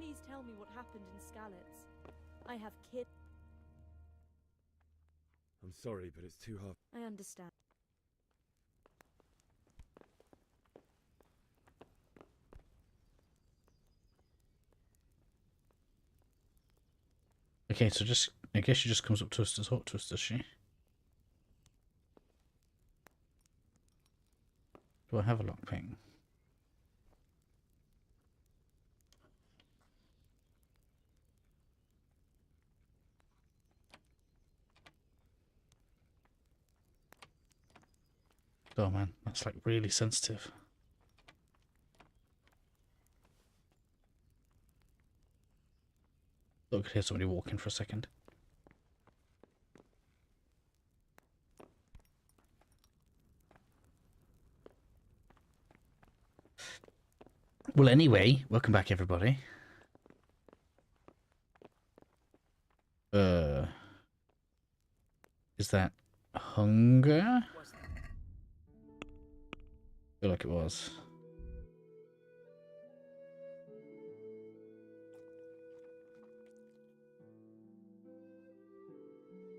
please tell me what happened in Skalitz? I have kids. I'm sorry, but it's too hard. I understand. Okay, so I guess she just comes up to us to talk to us, does she? Do I have a lockpick? Oh man, that's like really sensitive. Thought I could hear somebody walking for a second. Well, anyway, welcome back, everybody. Is that hunger? I feel like it was.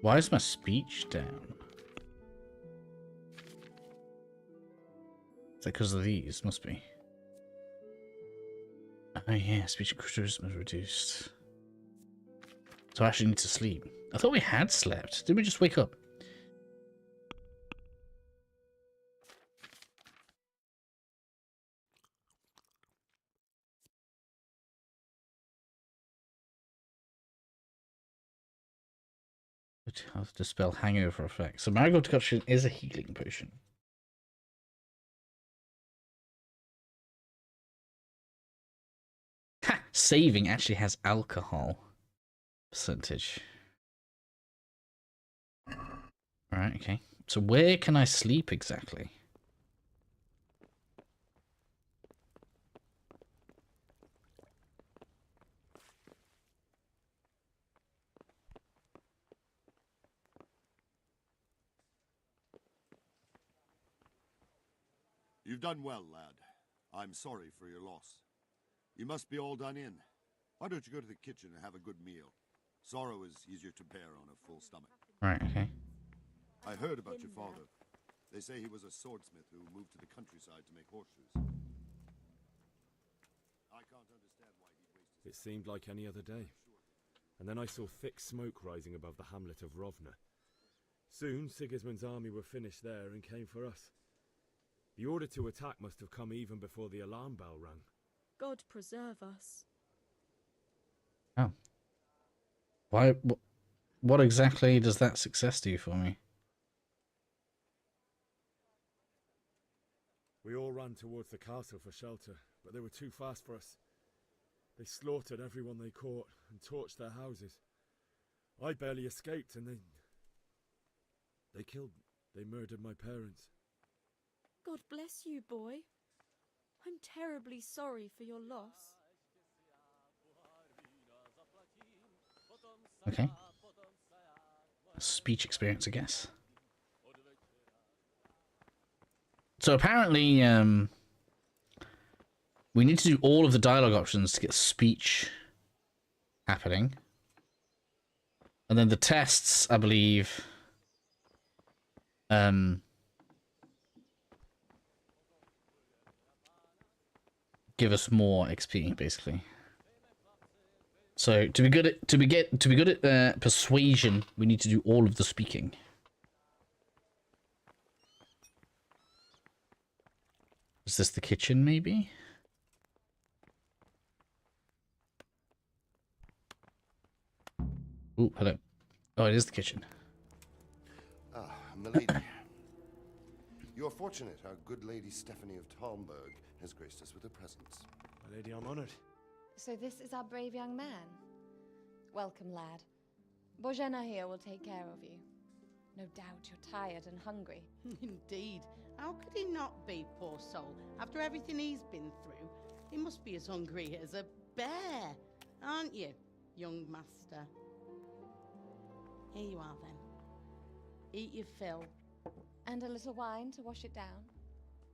Why is my speech down? Is that because of these? Must be. Oh yeah, speech and criticism is reduced. So I actually need to sleep. I thought we had slept. Did we just wake up? How to dispel hangover effects. So marigold decoction is a healing potion. Ha! Saving actually has alcohol percentage. Alright, okay. So where can I sleep exactly? You've done well, lad. I'm sorry for your loss. You must be all done in. Why don't you go to the kitchen and have a good meal? Sorrow is easier to bear on a full stomach. Right, okay. I heard about your father. They say he was a swordsmith who moved to the countryside to make horseshoes. I can't understand why he'd waste his... It seemed like any other day. And then I saw thick smoke rising above the hamlet of Rovna. Soon, Sigismund's army were finished there and came for us. The order to attack must have come even before the alarm bell rang. God preserve us. Oh. Why? What exactly does that success do for me? We all ran towards the castle for shelter, but they were too fast for us. They slaughtered everyone they caught and torched their houses. I barely escaped, and they murdered my parents. God bless you, boy. I'm terribly sorry for your loss. Okay. Speech experience, I guess. So apparently, we need to do all of the dialogue options to get speech happening. And then the tests, I believe, give us more XP, basically. So to be good at persuasion, we need to do all of the speaking. Is this the kitchen, maybe? Ooh, hello. Oh, it is the kitchen. Ah, milady. You're fortunate our good lady Stephanie of Talmberg has graced us with her presence. My lady, I'm honored. So this is our brave young man. Welcome, lad. Bozhena here will take care of you. No doubt you're tired and hungry. Indeed. How could he not be, poor soul? After everything he's been through, he must be as hungry as a bear, aren't you, young master? Here you are, then. Eat your fill. And a little wine to wash it down.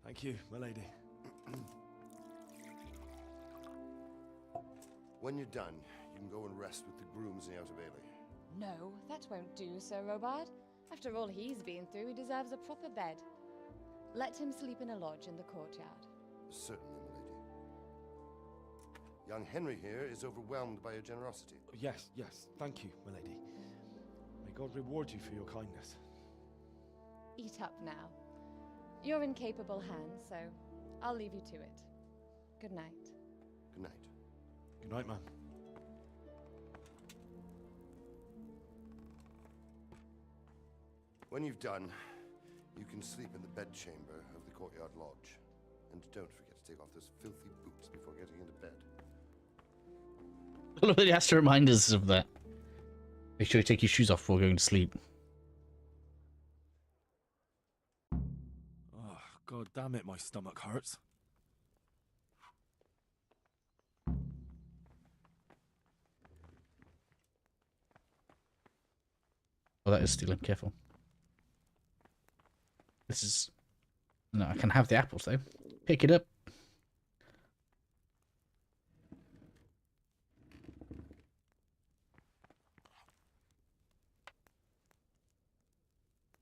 Thank you, my lady. When you're done, you can go and rest with the grooms in the Outer Bailey. No, that won't do, Sir Robard. After all he's been through, he deserves a proper bed. Let him sleep in a lodge in the courtyard. Certainly, milady. Young Henry here is overwhelmed by your generosity. Yes, yes, thank you, milady. May God reward you for your kindness. Eat up now. You're in capable hands, so I'll leave you to it. Good night. Good night. Good night, ma'am. When you've done, you can sleep in the bedchamber of the courtyard lodge. And don't forget to take off those filthy boots before getting into bed. He has to remind us of that. Make sure you take your shoes off before going to sleep. Oh, God damn it, my stomach hurts. Oh, that is stealing. Careful. This is... No, I can have the apples, though. Pick it up.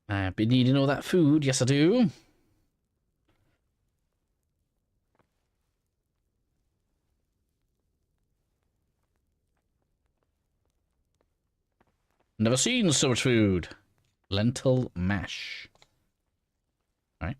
I've been eating all that food. Yes, I do. Never seen so much food. Lentil mash. All right.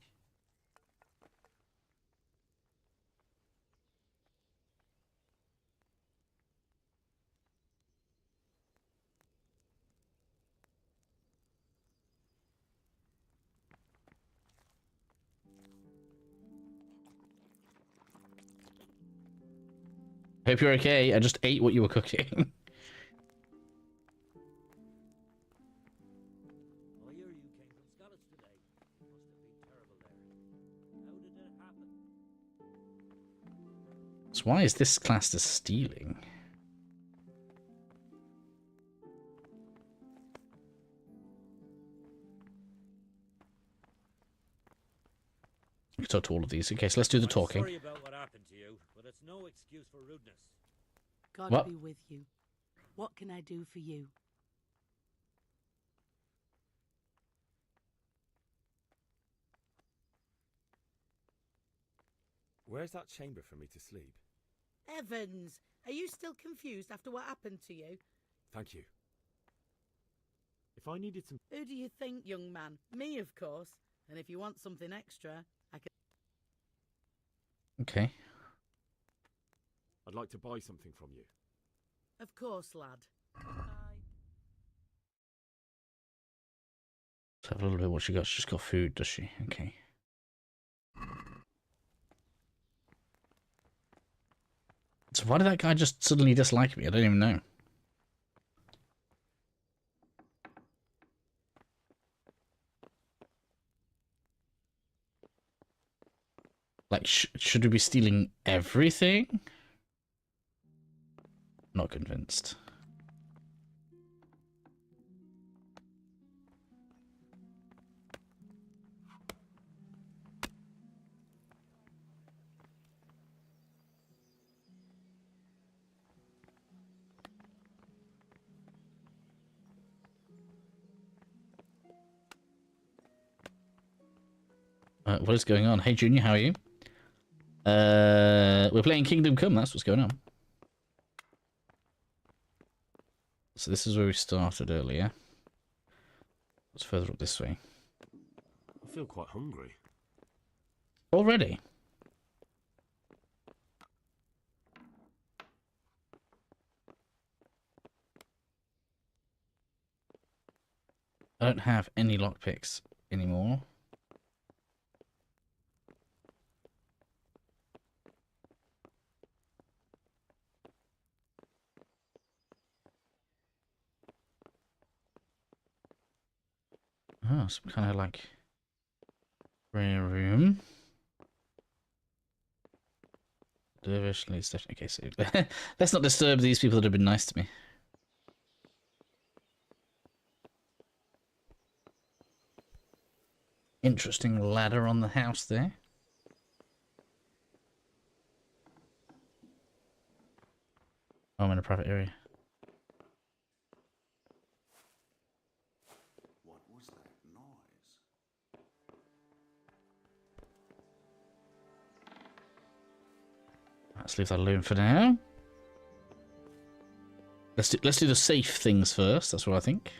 Hope you're okay. I just ate what you were cooking. I hear you came from Scotland today. Must have been terrible there. How did it happen? So why is this classed as stealing? We can talk to all of these. Okay, so let's do the talking. Sorry about what happened to you, but it's no excuse for rudeness. God What? be with you. What can I do for you? Where's that chamber for me to sleep? Evans, are you still confused after what happened to you? Thank you. If I needed some... Who do you think, young man? Me, of course. And if you want something extra, I can... Okay. I'd like to buy something from you. Of course, lad. Let's have a little bit of what she got. She's got food, does she? Okay. So why did that guy just suddenly dislike me? I don't even know. Like, should we be stealing everything? Not convinced. What is going on? Hey, Junior, how are you? We're playing Kingdom Come. That's what's going on. So this is where we started earlier. It's further up this way. I feel quite hungry. Already? I don't have any lockpicks anymore. Oh, some kind of like rare room. Diversionally, okay, so let's not disturb these people that have been nice to me. Interesting ladder on the house there. Oh, I'm in a private area. What was that noise? Let's leave that alone for now. Let's do the safe things first. That's what I think.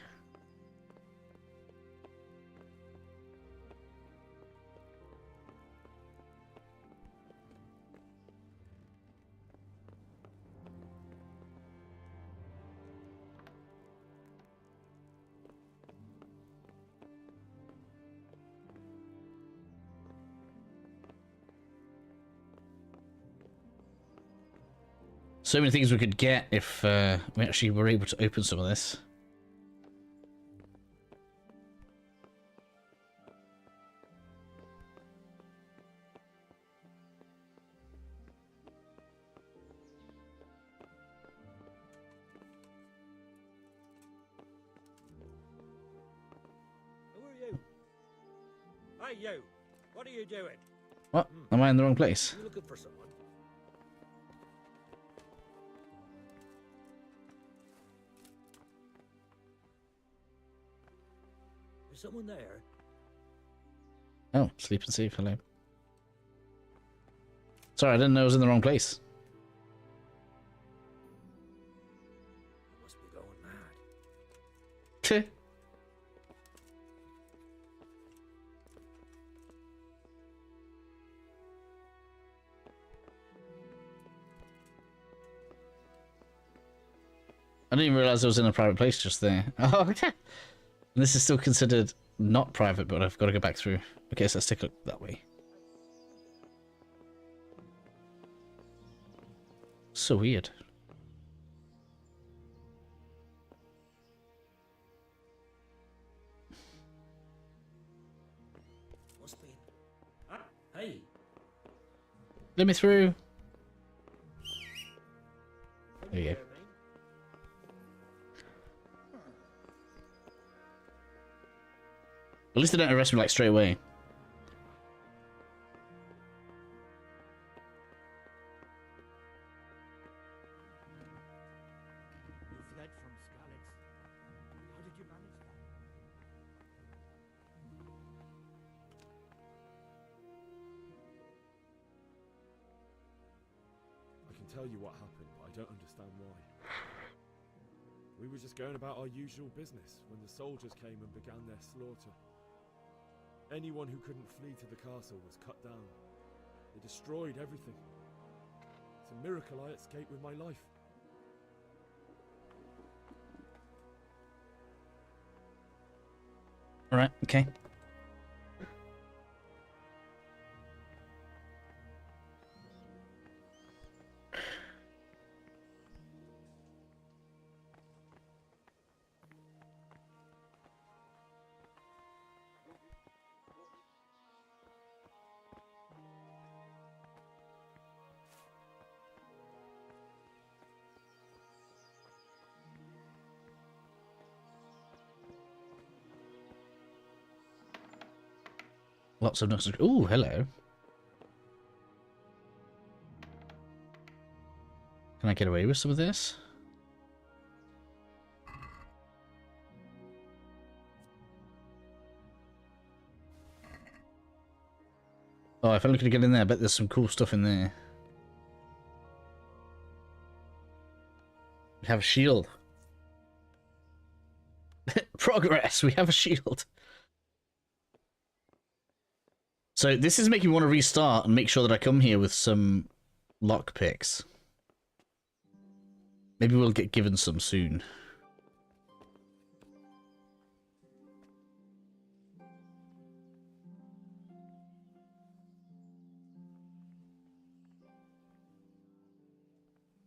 So many things we could get if we actually were able to open some of this. Who are you? Hey, you! What are you doing? What? Am I in the wrong place? You looking for someone? Is someone there? Oh, sleep and save. Hello. Sorry, I didn't know I was in the wrong place. You must be going mad. Tch. I didn't even realize I was in a private place just there. Oh, okay. This is still considered not private, but I've got to go back through. Okay, so let's take a look that way. So weird. Must be. Ah, hey! Let me through. There you go. At least they don't arrest me like straight away. You fled from Skalitz. How did you manage that? I can tell you what happened, but I don't understand why. We were just going about our usual business when the soldiers came and began their slaughter. Anyone who couldn't flee to the castle was cut down. They destroyed everything. It's a miracle I escaped with my life. Alright, okay. Lots of nooks. Ooh, hello. Can I get away with some of this? Oh, if I only could get in there, I bet there's some cool stuff in there. We have a shield. Progress! We have a shield. So this is making me want to restart and make sure that I come here with some lockpicks. Maybe we'll get given some soon.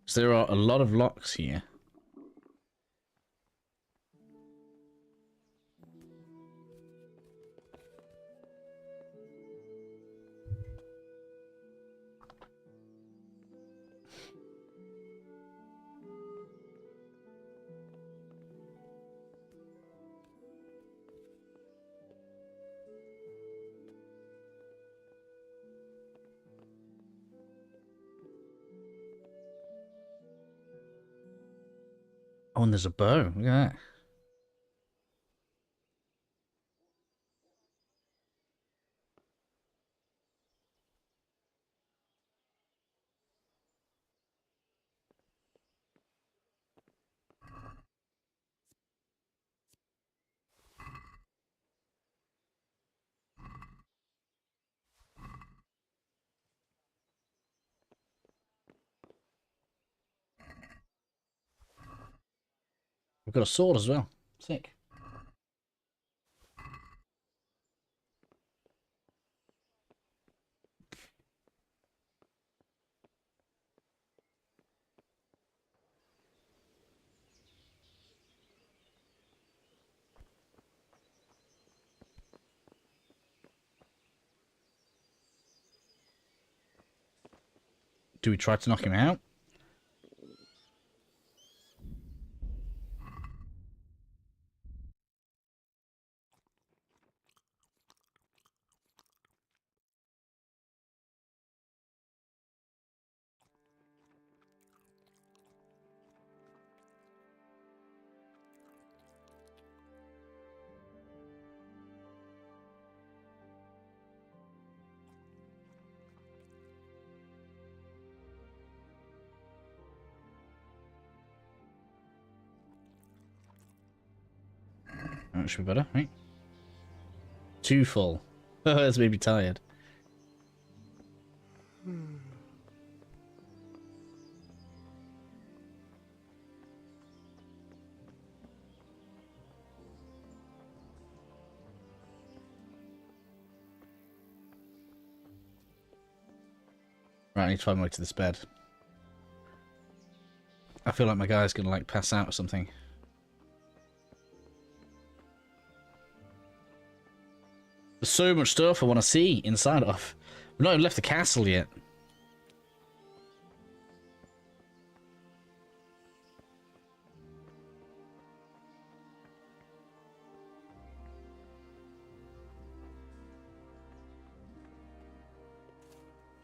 So there are a lot of locks here. and there's a bow. Look at that. We've got a sword as well. Sick. Do we try to knock him out? That should be better, right? Too full. That's made me tired. Right, I need to find my way to this bed. I feel like my guy's gonna like pass out or something. There's so much stuff I want to see inside of. We've not even left the castle yet.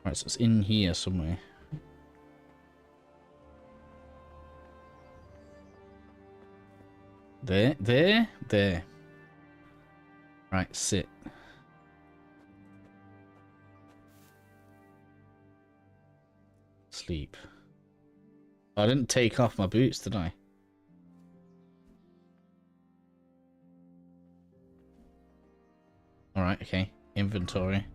Right, so it's in here somewhere. There. Right, sit. Sleep. I didn't take off my boots, did I? Alright, okay. Inventory.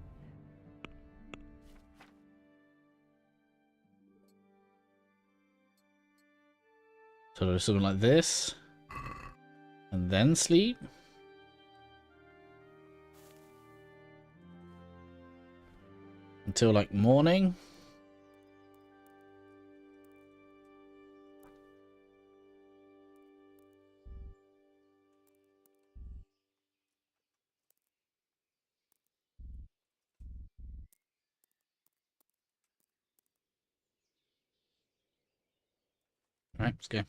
So do something like this. And then sleep. Until like morning. Right, let's go.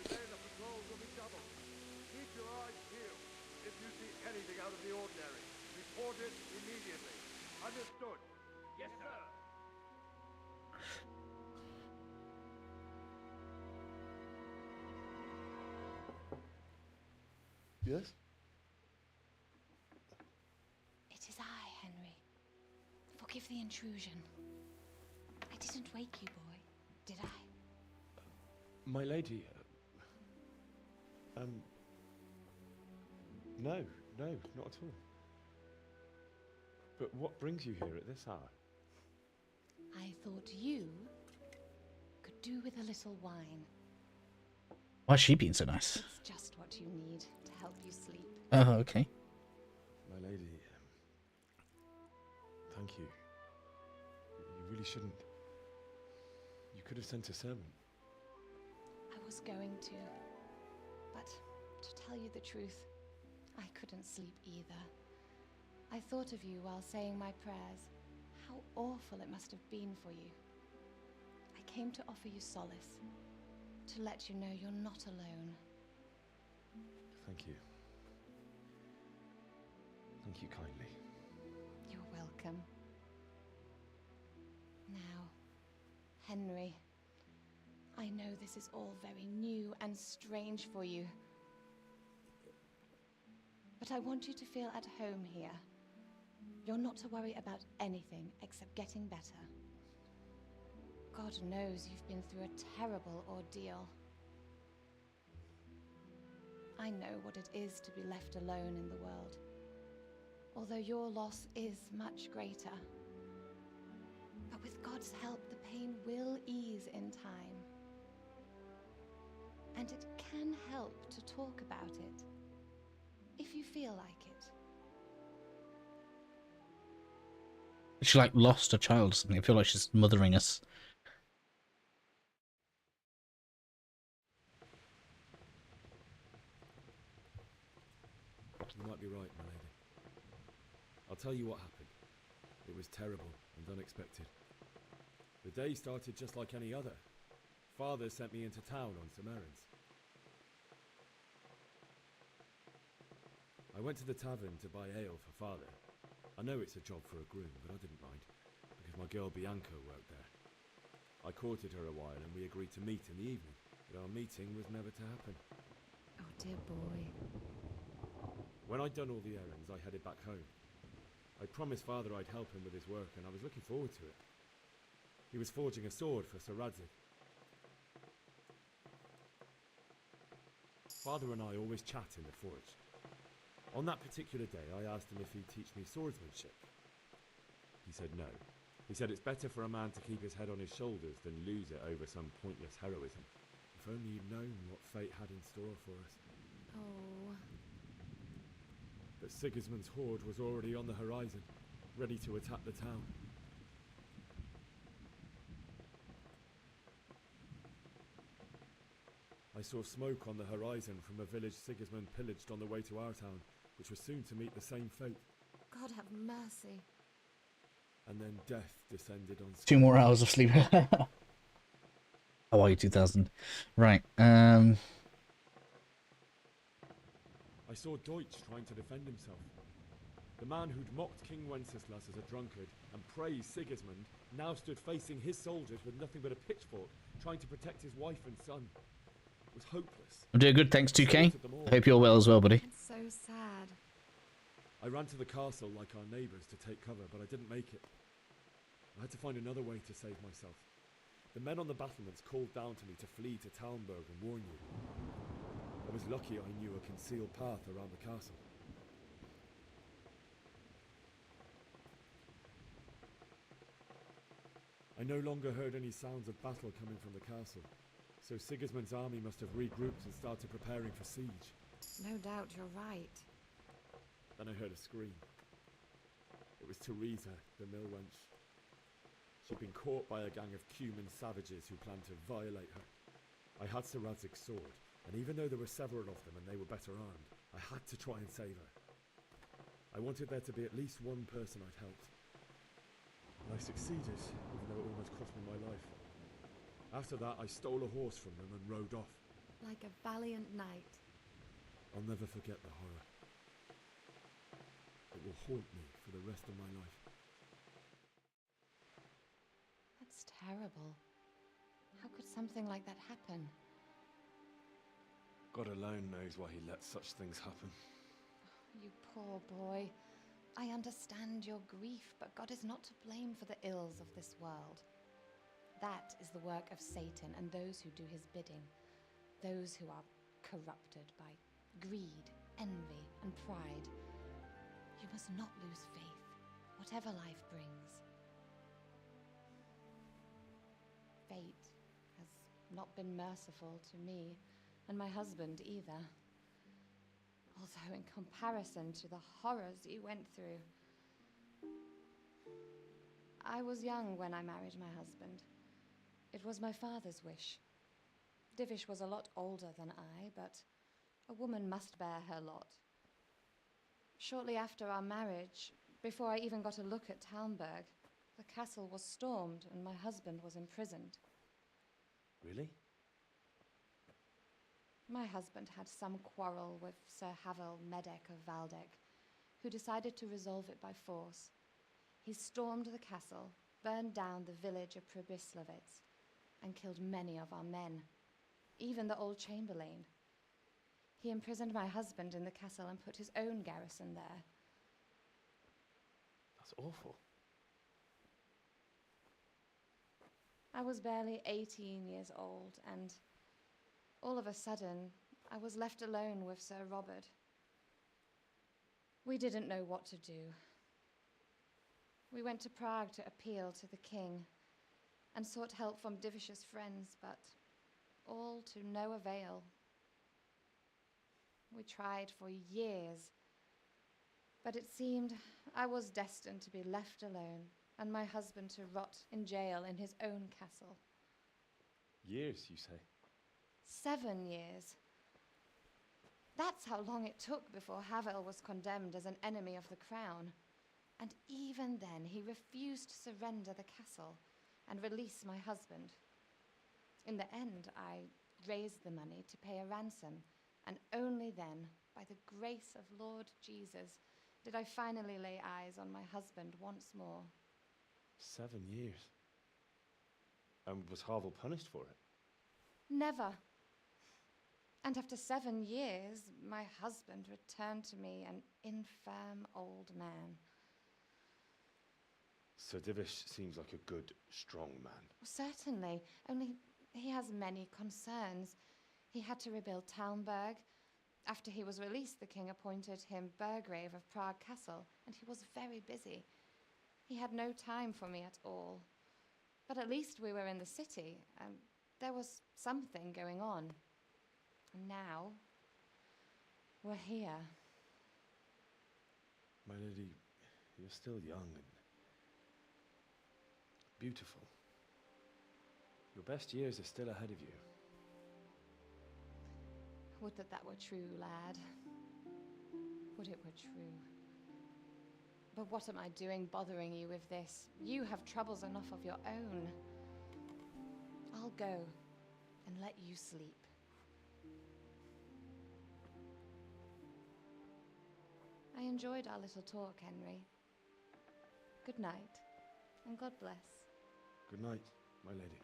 Today the patrols will be doubled. Keep your eyes peeled. If you see anything out of the ordinary, report it immediately. Understood? Yes, sir. Yes? It is I, Henry. Forgive the intrusion. I didn't wake you, boy, did I? My lady, no, not at all. But what brings you here at this hour? I thought you could do with a little wine. Why is she being so nice? It's just what you need to help you sleep. Oh, okay. My lady, thank you. You really shouldn't. You could have sent a servant. I was going to, but to tell you the truth, I couldn't sleep either. I thought of you while saying my prayers. How awful it must have been for you. I came to offer you solace, to let you know you're not alone. Thank you. Thank you kindly. You're welcome. Now, Henry, I know this is all very new and strange for you. But I want you to feel at home here. You're not to worry about anything except getting better. God knows you've been through a terrible ordeal. I know what it is to be left alone in the world, although your loss is much greater. But with God's help, the pain will ease in time. And it can help to talk about it, if you feel like it. She like lost a child or something. I feel like she's mothering us. You might be right, my lady. I'll tell you what happened. It was terrible and unexpected. The day started just like any other. Father sent me into town on some errands. I went to the tavern to buy ale for Father. I know it's a job for a groom, but I didn't mind, because my girl Bianca worked there. I courted her a while and we agreed to meet in the evening, but our meeting was never to happen. Oh, dear boy. When I'd done all the errands, I headed back home. I promised Father I'd help him with his work, and I was looking forward to it. He was forging a sword for Sir Radzig. Father and I always chat in the forge. On that particular day, I asked him if he'd teach me swordsmanship. He said no. He said it's better for a man to keep his head on his shoulders than lose it over some pointless heroism. If only you'd known what fate had in store for us. Oh. But Sigismund's horde was already on the horizon, ready to attack the town. I saw smoke on the horizon from a village Sigismund pillaged on the way to our town, which was soon to meet the same fate. God have mercy. And then death descended on 2 more hours of sleep. How are you, 2000? Right. I saw Deutsch trying to defend himself. The man who'd mocked King Wenceslas as a drunkard and praised Sigismund now stood facing his soldiers with nothing but a pitchfork, trying to protect his wife and son. It was hopeless. I'm doing good, thanks, 2K. I hope you're well as well, buddy. It's so sad. I ran to the castle like our neighbours to take cover, but I didn't make it. I had to find another way to save myself. The men on the battlements called down to me to flee to Talmberg and warn you. I was lucky I knew a concealed path around the castle. I no longer heard any sounds of battle coming from the castle, so Sigismund's army must have regrouped and started preparing for siege. No doubt you're right. Then I heard a scream. It was Teresa, the mill wench. She'd been caught by a gang of Cuman savages who planned to violate her. I had Sir Radzig's sword, and even though there were several of them and they were better armed, I had to try and save her. I wanted there to be at least one person I'd helped. And I succeeded, even though it almost cost me my life. After that, I stole a horse from them and rode off. Like a valiant knight. I'll never forget the horror. It will haunt me for the rest of my life. That's terrible. How could something like that happen? God alone knows why he lets such things happen. You poor boy. I understand your grief, but God is not to blame for the ills of this world. That is the work of Satan and those who do his bidding. Those who are corrupted by greed, envy, and pride. You must not lose faith, whatever life brings. Fate has not been merciful to me, and my husband either. Although in comparison to the horrors you went through. I was young when I married my husband. It was my father's wish. Divish was a lot older than I, but a woman must bear her lot. Shortly after our marriage, before I even got a look at Talmberg, the castle was stormed and my husband was imprisoned. Really? My husband had some quarrel with Sir Havel Medek of Valdek, who decided to resolve it by force. He stormed the castle, burned down the village of Pribyslavitz, and killed many of our men, even the old chamberlain. He imprisoned my husband in the castle and put his own garrison there. That's awful. I was barely 18 years old, and all of a sudden, I was left alone with Sir Robert. We didn't know what to do. We went to Prague to appeal to the king and sought help from Divish's friends, but all to no avail. We tried for years, but it seemed I was destined to be left alone and my husband to rot in jail in his own castle. Years, you say? 7 years. That's how long it took before Havel was condemned as an enemy of the crown. And even then, he refused to surrender the castle and release my husband. In the end, I raised the money to pay a ransom, and only then, by the grace of Lord Jesus, did I finally lay eyes on my husband once more. 7 years. And was Havel punished for it? Never. And after 7 years, my husband returned to me an infirm old man. Sir Divish seems like a good, strong man. Certainly, only he has many concerns. He had to rebuild Talmberg. After he was released, the king appointed him Burgrave of Prague Castle, and he was very busy. He had no time for me at all. But at least we were in the city, and there was something going on. And now, we're here. My lady, you're still young and beautiful. Your best years are still ahead of you. Would that that were true, lad. Would it were true. But what am I doing bothering you with this? You have troubles enough of your own. I'll go and let you sleep. I enjoyed our little talk, Henry. Good night, and God bless. Good night, my lady.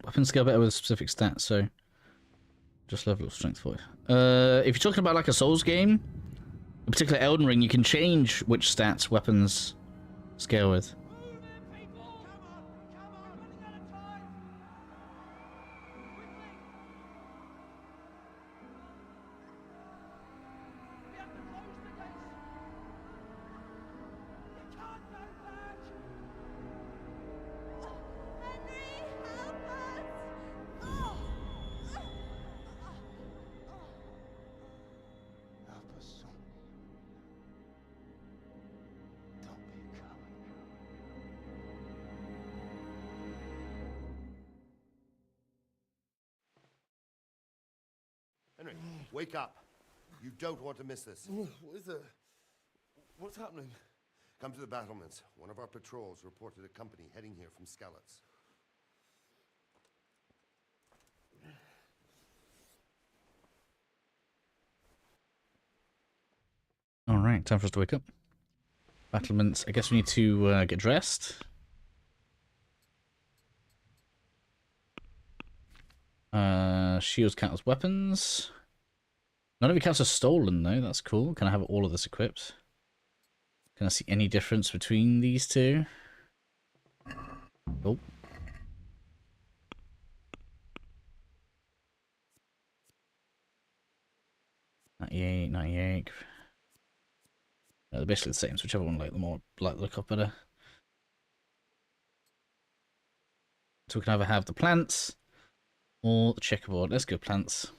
Weapons scale better with specific stats, so just level of strength 5. If you're talking about like a Souls game, in particular Elden Ring, you can change which stats weapons scale with. Help us, son. Don't be a coward. Henry, wake up. You don't want to miss this. What is it? What's happening? Come to the battlements. One of our patrols reported a company heading here from Skalitz. Alright, time for us to wake up. Battlements, I guess we need to get dressed. Shields count as weapons. None of it counts as stolen though, that's cool. Can I have all of this equipped? Can I see any difference between these two? Oh. $98, $98. No, they're basically the same, so whichever one like the look up better. So we can either have the plants or the checkerboard. Let's go plants.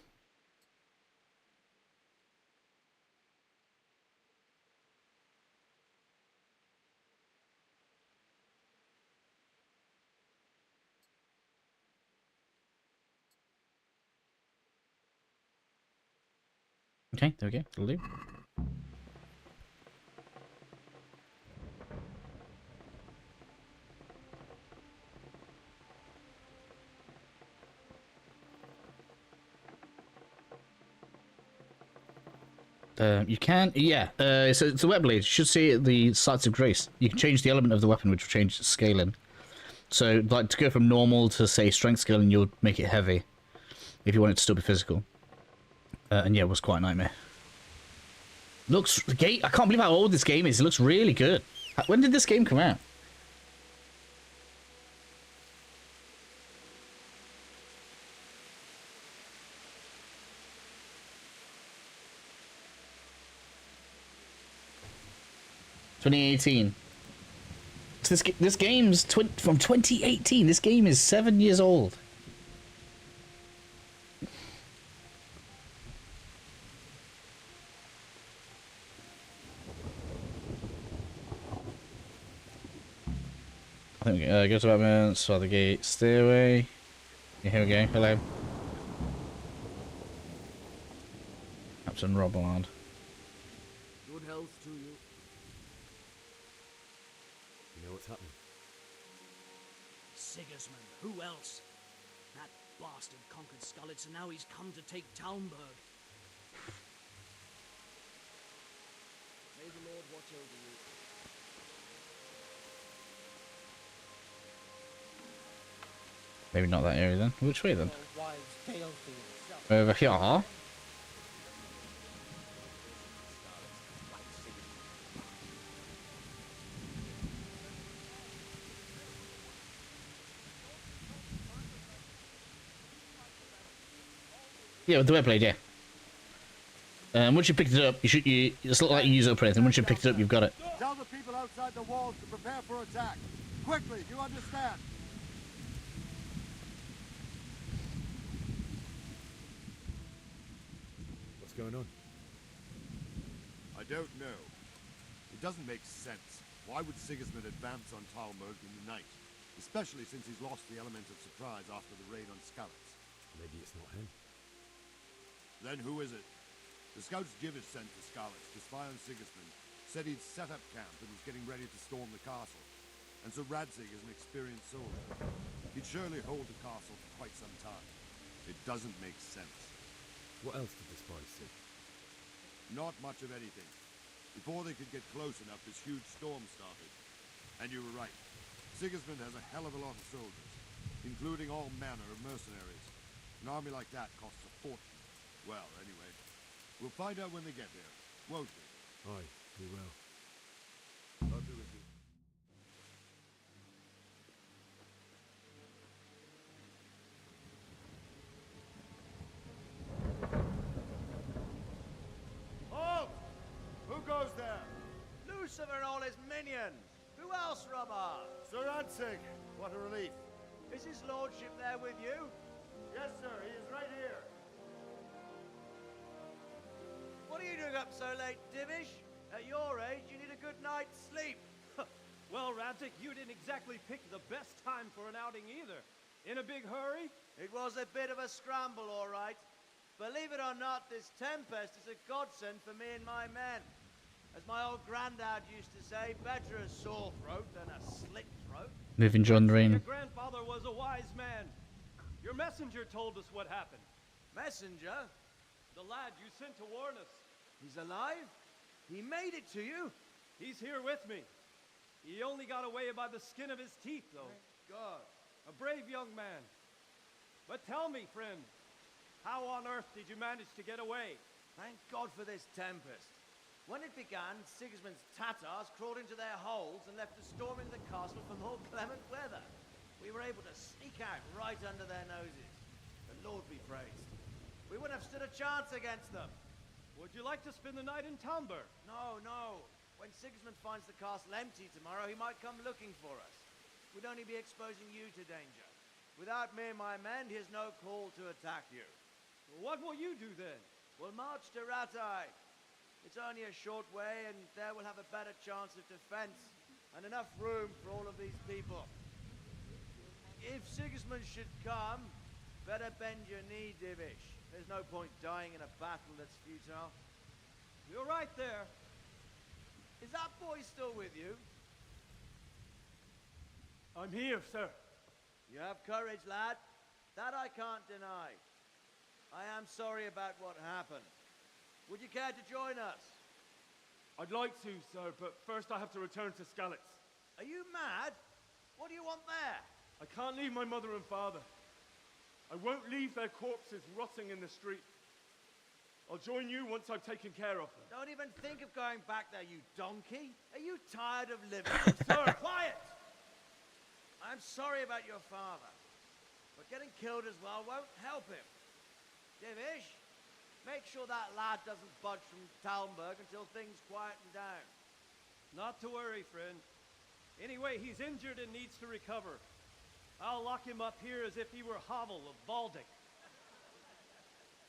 Okay, there we go. That'll do. You can, yeah. It's a wet blade. You should see the sights of grace. You can change the element of the weapon, which will change its scaling. So, like, to go from normal to, say, strength scaling, you'll make it heavy. If you want it to still be physical. And yeah, it was quite a nightmare. Looks, I can't believe how old this game is. It looks really good. When did this game come out? $2018. So this game's from 2018. This game is 7 years old. I think go to Batman, saw the gate, stay away. Yeah, here we go. Hello. Captain Robillard. Good health to you. You know what's happening? Sigismund, who else? That bastard conquered Skalitz, and now he's come to take Talmberg. May the Lord watch over you. Maybe not that area then. Which way then? Over here. Yeah, with the web blade, yeah. Once you picked it up, it's not like you use it up or anything. Once you picked it up, you've got it. Tell the people outside the walls to prepare for attack. Quickly, you understand? What's going on? I don't know. It doesn't make sense. Why would Sigismund advance on Talmberg in the night? Especially since he's lost the element of surprise after the raid on Skalitz. Maybe it's not him. Then who is it? The scouts Jivis sent to Skalitz to spy on Sigismund said he'd set up camp and was getting ready to storm the castle. And so Radzig is an experienced soldier. He'd surely hold the castle for quite some time. It doesn't make sense. What else did the spies see? Not much of anything. Before they could get close enough, this huge storm started. And you were right. Sigismund has a hell of a lot of soldiers, including all manner of mercenaries. An army like that costs a fortune. Well, anyway, we'll find out when they get there, won't we? Aye, we will. I'll be with you. Halt! Who goes there? Lucifer and all his minions. Who else, Robard? Sir Radzig. What a relief. Is his lordship there with you? Yes, sir. He is right here. What are you doing up so late, Divish? At your age, you need a good night's sleep. Well, Radzig, you didn't exactly pick the best time for an outing either. In a big hurry? It was a bit of a scramble, all right. Believe it or not, this tempest is a godsend for me and my men. As my old granddad used to say, better a sore throat than a slit throat. Moving John Rain. Your grandfather was a wise man. Your messenger told us what happened. Messenger? The lad you sent to warn us. He's alive? He made it to you? He's here with me. He only got away by the skin of his teeth, though. Thank God. A brave young man. But tell me, friend, how on earth did you manage to get away? Thank God for this tempest. When it began, Sigismund's Tatars crawled into their holes and left us storming the castle for more clement weather. We were able to sneak out right under their noses. The Lord be praised. We wouldn't have stood a chance against them. Would you like to spend the night in Talmberg? No, no. When Sigismund finds the castle empty tomorrow, he might come looking for us. We'd only be exposing you to danger. Without me and my men, he has no call to attack you. What will you do then? We'll march to Ratai. It's only a short way, and there we'll have a better chance of defense and enough room for all of these people. If Sigismund should come, better bend your knee, Divish. There's no point dying in a battle that's futile. You're right there. Is that boy still with you? I'm here, sir. You have courage, lad. That I can't deny. I am sorry about what happened. Would you care to join us? I'd like to, sir, but first I have to return to Skalitz. Are you mad? What do you want there? I can't leave my mother and father. I won't leave their corpses rotting in the street. I'll join you once I've taken care of them. Don't even think of going back there, you donkey. Are you tired of living? Sir, quiet! I'm sorry about your father, but getting killed as well won't help him. Divish, make sure that lad doesn't budge from Talmberg until things quieten down. Not to worry, friend. Anyway, he's injured and needs to recover. I'll lock him up here as if he were Havel of Baldic.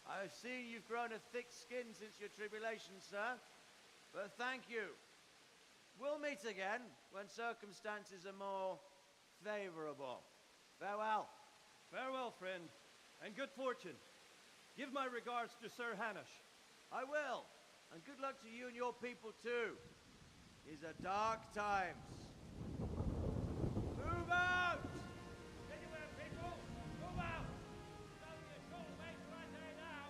I've seen you've grown a thick skin since your tribulation, sir. But thank you. We'll meet again when circumstances are more favorable. Farewell. Farewell, friend, and good fortune. Give my regards to Sir Hanush. I will. And good luck to you and your people, too. These are dark times. Move out! Anywhere, people! Move out! It's only a short way to Rattay now!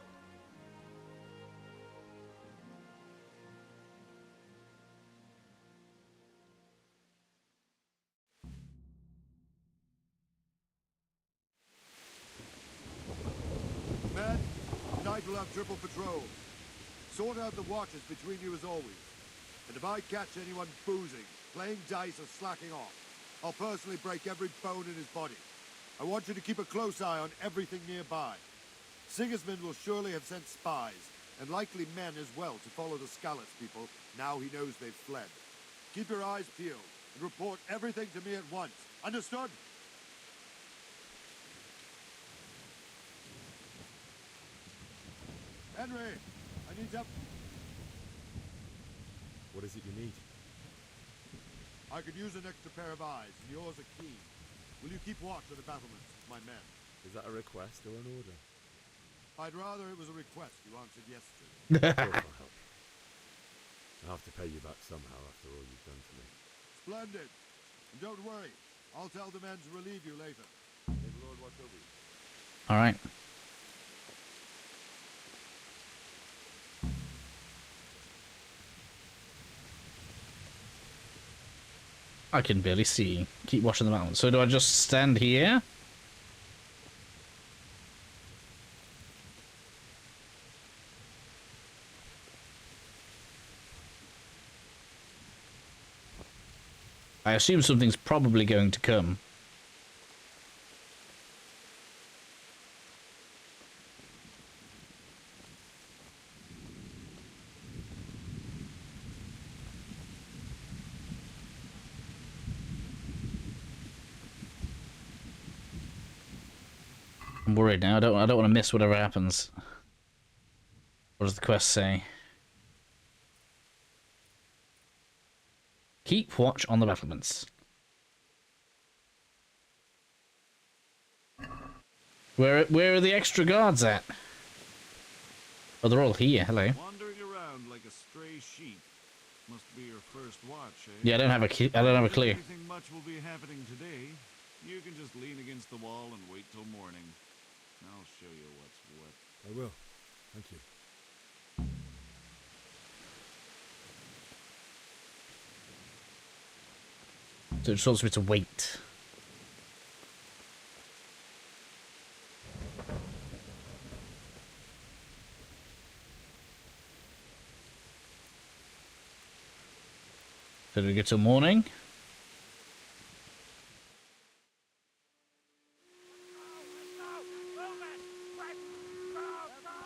Men, tonight we'll have triple patrol. Sort out the watches between you as always. And if I catch anyone boozing, playing dice or slacking off, I'll personally break every bone in his body. I want you to keep a close eye on everything nearby. Sigismund will surely have sent spies, and likely men as well, to follow the Skalitz people now he knows they've fled. Keep your eyes peeled, and report everything to me at once. Understood? Henry, I need help. What is it you need? I could use an extra pair of eyes, and yours are keen. Will you keep watch of the battlements, my men? Is that a request or an order? I'd rather it was a request you answered yes to. Of course I'll help. I'll have to pay you back somehow after all you've done for me. Splendid. And don't worry, I'll tell the men to relieve you later. May the Lord watch over you. All right. I can barely see. Keep watching the mountain. So do I just stand here? I assume something's probably going to come. I'm worried now. I don't want to miss whatever happens. What does the quest say? Keep watch on the battlements. Where are the extra guards at? Oh, they're all here. Hello. Wandering around like a stray sheep. Must be your first watch, eh? Yeah, I don't have a clue. Anything much will be happening today. You can just lean against the wall and wait till morning. I'll show you what's what. I will. Thank you. So it just wants me to wait. Did we get till morning?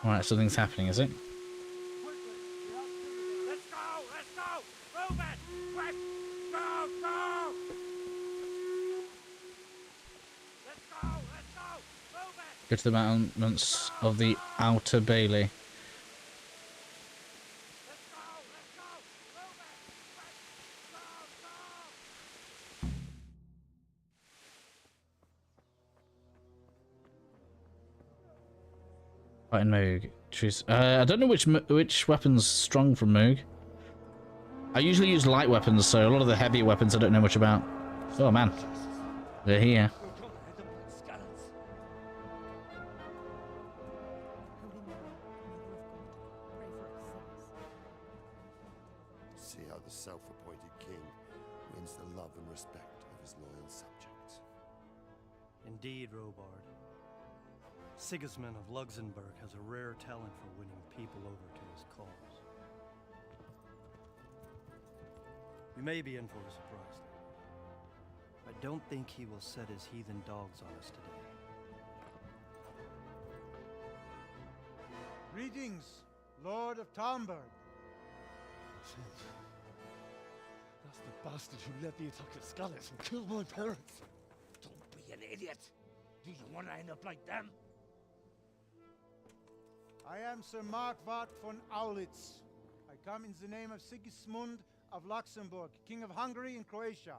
Alright, something's happening, is it? Let's go! Move it! Quick! Go! Let's go! Move it! Go to the battlements of the Outer Bailey. Fighting Moog. Choose. I don't know which weapon's strong from Moog. I usually use light weapons, so a lot of the heavier weapons I don't know much about. Oh man, they're here. Holy Mary, Mother of God, pray for us see how the self-appointed king wins the love and respect of his loyal subjects. Indeed, Robard. Sigismund of Luxembourg has a rare talent for winning people over to his cause. We may be in for a surprise, though. I don't think he will set his heathen dogs on us today. Greetings, Lord of Talmberg. That's the bastard who led the attack at Scarlet and killed my parents. Don't be an idiot. Do you want to end up like them? I am Sir Markwart von Aulitz. I come in the name of Sigismund of Luxembourg, King of Hungary and Croatia,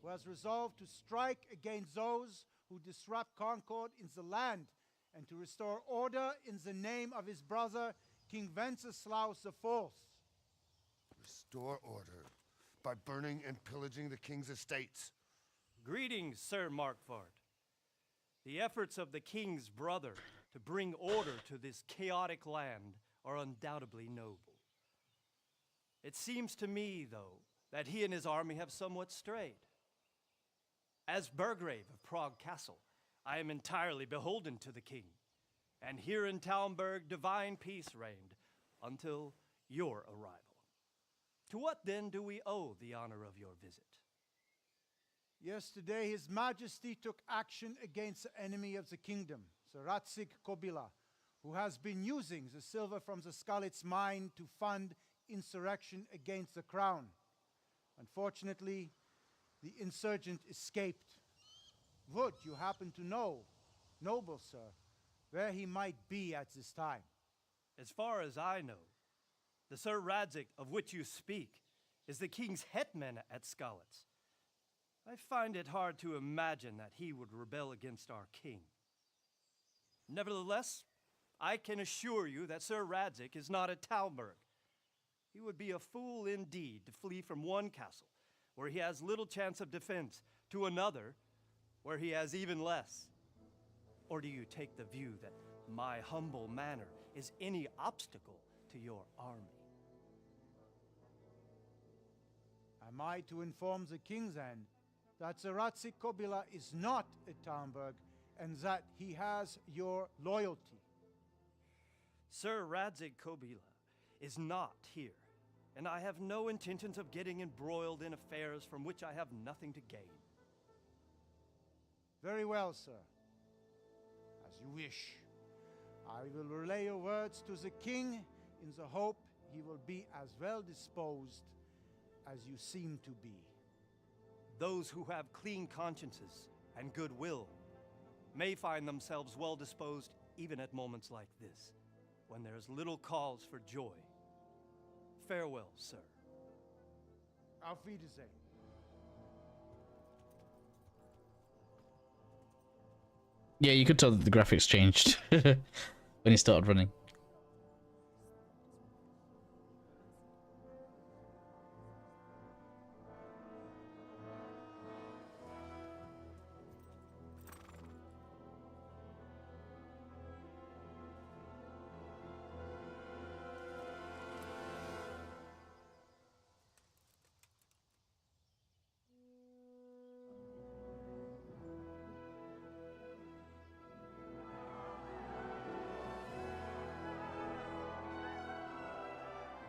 who has resolved to strike against those who disrupt concord in the land and to restore order in the name of his brother, King Wenceslaus IV. Restore order by burning and pillaging the king's estates. Greetings, Sir Markwart. The efforts of the king's brother to bring order to this chaotic land are undoubtedly noble. It seems to me, though, that he and his army have somewhat strayed. As Burgrave of Prague Castle, I am entirely beholden to the king, and here in Talmberg divine peace reigned until your arrival. To what then do we owe the honor of your visit? Yesterday, His Majesty took action against the enemy of the kingdom, Sir Ratsig Kobila, who has been using the silver from the Skalitz mine to fund insurrection against the crown. Unfortunately, the insurgent escaped. Would you happen to know, noble sir, where he might be at this time? As far as I know, the Sir Radzic of which you speak is the king's hetman at Skalitz. I find it hard to imagine that he would rebel against our king. Nevertheless, I can assure you that Sir Radzic is not at Talmberg. He would be a fool indeed to flee from one castle, where he has little chance of defense, to another, where he has even less. Or do you take the view that my humble manner is any obstacle to your army? Am I to inform the king then that Sir Ratsig Kobila is not at Talmberg and that he has your loyalty? Sir Radzic Kobila is not here, and I have no intentions of getting embroiled in affairs from which I have nothing to gain. Very well, sir. As you wish. I will relay your words to the king in the hope he will be as well disposed as you seem to be. Those who have clean consciences and goodwill may find themselves well disposed even at moments like this, when there is little cause for joy. Farewell, sir. Auf Wiedersehen. Yeah, you could tell that the graphics changed when he started running.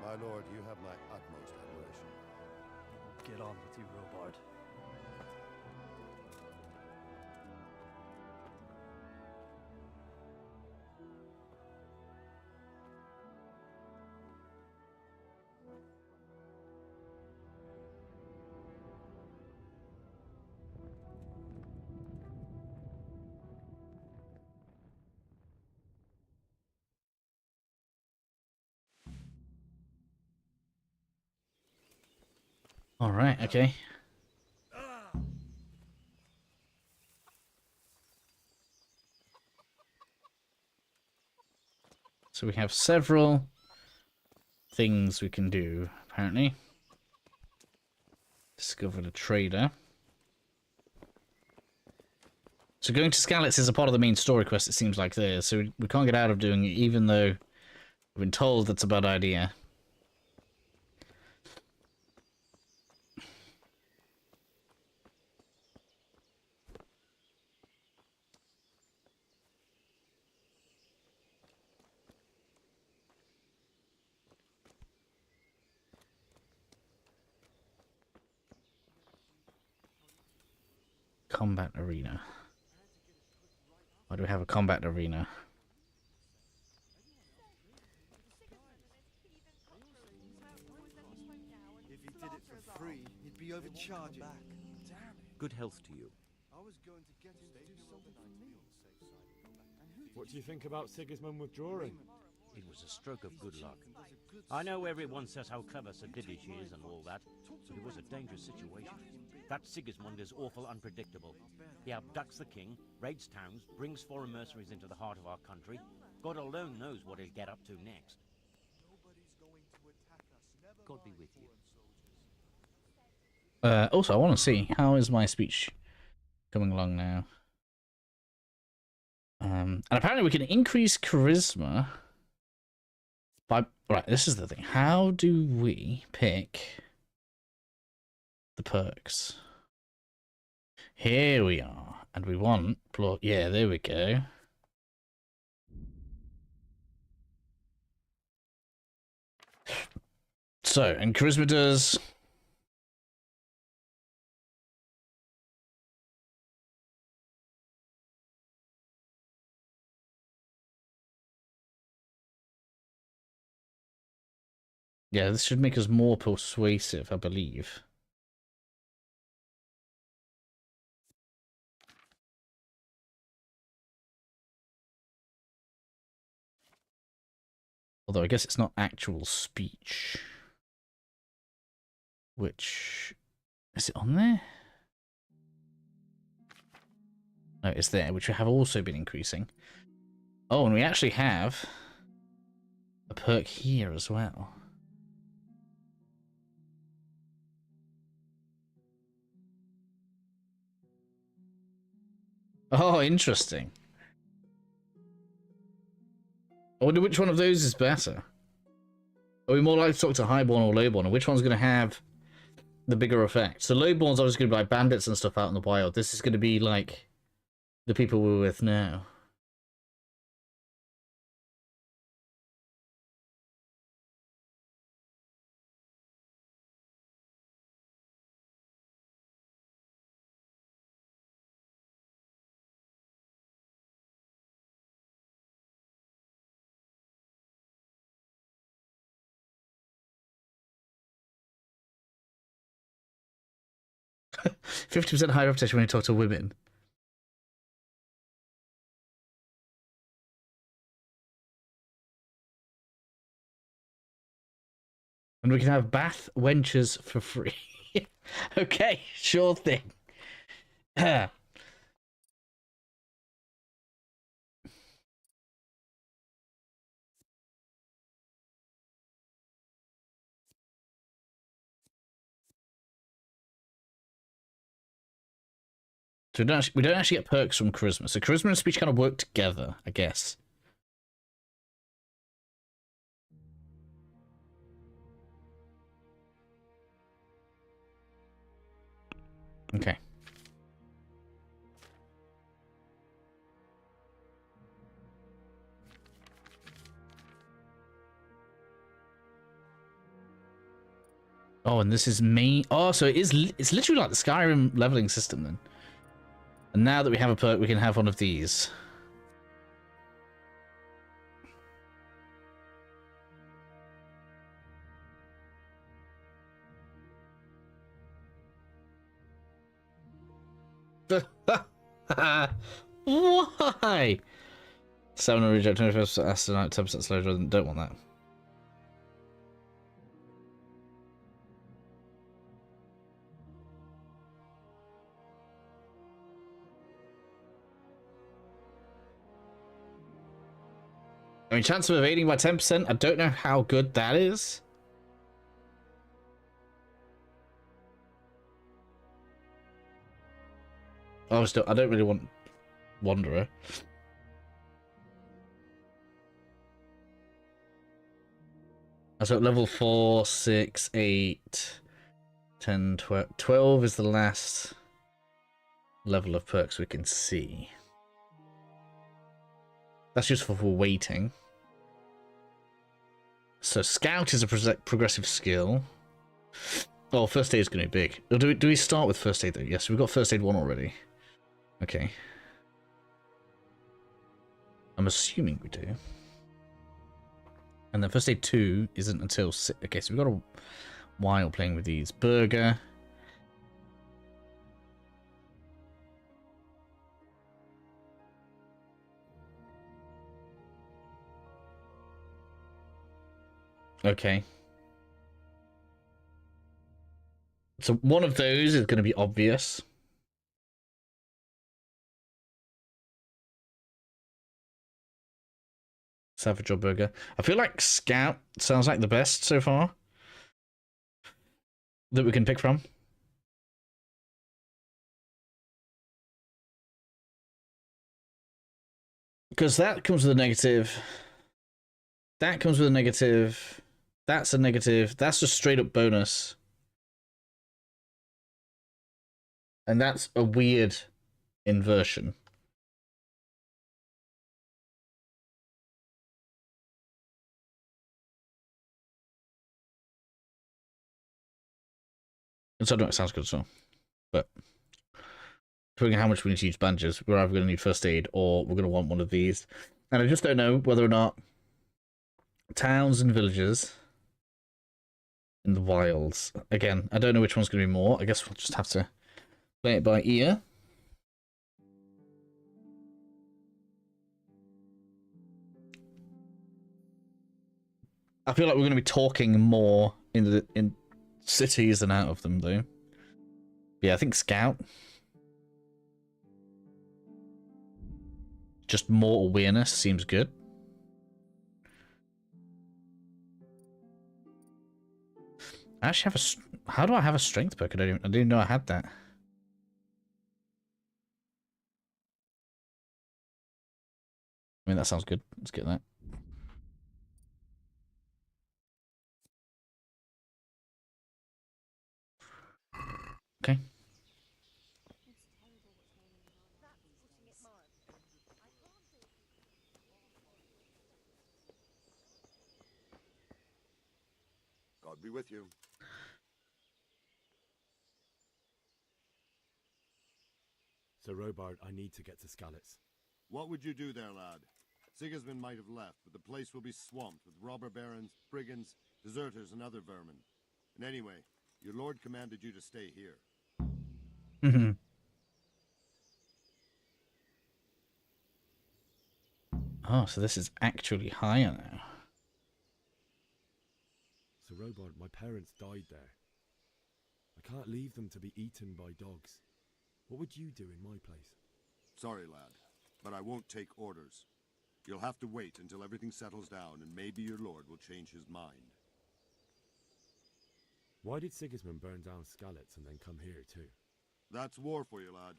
My lord, you have my utmost admiration. Get on with you, Robard. All right, okay. So we have several things we can do, apparently. Discovered a trader. So going to Skalitz is a part of the main story quest, it seems like there. So we can't get out of doing it, even though we've been told that's a bad idea. combat arena? Why do we have a combat arena? If he did it for free, he'd be overcharging. Good health to you. I was going to get him to do something for me. What do you think about Sigismund withdrawing? It was a stroke of good luck. I know everyone says how clever Sir Divish is and all that, but it was a dangerous situation. That Sigismund is awful unpredictable. He abducts the king, raids towns, brings foreign mercenaries into the heart of our country. God alone knows what he'll get up to next. God be with you. Also, I want to see, how is my speech coming along now? And apparently we can increase charisma by... Right, this is the thing. How do we pick the perks? Here we are. And we want... Yeah, there we go. So, and charisma does... Yeah, this should make us more persuasive, I believe. Although I guess it's not actual speech. Which... Is it on there? No, it's there, which have also been increasing. Oh, and we actually have a perk here as well. Oh, interesting. I wonder which one of those is better. Are we more likely to talk to Highborn or Lowborn? And which one's going to have the bigger effect? So Lowborn's obviously going to be like bandits and stuff out in the wild. This is going to be like the people we're with now. %50 higher reputation when you talk to women. And we can have bath wenches for free. Okay, sure thing. So we don't actually get perks from charisma. So charisma and speech kind of work together, I guess. Okay. Oh, and this is me. Oh, so it's literally like the Skyrim leveling system then. And now that we have a perk, we can have one of these. Why? 7 reject 21st astronaut 10% slower. Don't want that. I mean, chance of evading by 10%. I don't know how good that is. Oh, I don't really want Wanderer. So level 4, 6, 8, 10, 12. 12 is the last level of perks we can see. That's useful for waiting. So Scout is a progressive skill. Oh, First Aid is going to be big. Do we start with First Aid though? Yes, we've got First Aid 1 already. Okay. I'm assuming we do. And then first aid 2 isn't until... Okay, so we've got a while playing with these. Burger. Okay. So one of those is going to be obvious. Savage or burger. I feel like Scout sounds like the best so far that we can pick from. Because that comes with a negative. That comes with a negative. That's a negative. That's a straight up bonus. And that's a weird inversion. And so I don't know, it sounds good as well. But depending on how much we need to use bandages, we're either going to need first aid or we're going to want one of these. And I just don't know whether or not towns and villages in the wilds. Again, I don't know which one's going to be more. I guess we'll just have to play it by ear. I feel like we're going to be talking more in cities than out of them, though. But yeah, I think Scout. Just more awareness seems good. I actually have a... How do I have a strength perk? I didn't even know I had that. I mean, that sounds good. Let's get that. Okay. God be with you. Sir Robard, I need to get to Skalitz. What would you do there, lad? Sigismund might have left, but the place will be swamped with robber barons, brigands, deserters, and other vermin. And anyway, your lord commanded you to stay here. Mm-hmm. Oh, so this is actually higher now. Sir Robard, my parents died there. I can't leave them to be eaten by dogs. What would you do in my place? Sorry, lad, but I won't take orders. You'll have to wait until everything settles down, and maybe your lord will change his mind. Why did Sigismund burn down Skalitz and then come here too? That's war for you, lad.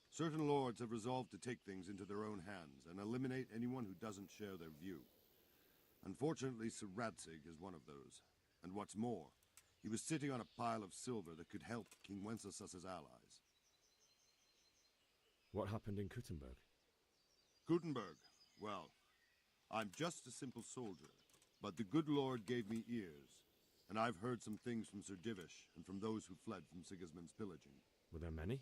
Certain lords have resolved to take things into their own hands and eliminate anyone who doesn't share their view. Unfortunately, Sir Radzig is one of those. And what's more, he was sitting on a pile of silver that could help King Wenceslas's allies. What happened in Kuttenberg? Kuttenberg? Well, I'm just a simple soldier, but the good Lord gave me ears, and I've heard some things from Sir Divish and from those who fled from Sigismund's pillaging. Were there many?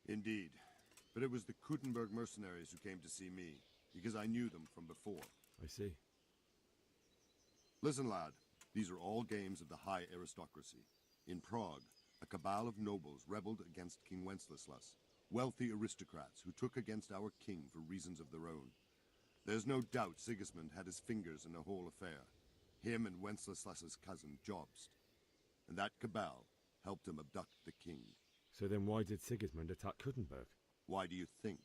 Indeed, but it was the Kuttenberg mercenaries who came to see me, because I knew them from before. I see. Listen, lad, these are all games of the high aristocracy. In Prague, a cabal of nobles rebelled against King Wenceslas, wealthy aristocrats who took against our king for reasons of their own. There's no doubt Sigismund had his fingers in the whole affair. Him and Wenceslas's cousin Jobst. And that cabal helped him abduct the king. So then why did Sigismund attack Kuttenberg? Why do you think?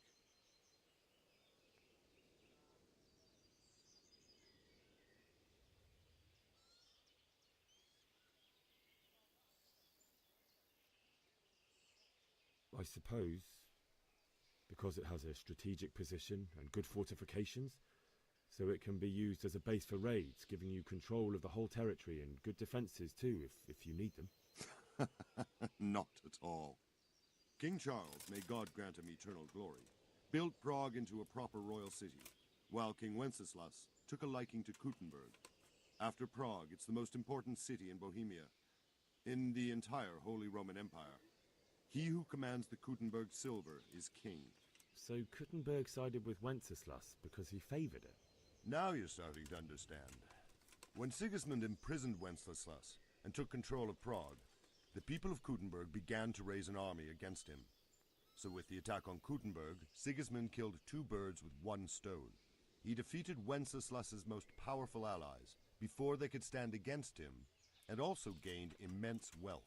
I suppose because it has a strategic position and good fortifications, so it can be used as a base for raids, giving you control of the whole territory and good defenses too, if you need them. Not at all. King Charles, may God grant him eternal glory, built Prague into a proper royal city, while King Wenceslas took a liking to Kuttenberg. After Prague, it's the most important city in Bohemia, in the entire Holy Roman Empire. He who commands the Kuttenberg silver is king. So Kuttenberg sided with Wenceslas because he favored it? Now you're starting to understand. When Sigismund imprisoned Wenceslas and took control of Prague, the people of Kuttenberg began to raise an army against him. So with the attack on Kuttenberg, Sigismund killed 2 birds with 1 stone. He defeated Wenceslas's most powerful allies before they could stand against him, and also gained immense wealth.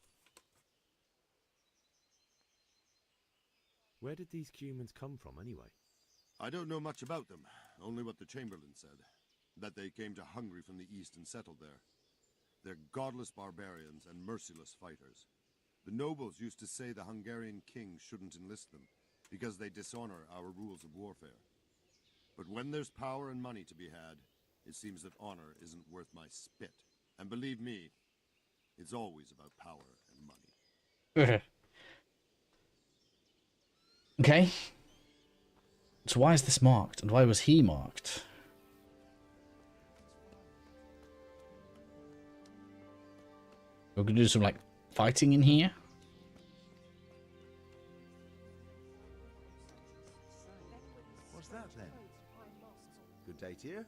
Where did these humans come from anyway? I don't know much about them, only what the Chamberlain said. That they came to Hungary from the east and settled there. They're godless barbarians and merciless fighters. The nobles used to say the Hungarian king shouldn't enlist them, because they dishonor our rules of warfare. But when there's power and money to be had, it seems that honor isn't worth my spit. And believe me, it's always about power and money. Okay. So why is this marked? And why was he marked? We're gonna do some, like, fighting in here? What's that then? Good day to you.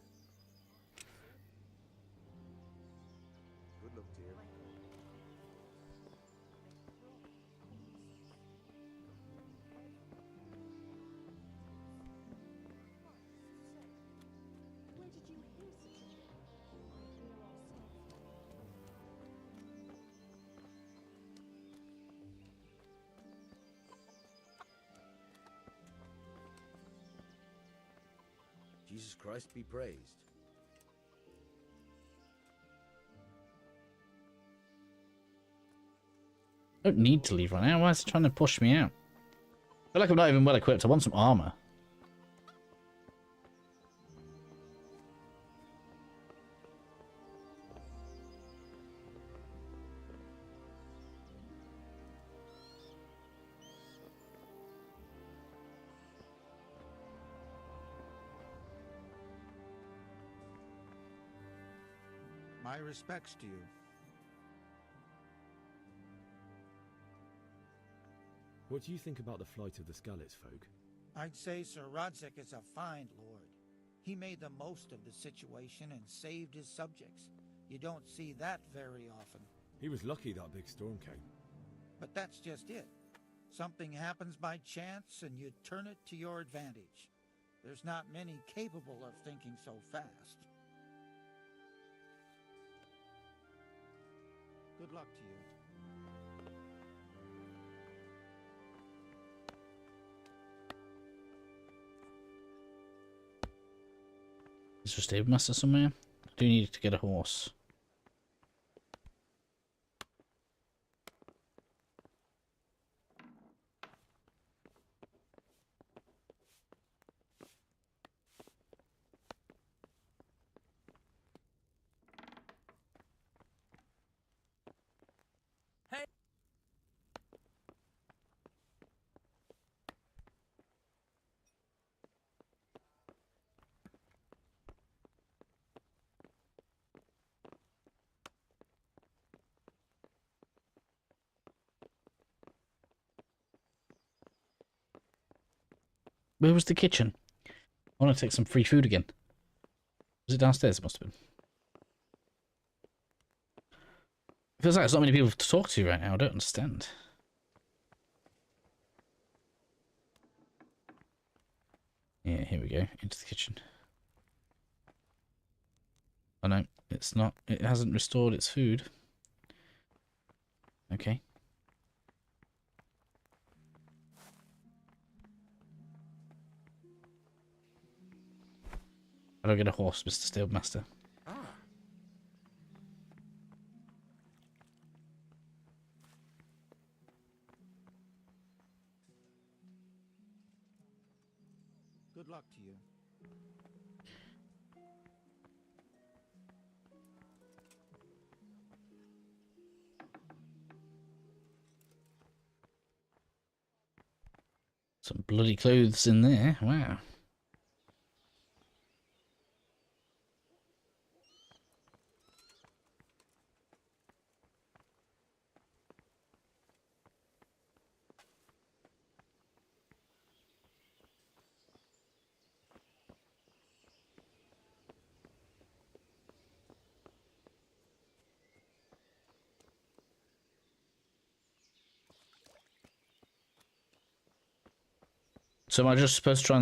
Good luck to you. Jesus Christ be praised. I don't need to leave right now. Why is it trying to push me out? I feel like I'm not even well equipped. I want some armor. My respects to you. What do you think about the flight of the Skalitz folk? I'd say Sir Rodzik is a fine lord. He made the most of the situation and saved his subjects. You don't see that very often. He was lucky that big storm came. But that's just it. Something happens by chance and you turn it to your advantage. There's not many capable of thinking so fast. Good luck to you. Is there a stable master somewhere? I do need to get a horse. Where was the kitchen? I want to take some free food again. Was it downstairs? It must have been. It feels like there's not many people to talk to right now. I don't understand. Yeah, here we go. Into the kitchen. Oh no, it's not. It hasn't restored its food. Okay. How do I get a horse, Mr. Stabemaster? Ah. Good luck to you. Some bloody clothes in there. Wow. So am I just supposed to try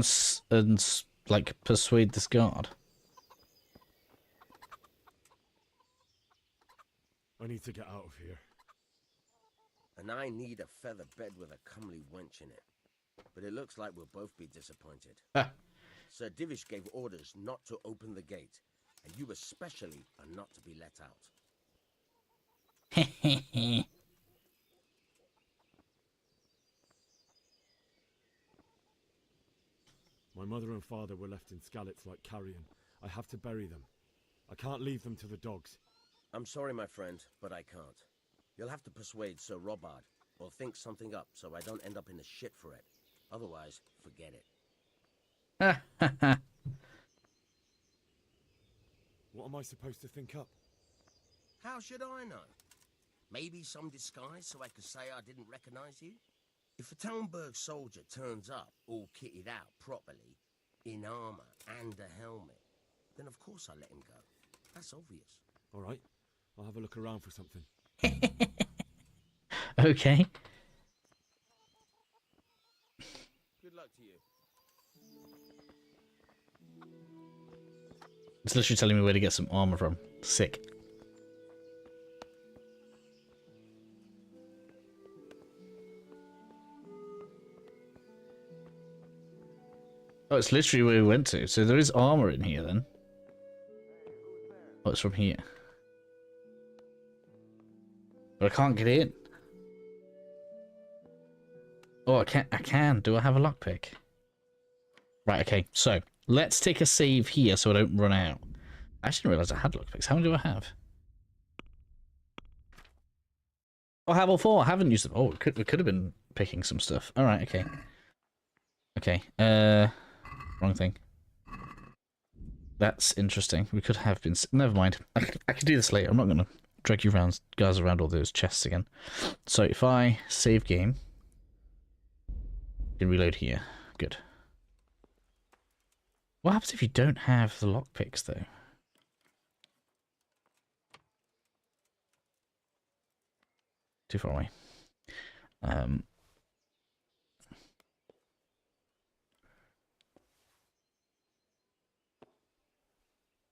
and like persuade this guard? I need to get out of here. And I need a feather bed with a comely wench in it. But it looks like we'll both be disappointed. Sir Divish gave orders not to open the gate, and you especially are not to be let out. My mother and father were left in Skalitz like carrion. I have to bury them. I can't leave them to the dogs. I'm sorry, my friend, but I can't. You'll have to persuade Sir Robard, or think something up so I don't end up in the shit for it. Otherwise, forget it. What am I supposed to think up? How should I know? Maybe some disguise so I could say I didn't recognize you? If a Talmberg soldier turns up all kitted out properly, in armor and a helmet, then of course I let him go. That's obvious. All right, I'll have a look around for something. Okay. Good luck to you. It's literally telling me where to get some armor from. Sick. Oh, it's literally where we went to. So there is armor in here then. Oh, it's from here. But I can't get in. Oh, I can. Do I have a lockpick? Right, okay. So, let's take a save here so I don't run out. I actually didn't realise I had lockpicks. How many do I have? Oh, I have all 4. I haven't used them. Oh, we could have been picking some stuff. Alright, okay. Okay, wrong thing. That's interesting. We could have been... Never mind. I could do this later. I'm not going to drag you around, guys, around all those chests again. So, if I save game... can reload here. Good. What happens if you don't have the lockpicks, though? Too far away.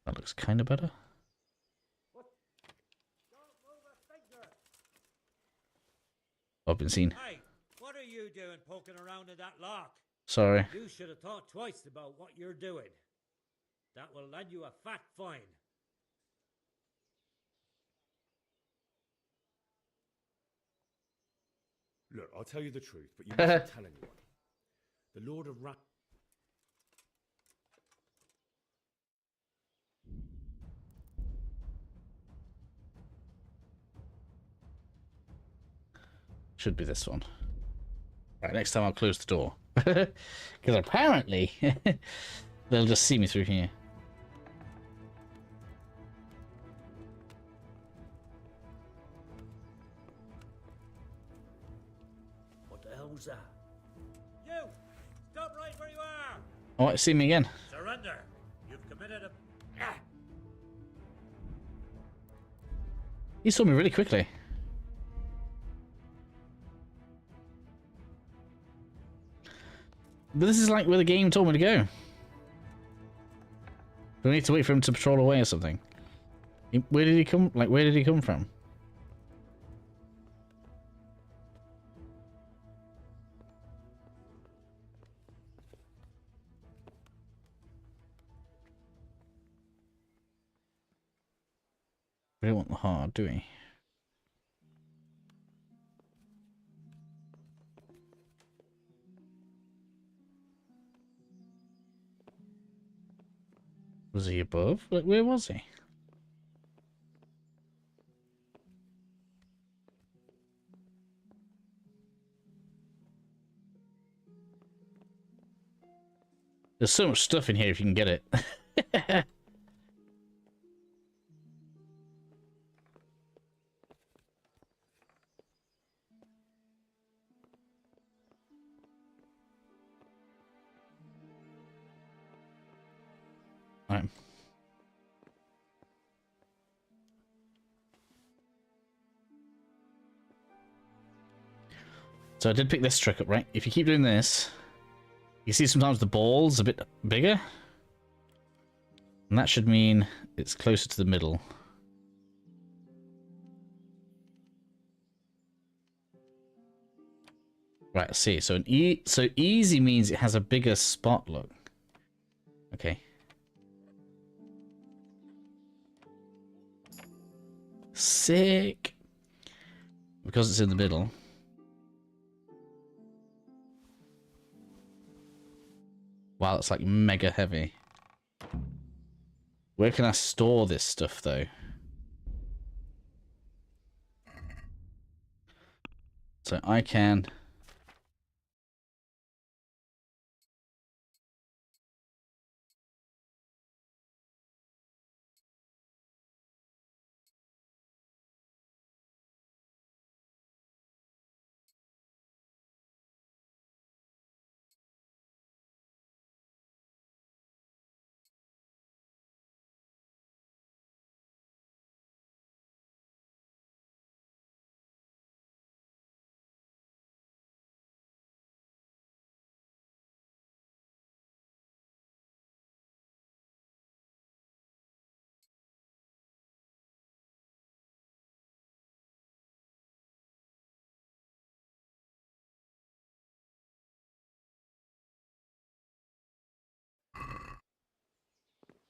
That looks kind of better. I've been seen. Hey, what are you doing poking around in that lock? Sorry. You should have thought twice about what you're doing. That will land you a fat fine. Look, I'll tell you the truth, but you mustn't tell anyone. The Lord of Rat... Should be this one. Right, next time I'll close the door. Because apparently, they'll just see me through here. What the hell was that? You! Stop right where you are! Oh, see me again. Surrender! You've committed a... He saw me really quickly. But this is like where the game told me to go. Do I need to wait for him to patrol away or something? Where did he come? Like, where did he come from? We don't want the heart, do we? Was he above? Like, where was he? There's so much stuff in here if you can get it. Right. So I did pick this trick up, right? If you keep doing this, You see sometimes the ball's a bit bigger? And that should mean it's closer to the middle. Right, let's see. So so easy means it has a bigger spot, look. Okay. Sick. Because it's in the middle. Wow, it's like mega heavy. Where can I store this stuff though? So I can...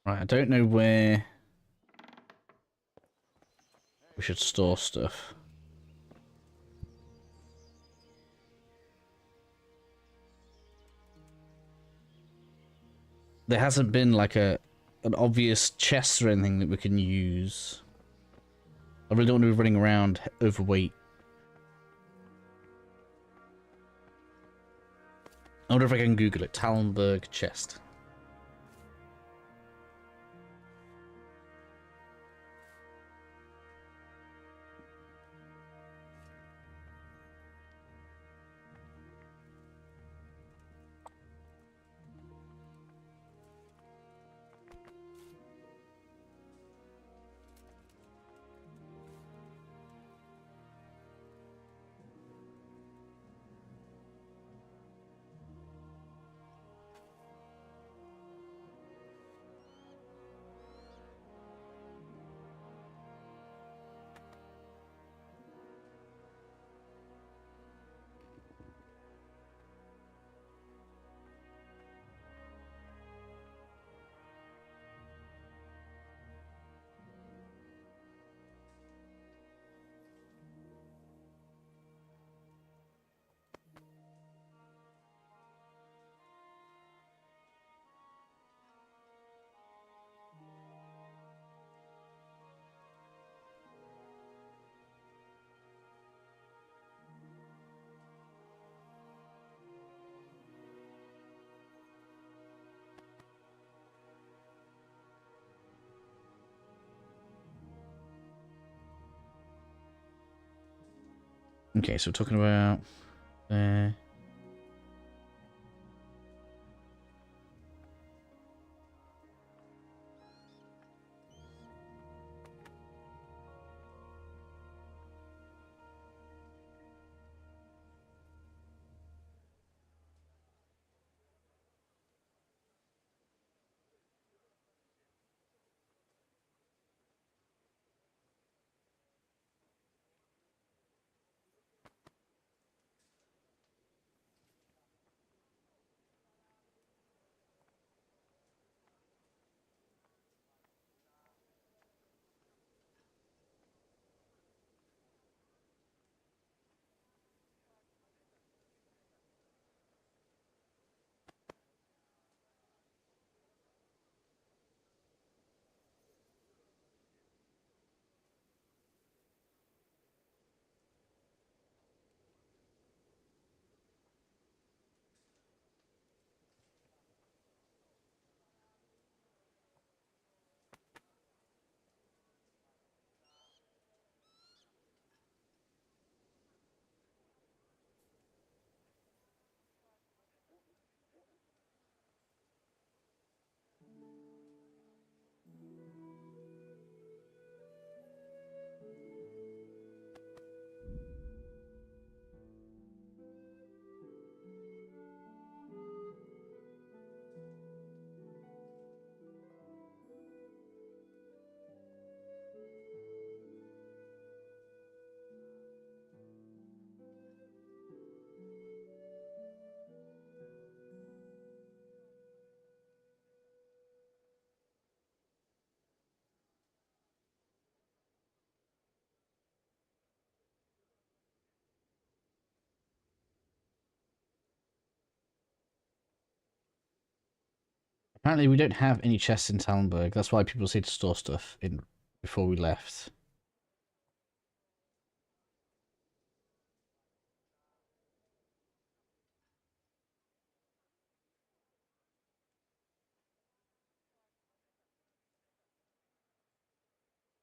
Right, I don't know where we should store stuff. There hasn't been like an obvious chest or anything that we can use. I really don't want to be running around overweight. I wonder if I can Google it. Talmberg chest. Okay, so we're talking about there. Apparently we don't have any chests in Talmberg. That's why people say to store stuff in before we left.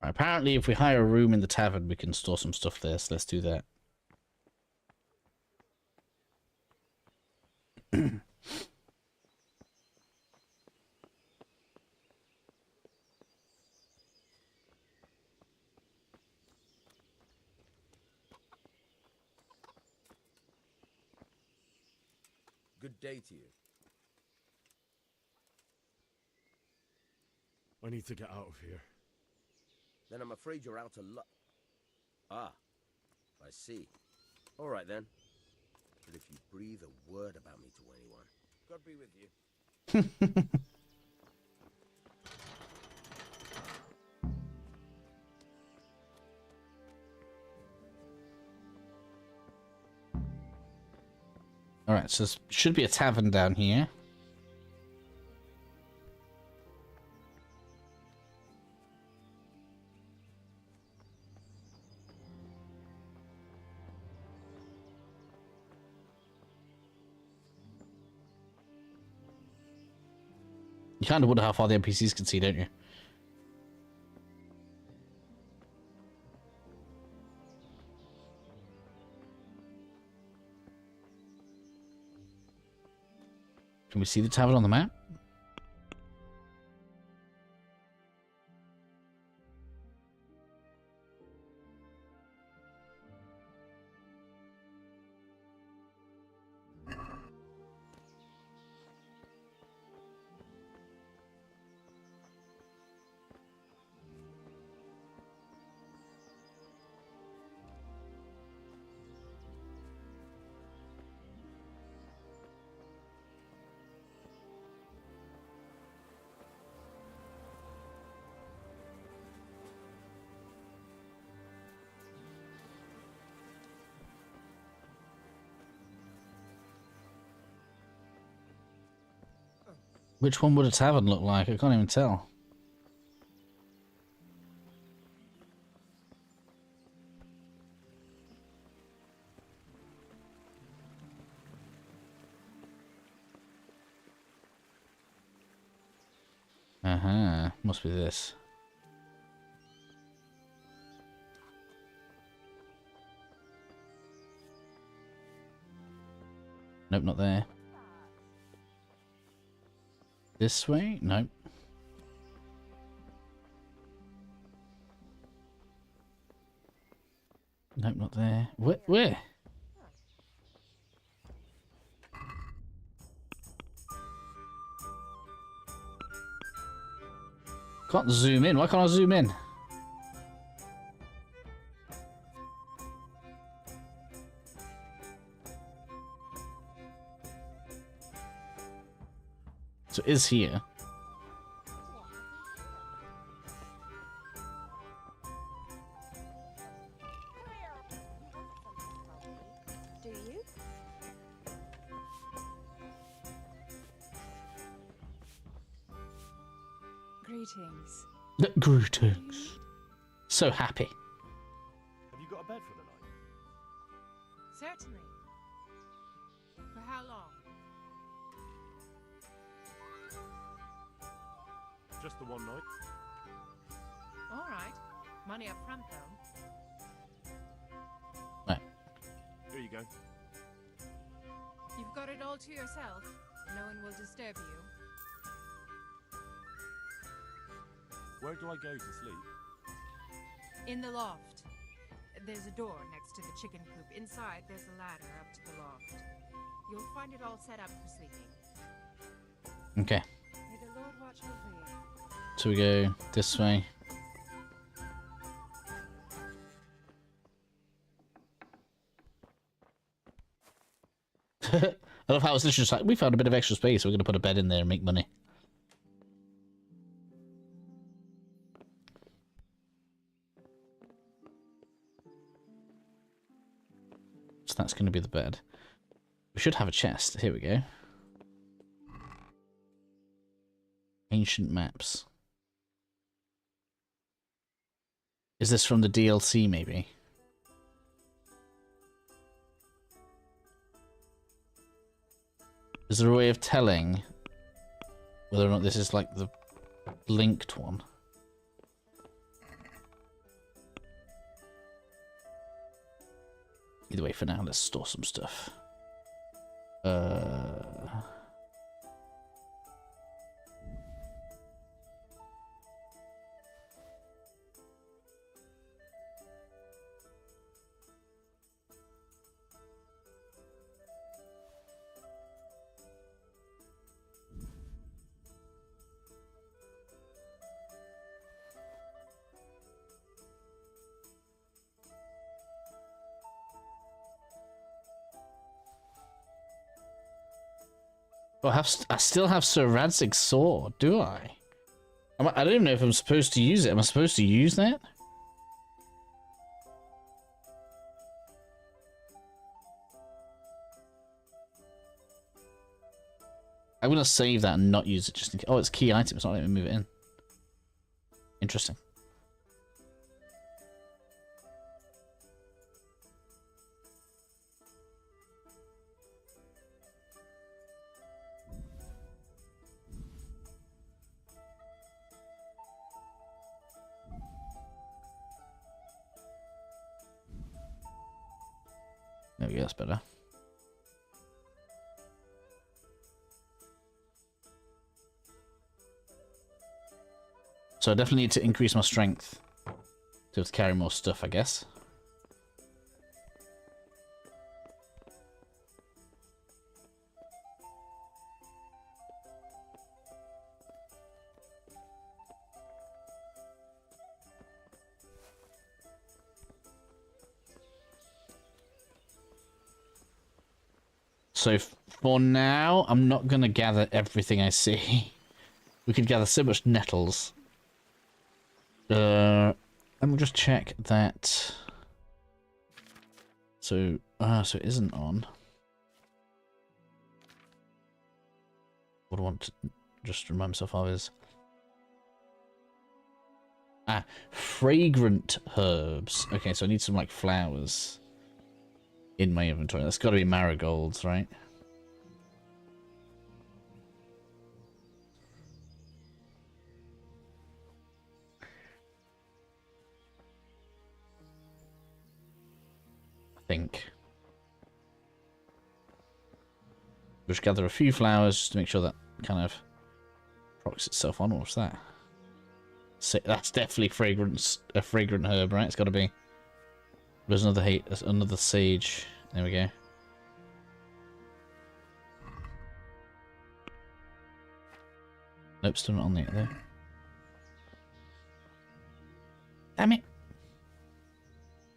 Apparently, if we hire a room in the tavern, we can store some stuff there, so let's do that. Good day to you. I need to get out of here. Then I'm afraid you're out of luck. Ah, I see. All right then. But if you breathe a word about me to anyone, God be with you. Alright, so there should be a tavern down here. You kind of wonder how far the NPCs can see, don't you? Can we see the tavern on the map? Which one would a tavern look like? I can't even tell. Must be this. Nope, not there. This way? Nope. Nope, not there. Where? Can't zoom in. Why can't I zoom in? So it is here. Do you? Greetings. Greetings. So happy. Have you got a bed for the night? Certainly. For how long? Just the one night? All right. Money up front, though. Right. Here you go. You've got it all to yourself. No one will disturb you. Where do I go to sleep? In the loft. There's a door next to the chicken coop. Inside, there's a ladder up to the loft. You'll find it all set up for sleeping. Okay. May the Lord watch over you. So we go this way. I love how it's just like, we found a bit of extra space, so we're going to put a bed in there and make money. So that's going to be the bed. We should have a chest. Here we go. Ancient maps. Is this from the DLC, maybe? Is there a way of telling whether or not this is like the linked one? Either way, for now, let's store some stuff. Oh, I still have Sir Radzig's sword, do I? I don't even know if I'm supposed to use it. Am I supposed to use that? I'm gonna save that and not use it just in case. Oh, it's key item. It's not letting me move it in. Interesting. There we go, that's better. So I definitely need to increase my strength to be able to carry more stuff, I guess. So for now, I'm not going to gather everything I see. We could gather so much nettles. Let me just check that. So, so it isn't on. What I want to just remind myself of is... fragrant herbs. Okay, so I need some, like, flowers in my inventory. That's got to be marigolds, right? I think. Just gather a few flowers just to make sure that kind of procs itself on. What's that? That's definitely a fragrant herb, right? It's got to be. There's another sage. There we go. Nope, still not on there. Damn it!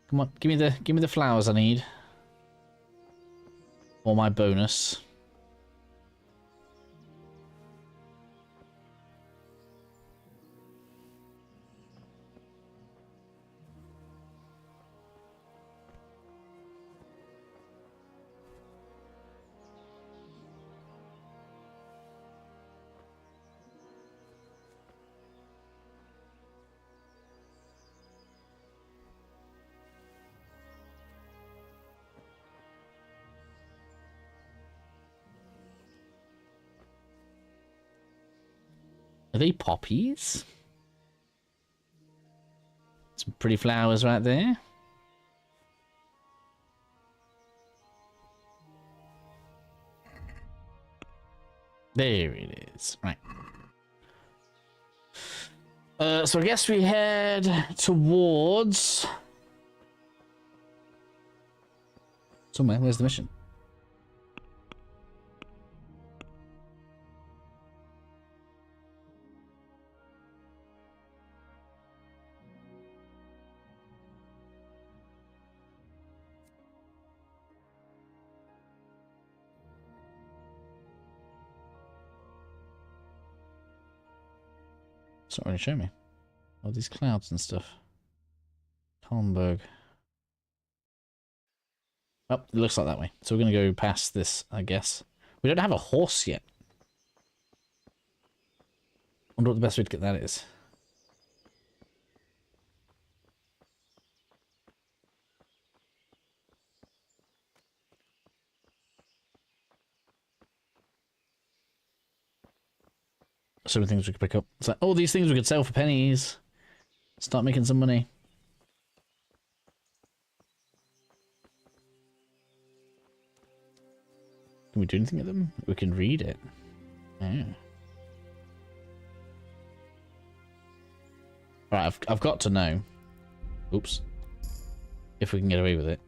Come on, give me the flowers I need. For my bonus. Are they poppies? Some pretty flowers right there. There it is. Right. So I guess we head towards... somewhere. Where's the mission? It's not really showing me. All these clouds and stuff. Talmberg. Oh, it looks like that way. So we're going to go past this, I guess. We don't have a horse yet. Wonder what the best way to get that is. So many things we could pick up. It's like, oh, these things we could sell for pennies. Start making some money. Can we do anything with them? We can read it. Yeah. Right, I've got to know. Oops. If we can get away with it.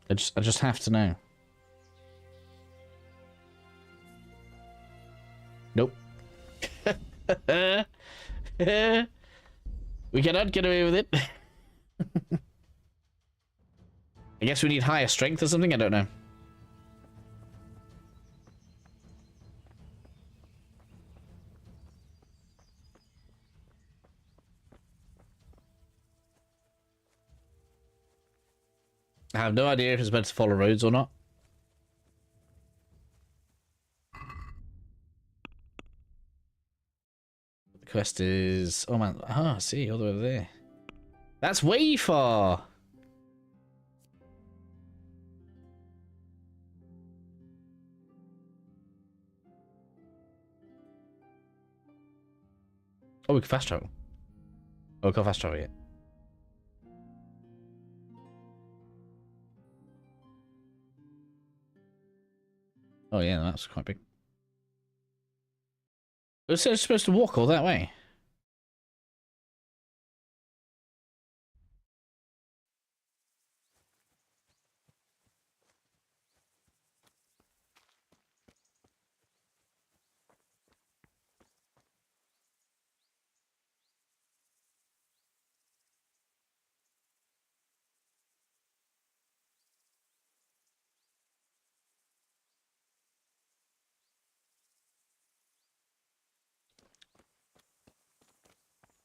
I just have to know. Nope. We cannot get away with it. I guess we need higher strength or something? I don't know. I have no idea if it's better to follow roads or not. The quest is... Oh man, I see, all the way over there. That's way far! Oh, we can fast travel. Oh, we can't fast travel yet. Oh yeah, that's quite big. It says supposed to walk all that way.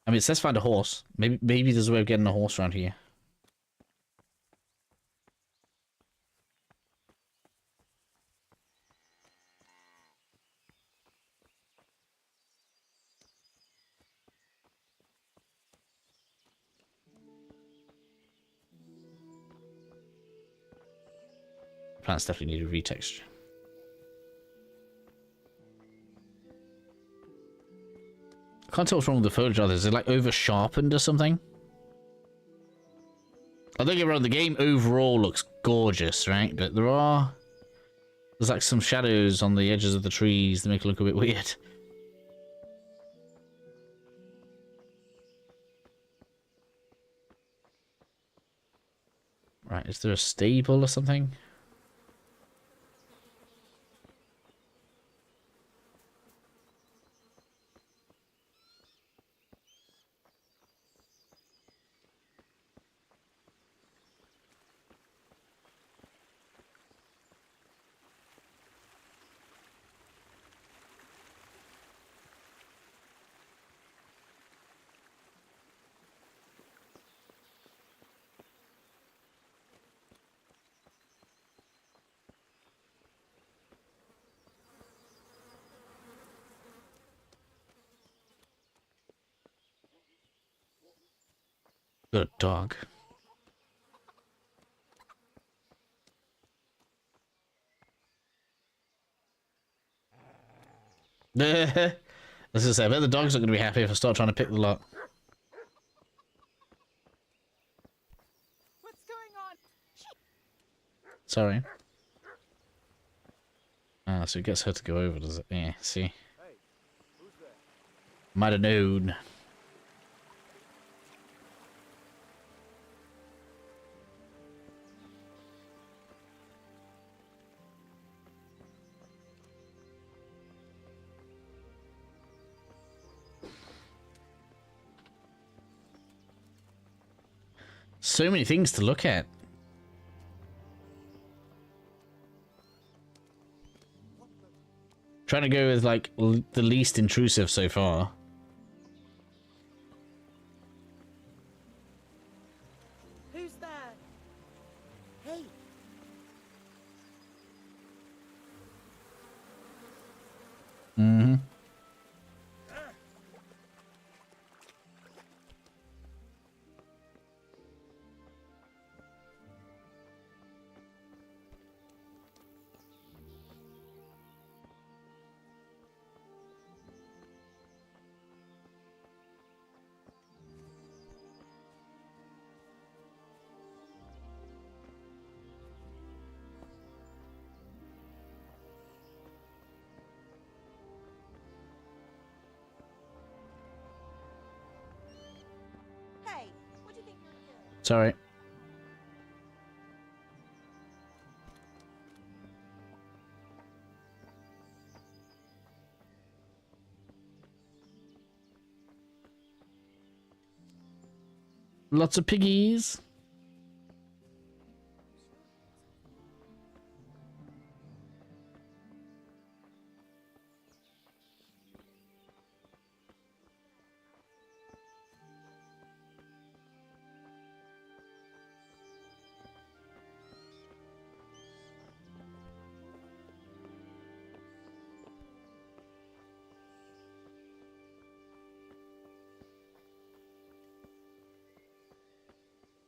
I mean, it says find a horse. Maybe there's a way of getting a horse around here. Plants definitely need a retexture. I can't tell what's wrong with the foliage either. Is it like over sharpened or something? I don't get me wrong, the game overall looks gorgeous, right? But there's like some shadows on the edges of the trees that make it look a bit weird. Right, is there a stable or something? Got a dog. As I say, I bet the dog's not going to be happy if I start trying to pick the lock. What's going on? Sorry. Ah, so it gets her to go over, does it? Yeah, see. Might have known. So many things to look at. Trying to go with like the least intrusive so far. Who's there? Hey. Mm-hmm. Hey, what do you think you're doing? Sorry. Lots of piggies.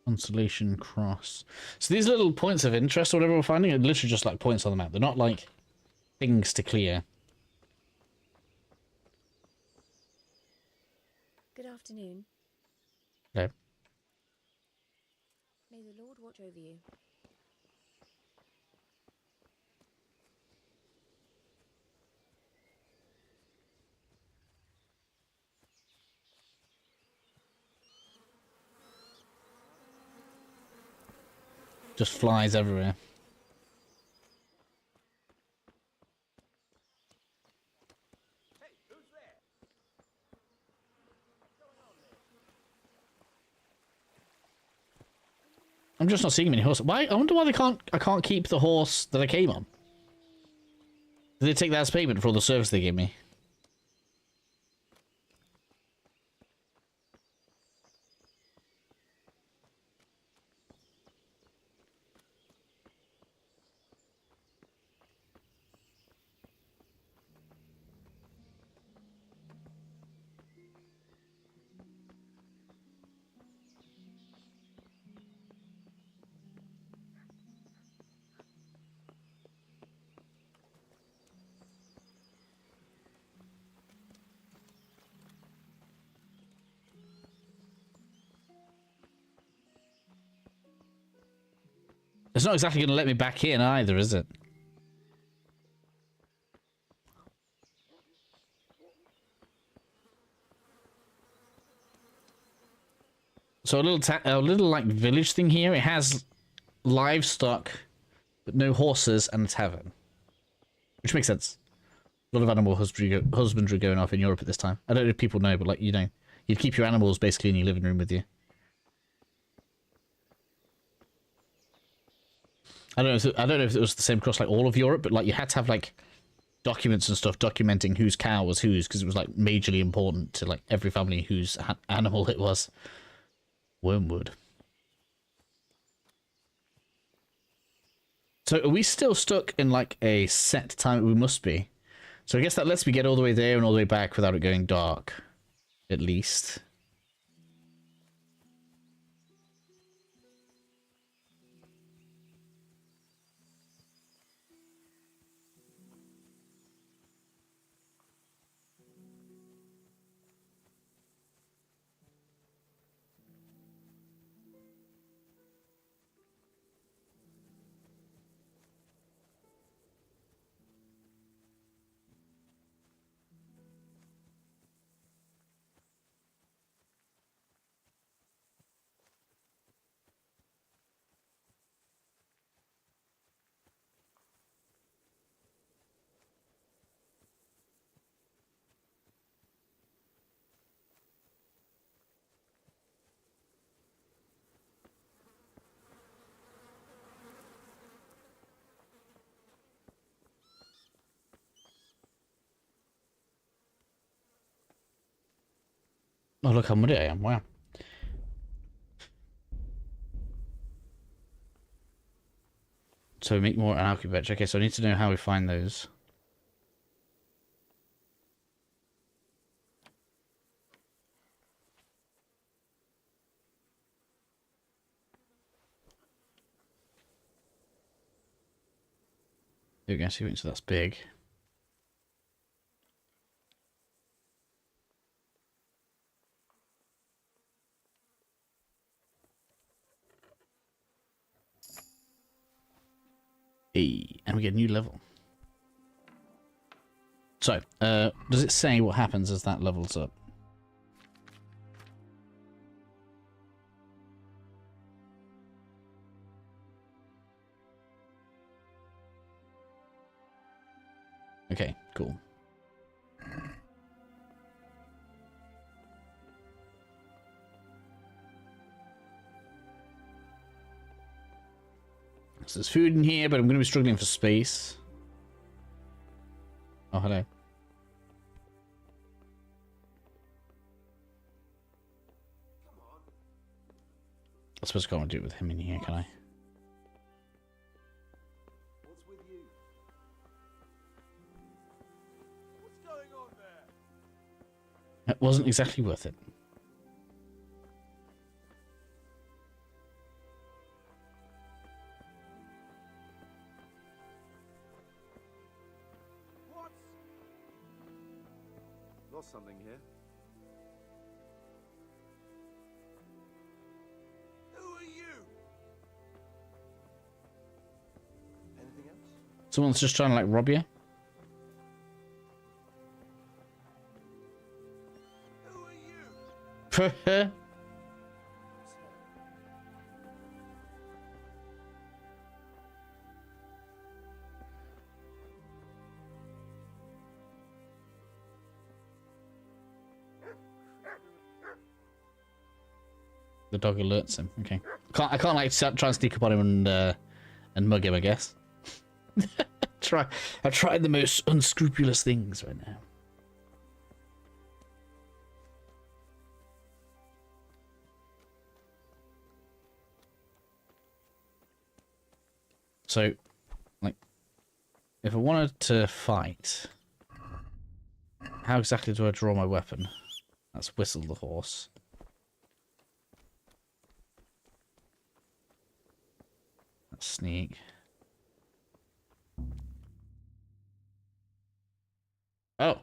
Constellation Cross. So these little points of interest or whatever we're finding are literally just like points on the map. They're not like things to clear. Good afternoon. Okay. May the Lord watch over you. Just flies everywhere. I'm just not seeing many horses. Why? I wonder why I can't keep the horse that I came on. Did they take that as payment for all the service they gave me? It's not exactly going to let me back in either, is it? So a little like village thing here. It has livestock, but no horses and a tavern, which makes sense. A lot of animal husbandry going off in Europe at this time. I don't know if people know, but like you'd keep your animals basically in your living room with you. I don't know if it was the same across like all of Europe, but like you had to have like documents and stuff documenting whose cow was whose because it was like majorly important to like every family whose animal it was. Wormwood. So are we still stuck in like a set time? We must be. So I guess that lets me get all the way there and all the way back without it going dark, at least. Oh, look how muddy I am. Wow. So make more an alchemy bench. Okay, so I need to know how we find those. There we go, so that's big. Hey, and we get a new level. So, does it say what happens as that levels up? Okay, cool. So there's food in here, but I'm going to be struggling for space. Oh, hello. I suppose I can't do it with him in here, can I? What's with you? What's going on there? It wasn't exactly worth it. What? Lost something here. Who are you? Anything else? Someone's just trying to, like, rob you? Who are you? The dog alerts him. Okay. I can't like try and sneak up on him and mug him, I guess. I tried the most unscrupulous things right now. So, like, if I wanted to fight, how exactly do I draw my weapon? That's whistle the horse. That's sneak. Oh.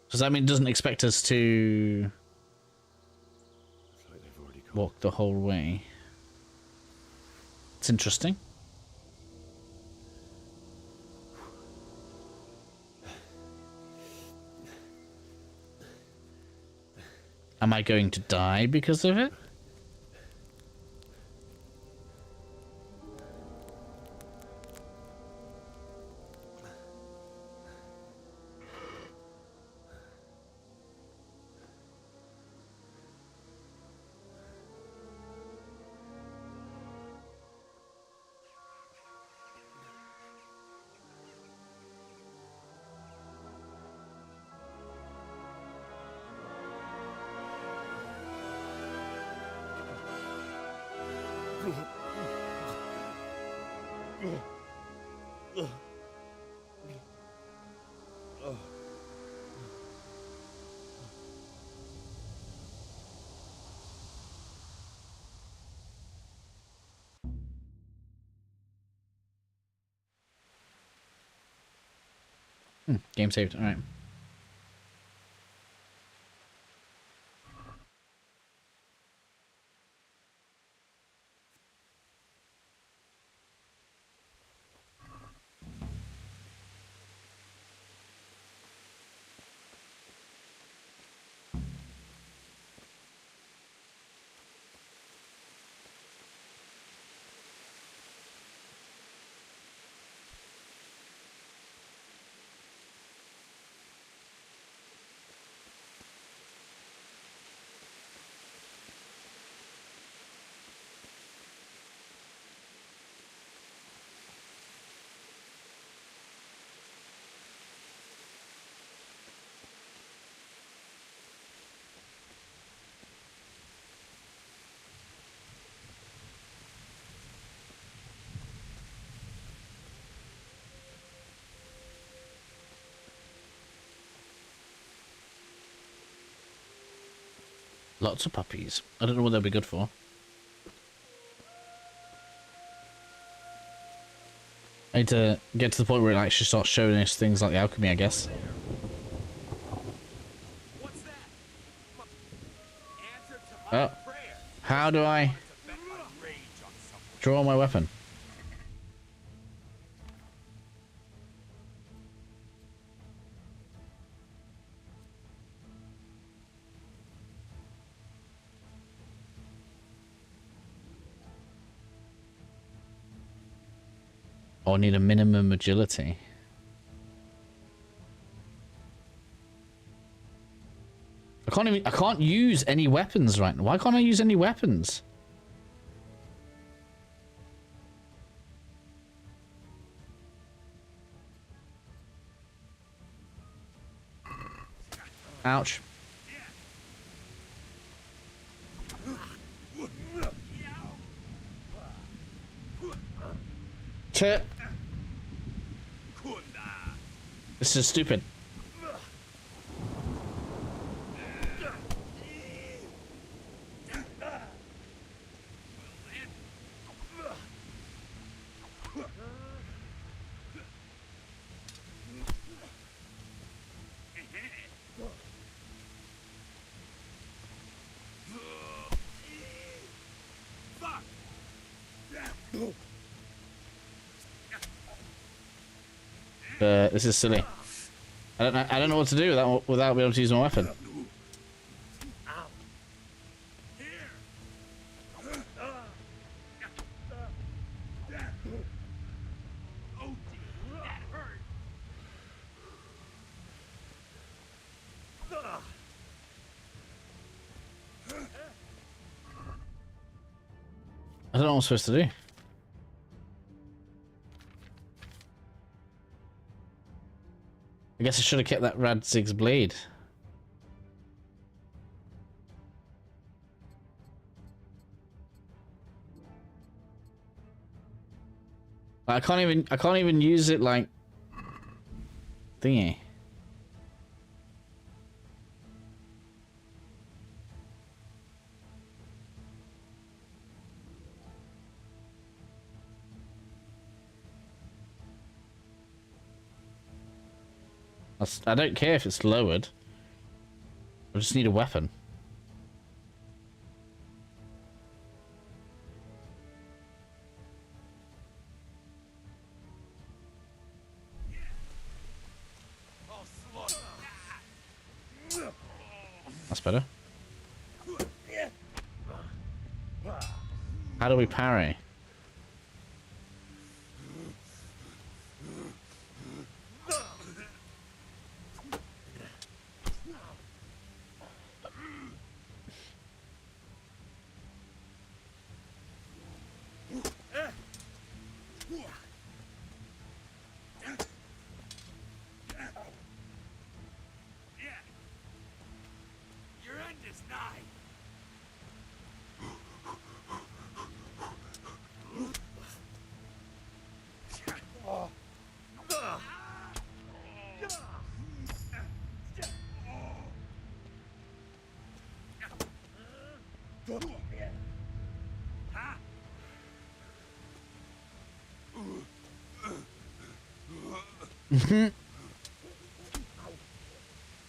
Does that mean it doesn't expect us to walk the whole way? It's interesting. Am I going to die because of it? Game saved. All right. Lots of puppies. I don't know what they'll be good for. I need to get to the point where it actually starts showing us things like the alchemy, I guess. Oh. How do I draw my weapon? Oh, I need a minimum agility. I can't use any weapons right now. Why can't I use any weapons? Ouch. Chit. This is stupid. This is silly. I don't know what to do without being able to use my weapon. I don't know what I'm supposed to do. I guess I should have kept that Radzig's blade. I can't even use it like thingy. I don't care if it's lowered. I just need a weapon. That's better. How do we parry?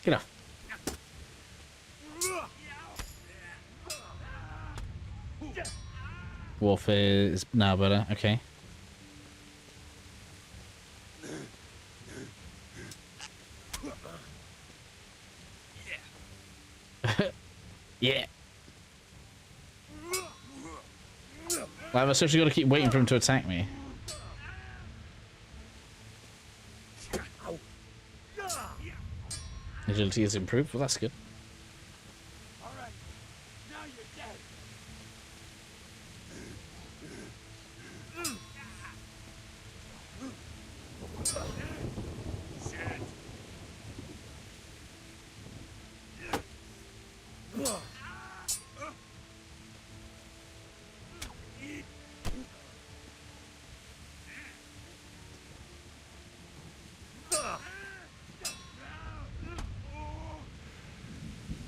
Get off. Warfare is now better, okay. Yeah. Like, I've essentially got to keep waiting for him to attack me. Agility is improved, well that's good.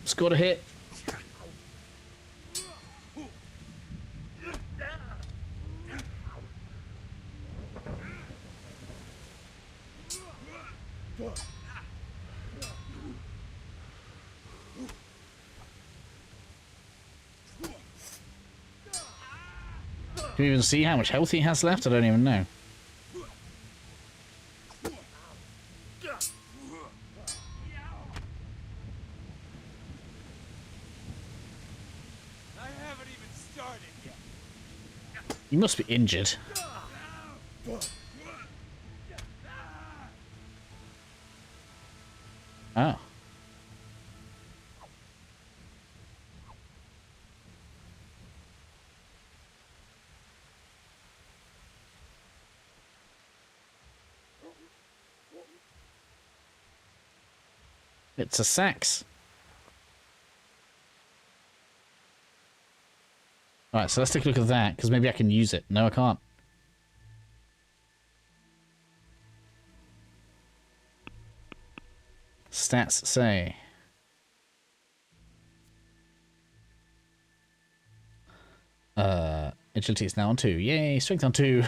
Scored a hit. Can you even see how much health he has left? I don't even know. I haven't even started yet. You must be injured. Oh. It's a sax. Alright, so let's take a look at that, because maybe I can use it. No, I can't. Stats say. Agility is now on 2. Yay, strength on 2.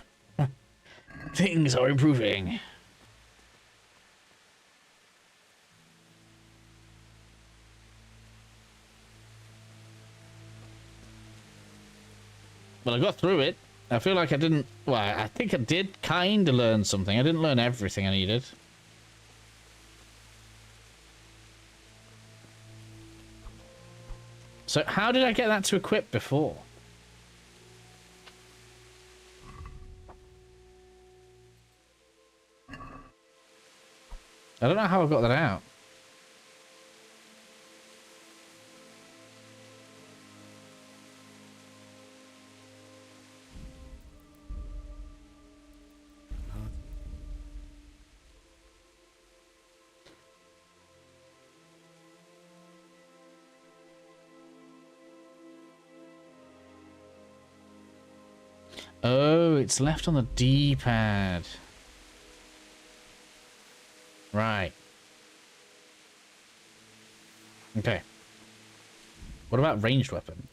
Things are improving. Well, I got through it. I feel like I didn't... Well, I think I did kind of learn something. I didn't learn everything I needed. So how did I get that to equip before? I don't know how I got that out. Oh, it's left on the D-pad. Right. Okay. What about ranged weapon?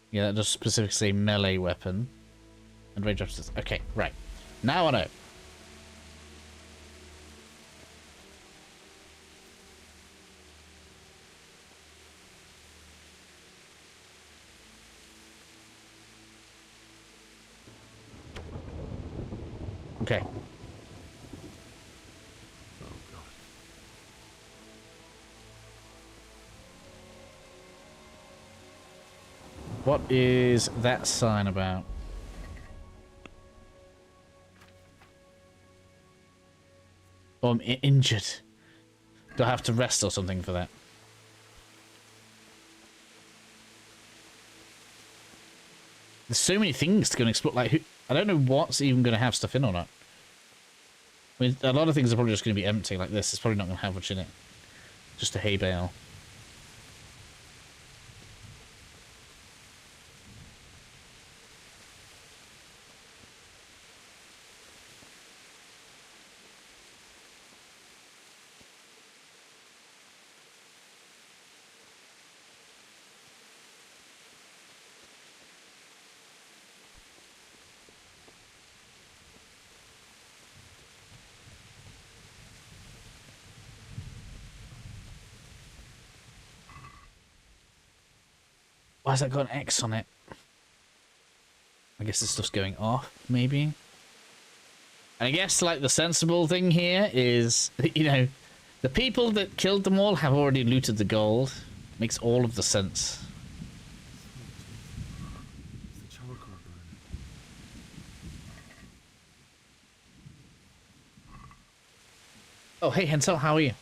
Yeah, that does specifically say melee weapon. And range weapons. Okay, right. Now I know. Okay. What is that sign about? Oh, I'm injured. Do I have to rest or something for that? There's so many things to go and explore. Like, I don't know what's even going to have stuff in or not. I mean, a lot of things are probably just going to be empty. Like this, it's probably not going to have much in it. Just a hay bale. Why has that got an X on it? I guess this stuff's going off, maybe? And I guess, like, the sensible thing here is, you know, the people that killed them all have already looted the gold. Makes all of the sense. Oh, hey, Hensel, how are you?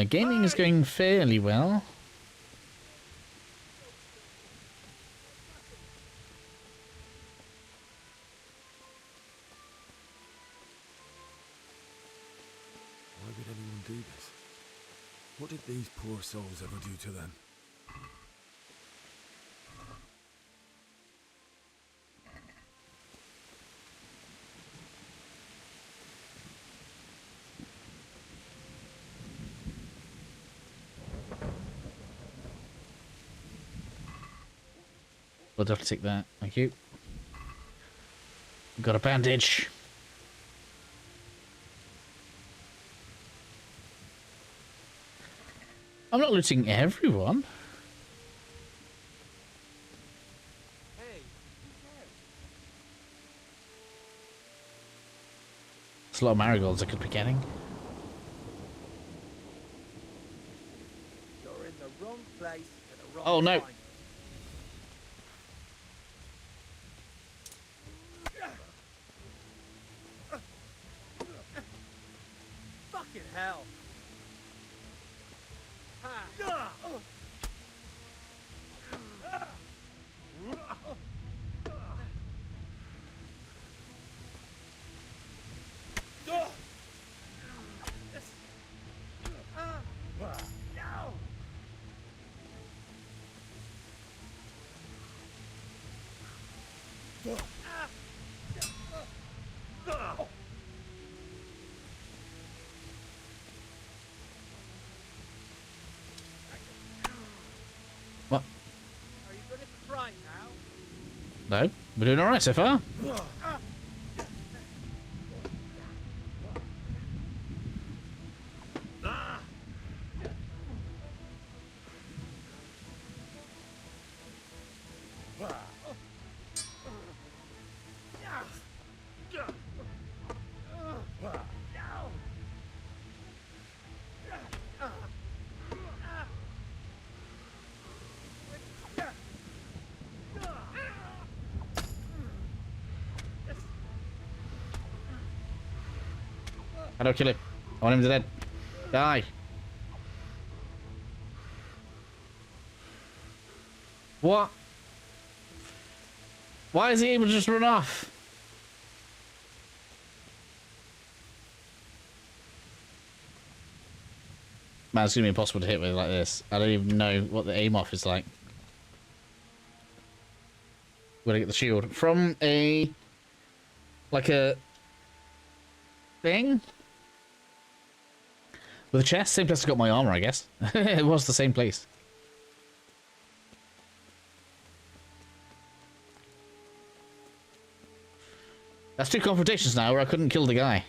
Gaming is going fairly well. Why would anyone do this? What did these poor souls ever do to them? We'll definitely take that. Thank you. Got a bandage. I'm not looting everyone. There's a lot of marigolds I could be getting. You're in the wrong place at the wrong Oh no. time. Fucking hell. What? Are you good at the frying now? No, we're doing alright so far. I don't kill him. I want him dead. Die. What? Why is he able to just run off? Man, it's gonna be impossible to hit with like this. I don't even know what the aim off is like. Where'd I get the shield? From a... like a... thing? With a chest? Same place I got my armor, I guess. It was the same place. That's 2 confrontations now where I couldn't kill the guy.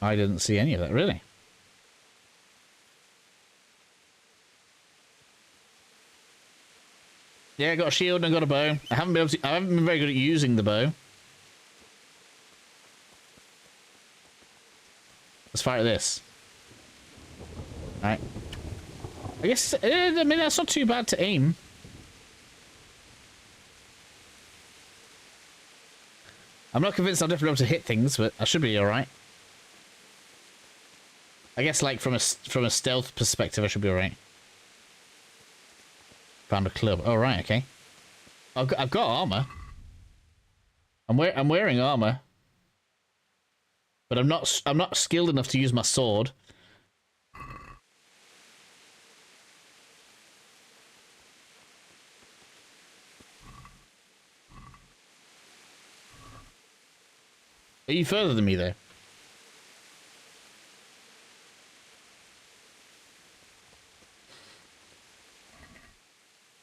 I didn't see any of that, really. Yeah, I got a shield and I got a bow. I haven't been very good at using the bow. Let's fire at this. Alright. I guess, I mean, that's not too bad to aim. I'm not convinced I'll definitely be able to hit things, but I should be alright. I guess, like, from a stealth perspective, I should be alright. Found a club. Oh, right, okay. I've got armor. I'm wearing armor. But I'm not skilled enough to use my sword. Are you further than me, though?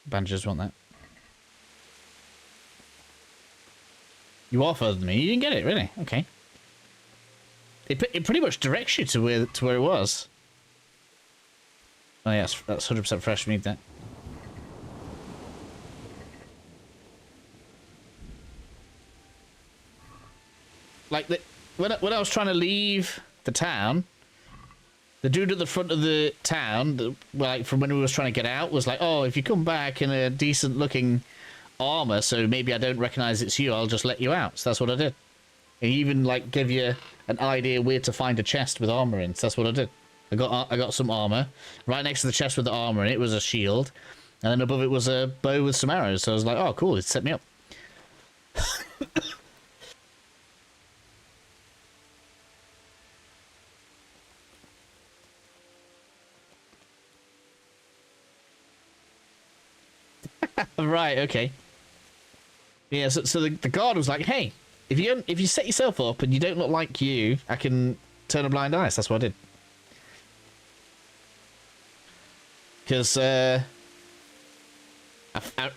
Bandages want that. You are further than me. You didn't get it, really? Okay. It pretty much directs you to where it was. Oh yeah, that's 100% fresh. We need that. Like when I was trying to leave the town, the dude at the front of the town, like from when we was trying to get out, was like, "Oh, if you come back in a decent-looking armor, so maybe I don't recognize it's you, I'll just let you out." So that's what I did. And he even like give you an idea where to find a chest with armor in. So that's what I did. I got some armor right next to the chest with the armor in it was a shield, and then above it was a bow with some arrows. So I was like, "Oh, cool! It set me up." Right, okay. Yeah, so the guard was like, hey, if you set yourself up and you don't look like you, I can turn a blind eye. So that's what I did. Because I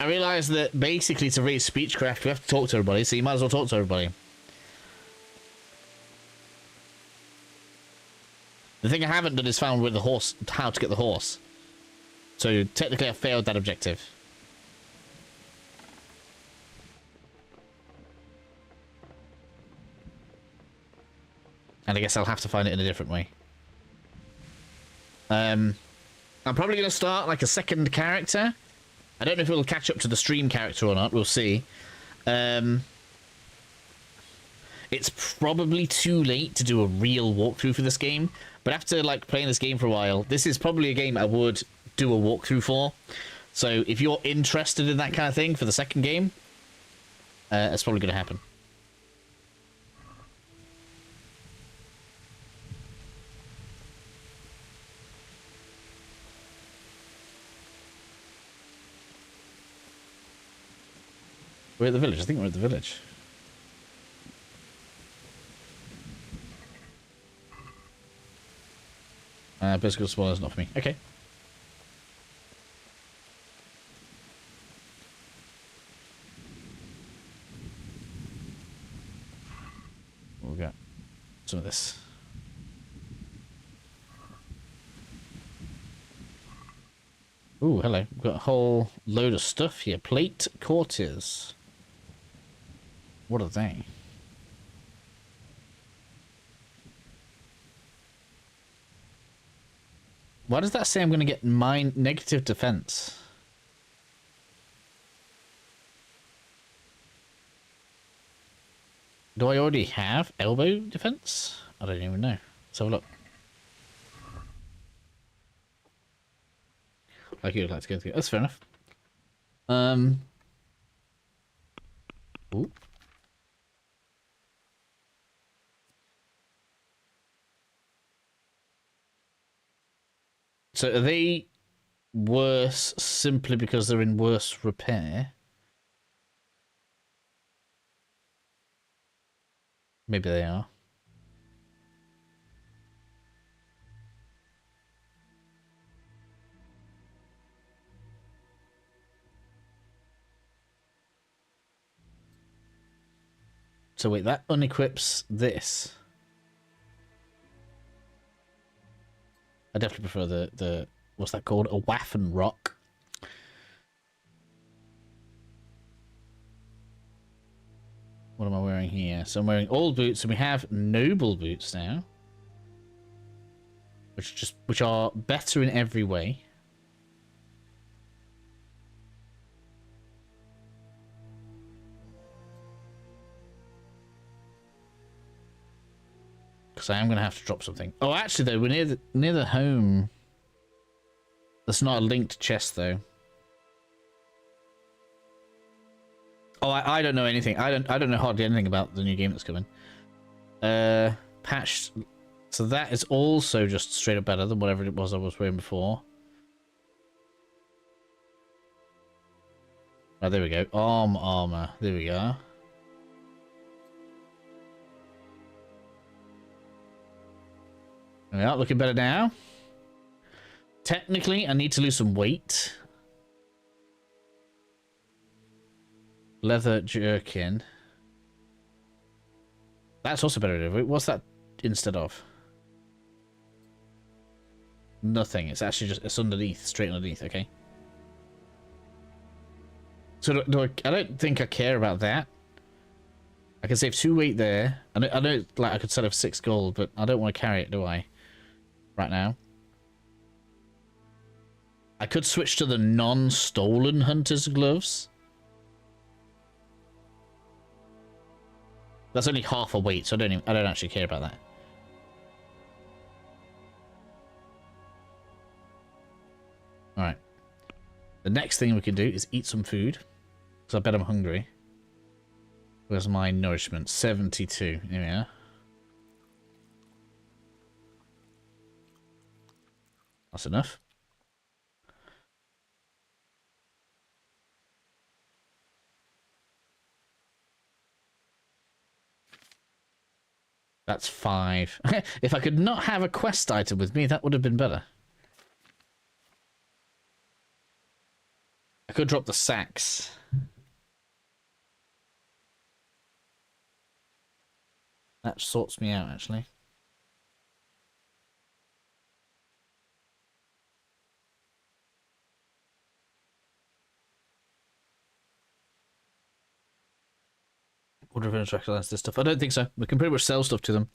realised that basically to raise speechcraft, we have to talk to everybody, so you might as well talk to everybody. The thing I haven't done is found with the horse how to get the horse. So technically I failed that objective. And I guess I'll have to find it in a different way. I'm probably going to start like a second character. I don't know if it'll catch up to the stream character or not. We'll see. It's probably too late to do a real walkthrough for this game. But after like playing this game for a while, this is probably a game I would do a walkthrough for. So if you're interested in that kind of thing for the second game, that's probably going to happen. We're at the village. I think we're at the village. Physical spoilers not for me. Okay. We'll get some of this. Ooh, hello. We've got a whole load of stuff here. Plate courtiers. What are they? Why does that say I'm going to get mine negative defense? Do I already have elbow defense? I don't even know. Let's have a look. Like you would like to go through. That's fair enough. Ooh. So are they worse simply because they're in worse repair? Maybe they are. So wait, that unequips this. I definitely prefer the what's that called? A Waffen Rock. What am I wearing here? So I'm wearing old boots, and we have noble boots now, which are better in every way. Because I am going to have to drop something. Oh, actually, though, we're near the home. That's not a linked chest, though. Oh, I don't know anything. I don't know hardly anything about the new game that's coming. Patched. So that is also just straight up better than whatever it was I was wearing before. Oh, there we go. Armor. There we go. We are looking better now. Technically, I need to lose some weight. Leather jerkin. That's also better. What's that instead of? Nothing. It's actually just it's underneath, straight underneath. Okay. So I don't think I care about that. I can save 2 weight there. I know like I could sell it for 6 gold, but I don't want to carry it, do I? Right now. I could switch to the non-stolen hunter's gloves. That's only half a weight, so I don't actually care about that. All right. The next thing we can do is eat some food, because I bet I'm hungry. Where's my nourishment? 72. Here we are. That's enough. That's 5. If I could not have a quest item with me, that would have been better. I could drop the sacks. That sorts me out, actually. Wonder if anyone's recognised this stuff. I don't think so. We can pretty much sell stuff to them.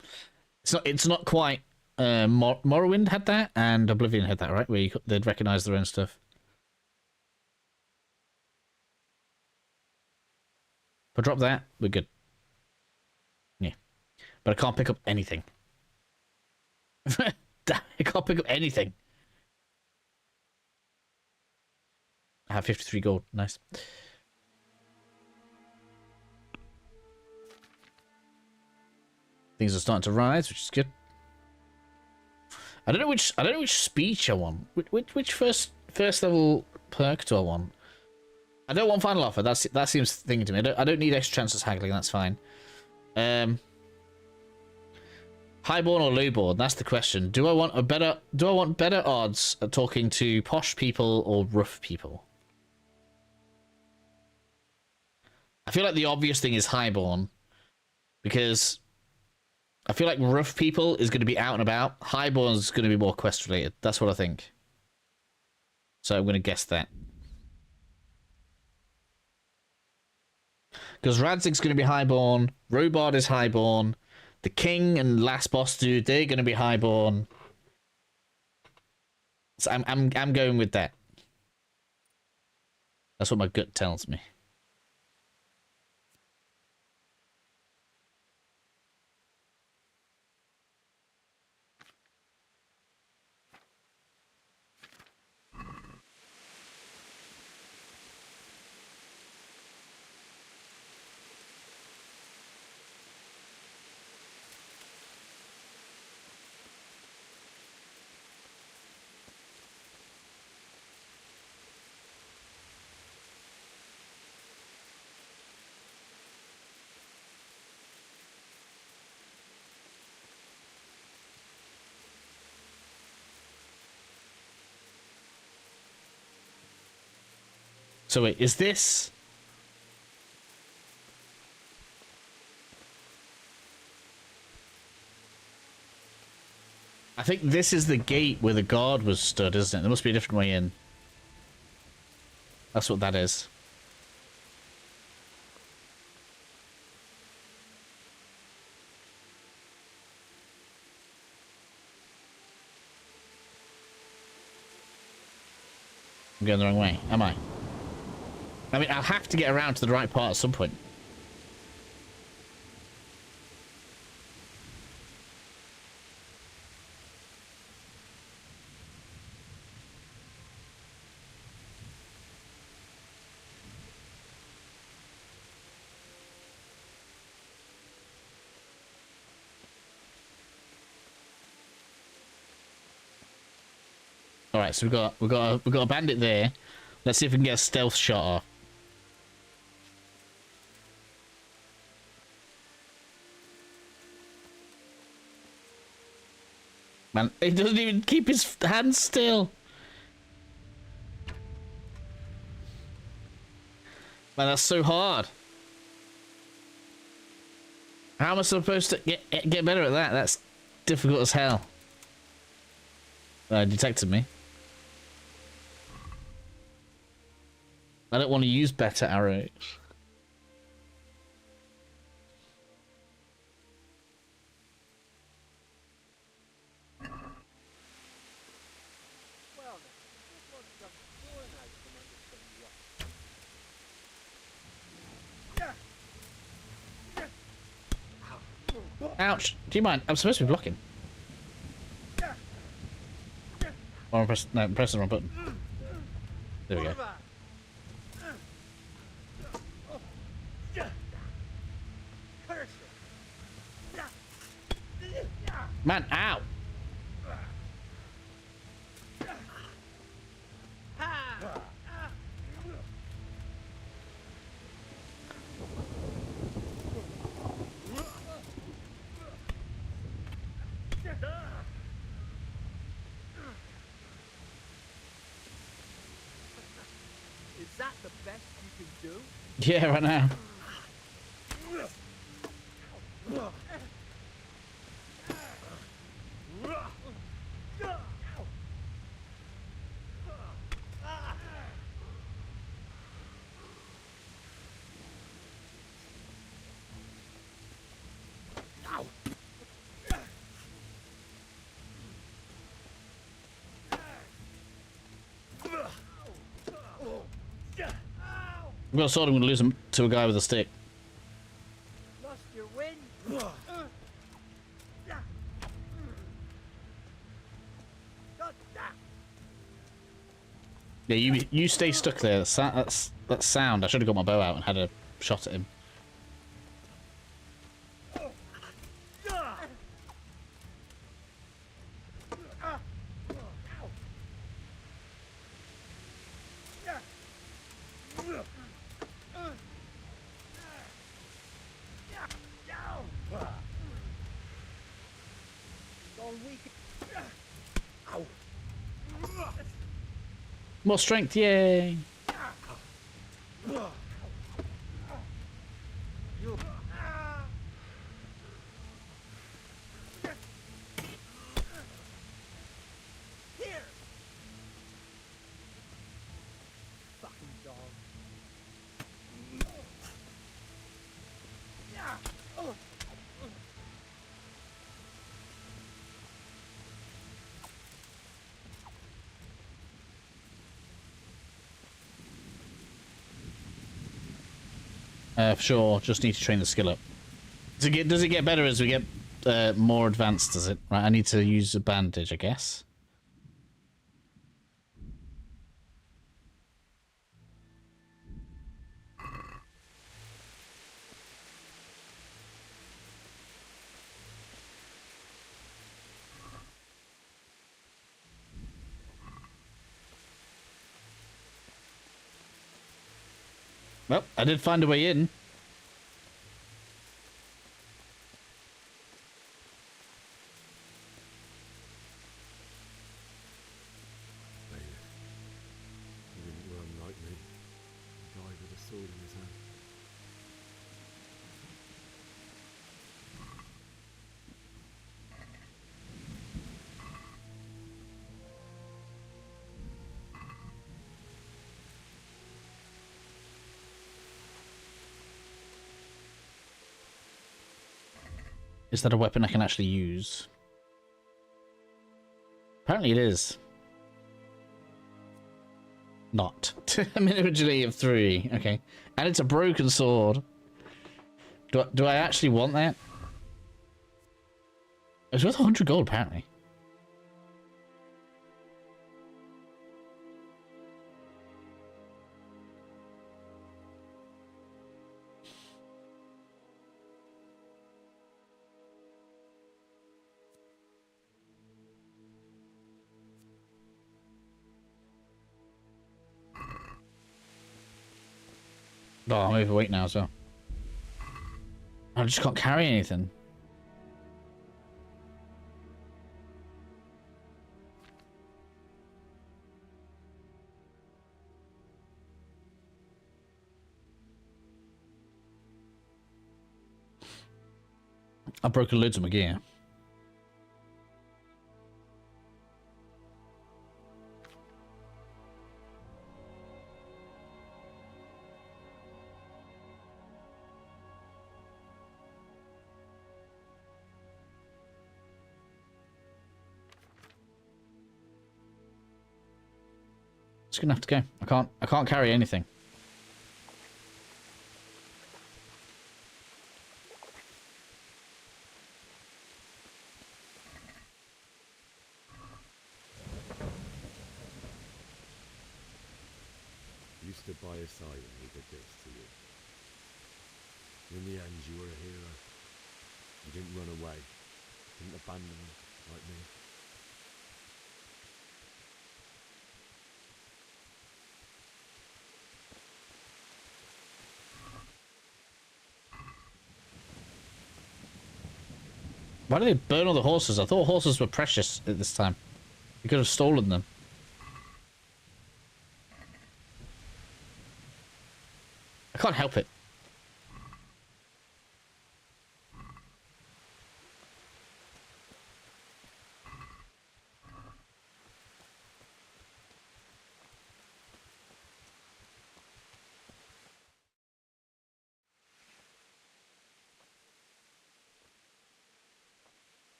It's not quite. Morrowind had that, and Oblivion had that, right? Where they'd recognise their own stuff. If I drop that, we're good. Yeah, but I can't pick up anything. I can't pick up anything. I have 53 gold. Nice. Things are starting to rise, which is good. I don't know which speech I want. Which first level perk do I want? I don't want final offer. That seems thinking to me. I don't need extra chances haggling. That's fine. Highborn or lowborn? That's the question. Do I want better odds at talking to posh people or rough people? I feel like the obvious thing is highborn, because I feel like rough people is going to be out and about. Highborn is going to be more quest related. That's what I think. So I'm going to guess that. Because Radzig's going to be highborn. Robard is highborn. The king and last boss dude, they're going to be highborn. So I'm going with that. That's what my gut tells me. So wait, is this... I think this is the gate where the guard was stood, isn't it? There must be a different way in. That's what that is. I'm going the wrong way, am I? I mean, I'll have to get around to the right part at some point. All right, so we've got a bandit there. Let's see if we can get a stealth shot off. Man, he doesn't even keep his hands still. Man, that's so hard. How am I supposed to get better at that? That's difficult as hell. Detected me. I don't want to use better arrows. Ouch! Do you mind? I'm supposed to be blocking. Oh, I'm pressing the wrong button. There we go. Man, ow! can do. Yeah, right now. I've got a sword, I'm gonna lose him to a guy with a stick. Lost your wind. Yeah, you stay stuck there. That's sound. I should have got my bow out and had a shot at him. More strength, yay! For sure, just need to train the skill up. Does it get better as we get more advanced, does it? Right, I need to use a bandage, I guess. Well, I did find a way in. He didn't run like me. He died with a sword in his hand. Is that a weapon I can actually use? Apparently it is. Not. A minimum agility of 3. Okay. And it's a broken sword. Do I actually want that? It's worth 100 gold, apparently. Oh, I'm overweight now, so I just can't carry anything. I've broken loads of my gear. Just gonna have to go. I can't carry anything. You stood by his side when he did this to you. In the end, you were a hero. You didn't run away. Didn't abandon him like me. Why did they burn all the horses? I thought horses were precious at this time. You could have stolen them. can't help it.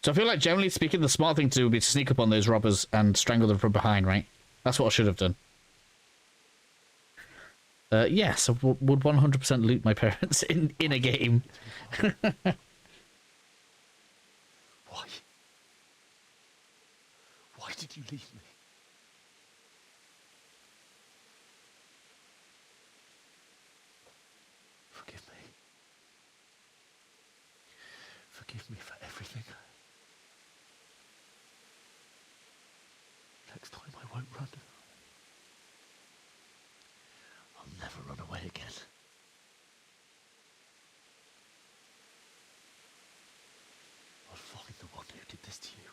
So I feel like, generally speaking, the smart thing to do would be to sneak up on those robbers and strangle them from behind, right? That's what I should have done. Yes, I would 100% loot my parents in a game. Why? Why did you leave me? Forgive me. Forgive me for everything. Next time I won't run. I'll never run away again. I'll find the one who did this to you.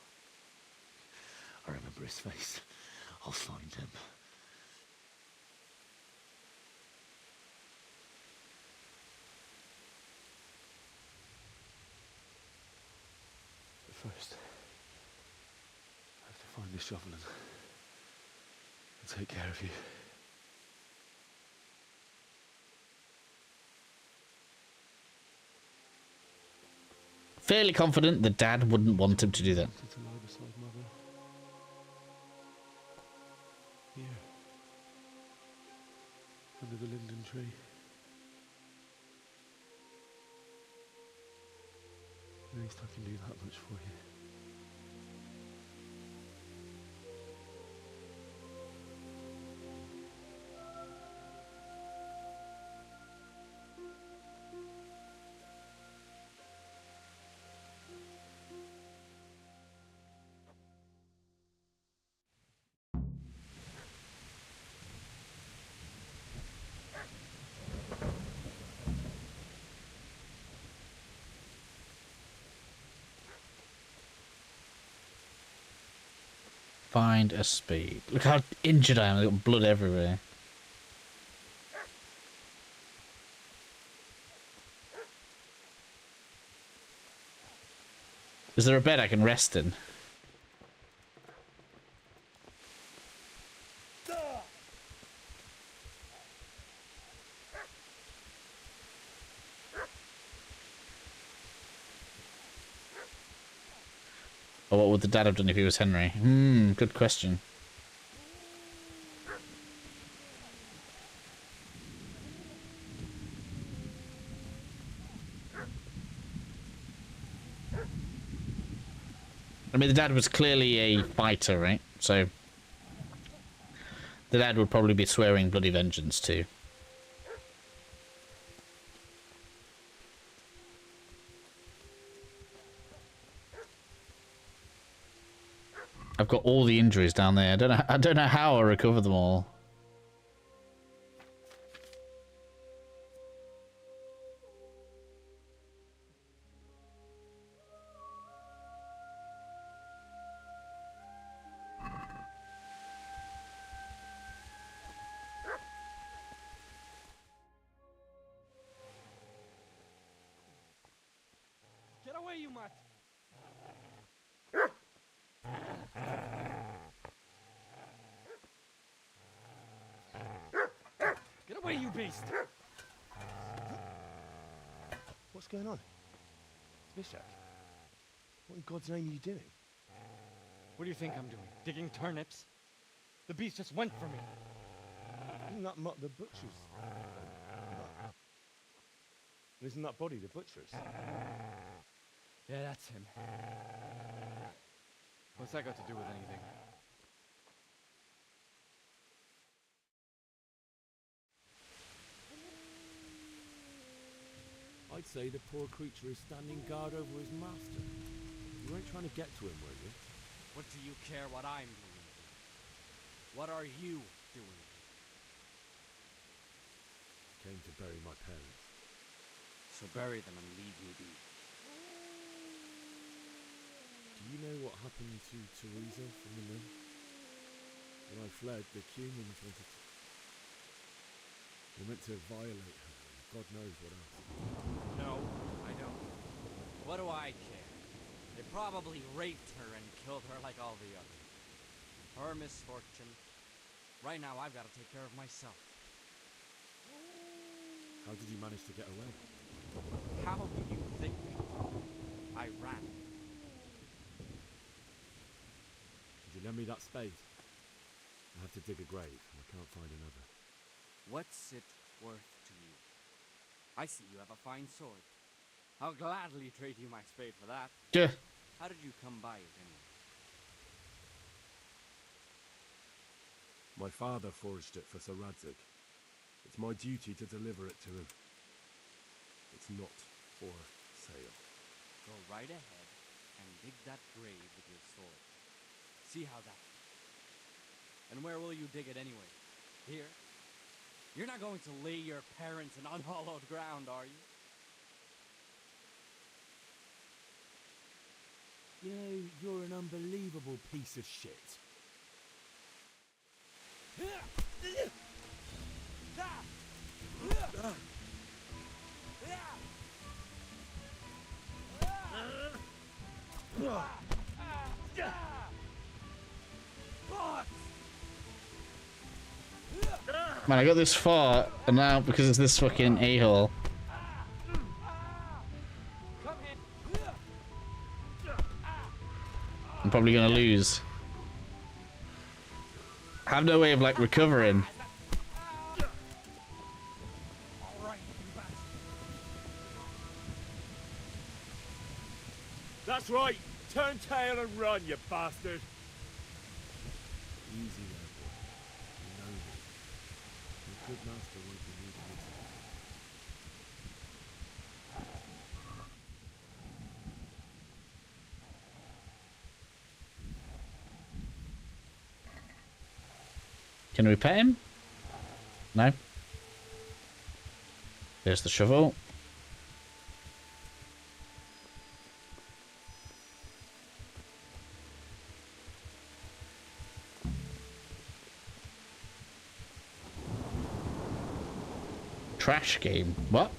I remember his face. I'll find him. But first, I have to find the shovel and take care of you. Fairly confident that Dad wouldn't want him to do that. To lie beside Mother. Here. Under the linden tree. At least I can do that much for you. Find a spade. Look how injured I am. I've got blood everywhere. Is there a bed I can rest in? Or what would the dad have done if he was Henry? Good question. I mean, the dad was clearly a fighter, right? So the dad would probably be swearing bloody vengeance too. I've got all the injuries down there. I don't know how I recover them all. Get away, you mutt! Get away, you beast! What's going on? Bishop? What in God's name are you doing? What do you think I'm doing? Digging turnips? The beast just went for me. Isn't that the butcher's? Isn't that body the butcher's? Yeah, that's him. What's that got to do with anything? I'd say the poor creature is standing guard over his master. You weren't trying to get to him, were you? What do you care what I'm doing? What are you doing? Came to bury my parents. So bury them and leave me be. Do you know what happened to Teresa from the mill? When I fled, the humans wanted to... They meant to violate her, and God knows what else. No, I don't. What do I care? They probably raped her and killed her like all the others. Her misfortune. Right now, I've got to take care of myself. How did you manage to get away? How do you think? I ran. Could you lend me that spade? I have to dig a grave, and I can't find another. What's it worth to you? I see you have a fine sword. I'll gladly trade you my spade for that. Yeah. How did you come by it anyway? My father forged it for Sir Radzig. It's my duty to deliver it to him. It's not for sale. Go right ahead and dig that grave with your sword. See how that goes. And where will you dig it anyway? Here? You're not going to lay your parents in unhallowed ground, are you? You know, you're an unbelievable piece of shit. Man, I got this far, and now because it's this fucking a-hole. I'm probably gonna lose. I have no way of like recovering. That's right! Turn tail and run, you bastard! Easy there, boy. You know me. Your good master won't be needing it. Can we pet him? No. There's the shovel. Trash game. What?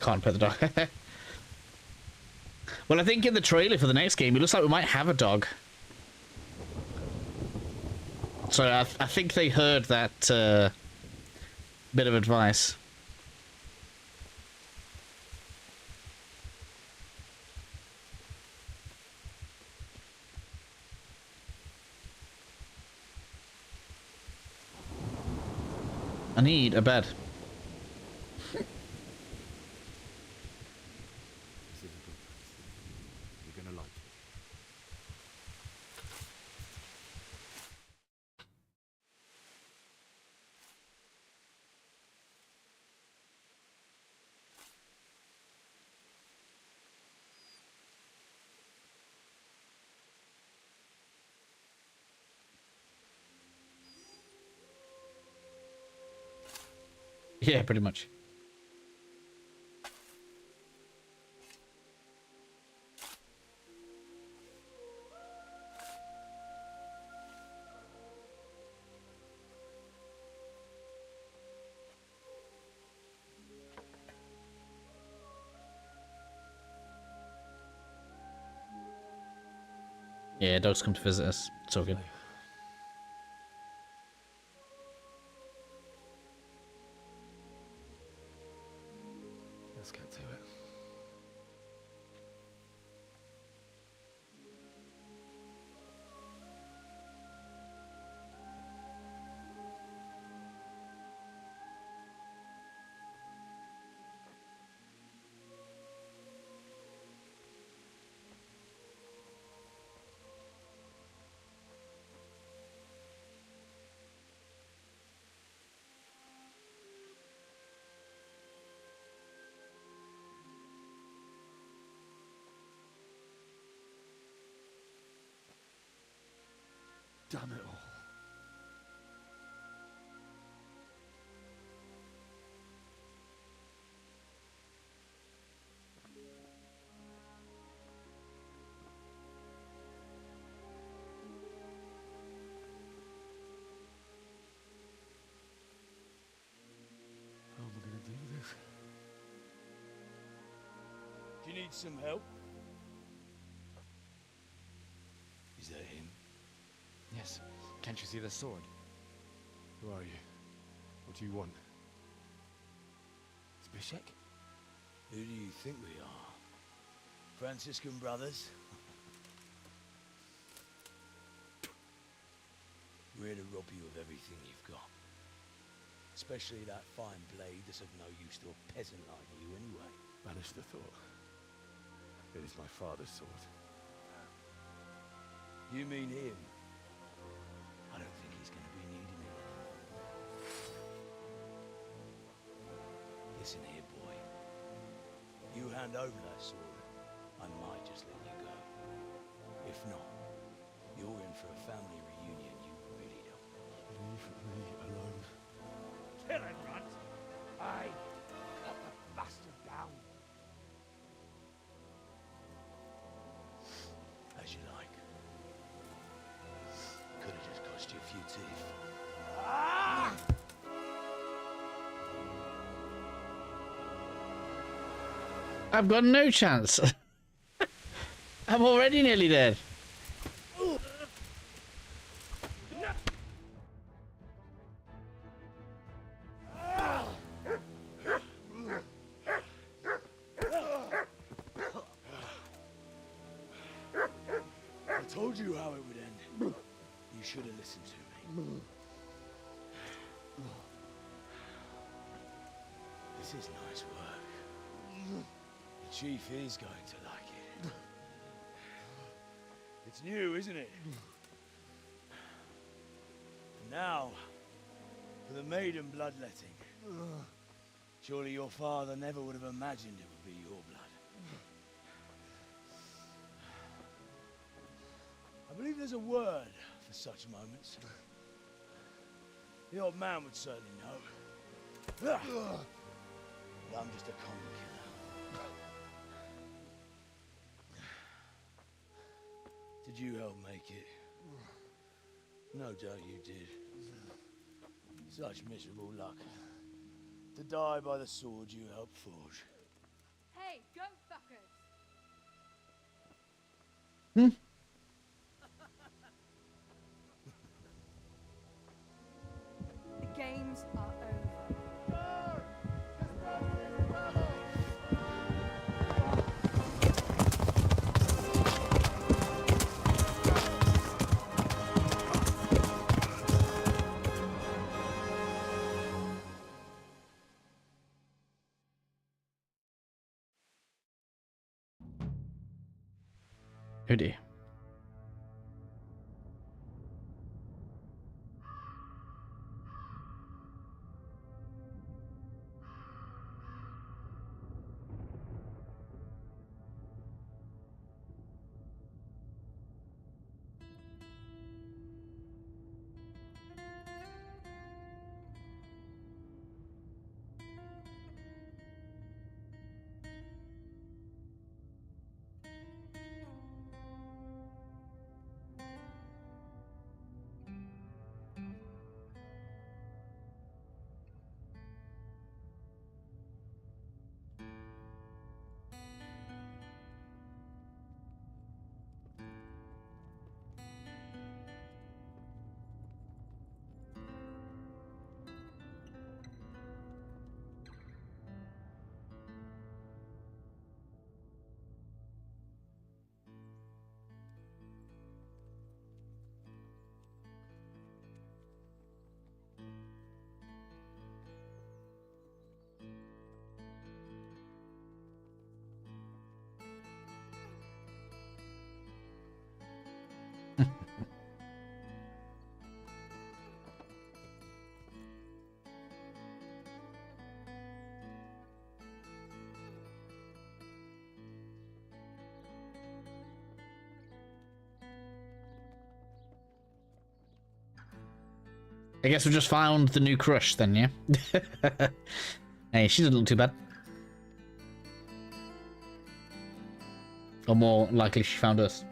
Can't pet the dog. Well, I think in the trailer for the next game, it looks like we might have a dog. So I think they heard that bit of advice. I need a bed. You're gonna like it. Yeah, pretty much. Yeah, dogs come to visit us. It's all good. Let's get to it. Damn it all. How am I going to do this? Do you need some help? Is that him? Yes. Can't you see the sword? Who are you? What do you want? Zbyszek? Who do you think we are? Franciscan brothers? We're here to rob you of everything you've got. Especially that fine blade that's of no use to a peasant like you anyway. Banish the thought. It is my father's sword. You mean him? I don't think he's going to be needing it. Listen here, boy. You hand over that sword, I might just let you go. If not, you're in for a family reunion you really don't want. Leave me alone. Kill him, Runt! Aye! Cut the bastard down! As you like. Could have just cost you a few teeth. Ah! I've got no chance. I'm already nearly dead. I told you how it would end. You should have listened to me. This is nice work. The chief is going to like it. It's new, isn't it? And now, for the maiden bloodletting. Surely your father never would have imagined it would be your blood. I believe there's a word for such moments. The old man would certainly know. But I'm just a common killer. Did you help make it? No doubt you did. Such miserable luck. To die by the sword you helped forge. Hey, go fuckers! The games are over. Oh dear. I guess we just found the new crush then, yeah? Hey, she doesn't look too bad. Or more likely she found us.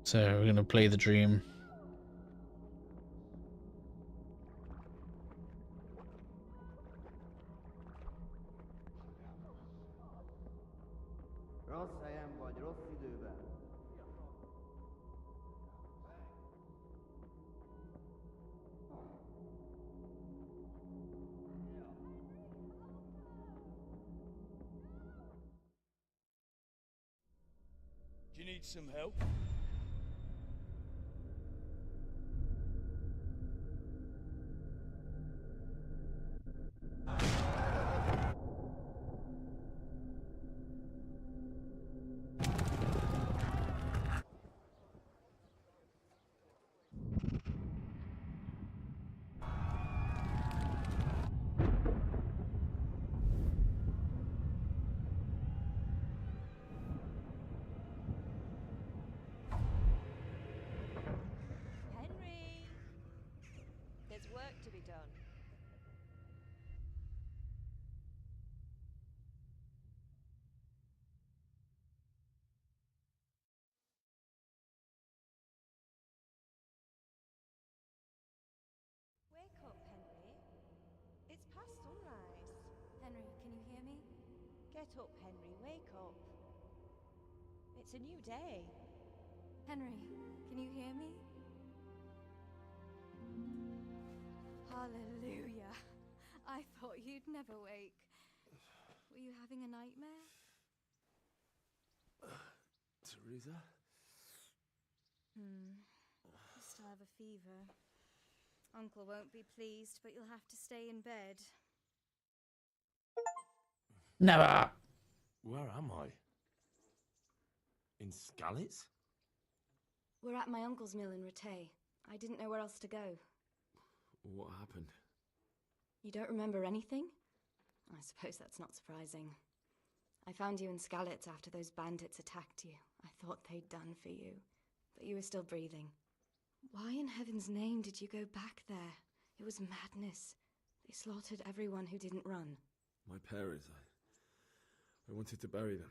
So we're gonna play the dream. Rossz helyen vagy, rossz időben. Do you need some help? Henry! There's work to be done. Wake up, Henry. It's past sunrise. Henry, can you hear me? Get up, Henry. Wake up. It's a new day. Henry, can you hear me? Hallelujah. I thought you'd never wake. Were you having a nightmare? Teresa? You still have a fever. Uncle won't be pleased, but you'll have to stay in bed. Never! Where am I? In Skalitz? We're at my uncle's mill in Rattay. I didn't know where else to go. What happened? You don't remember anything? I suppose that's not surprising. I found you in Skalitz after those bandits attacked you. I thought they'd done for you, but you were still breathing. Why in heaven's name did you go back there? It was madness. They slaughtered everyone who didn't run. My parents, I wanted to bury them.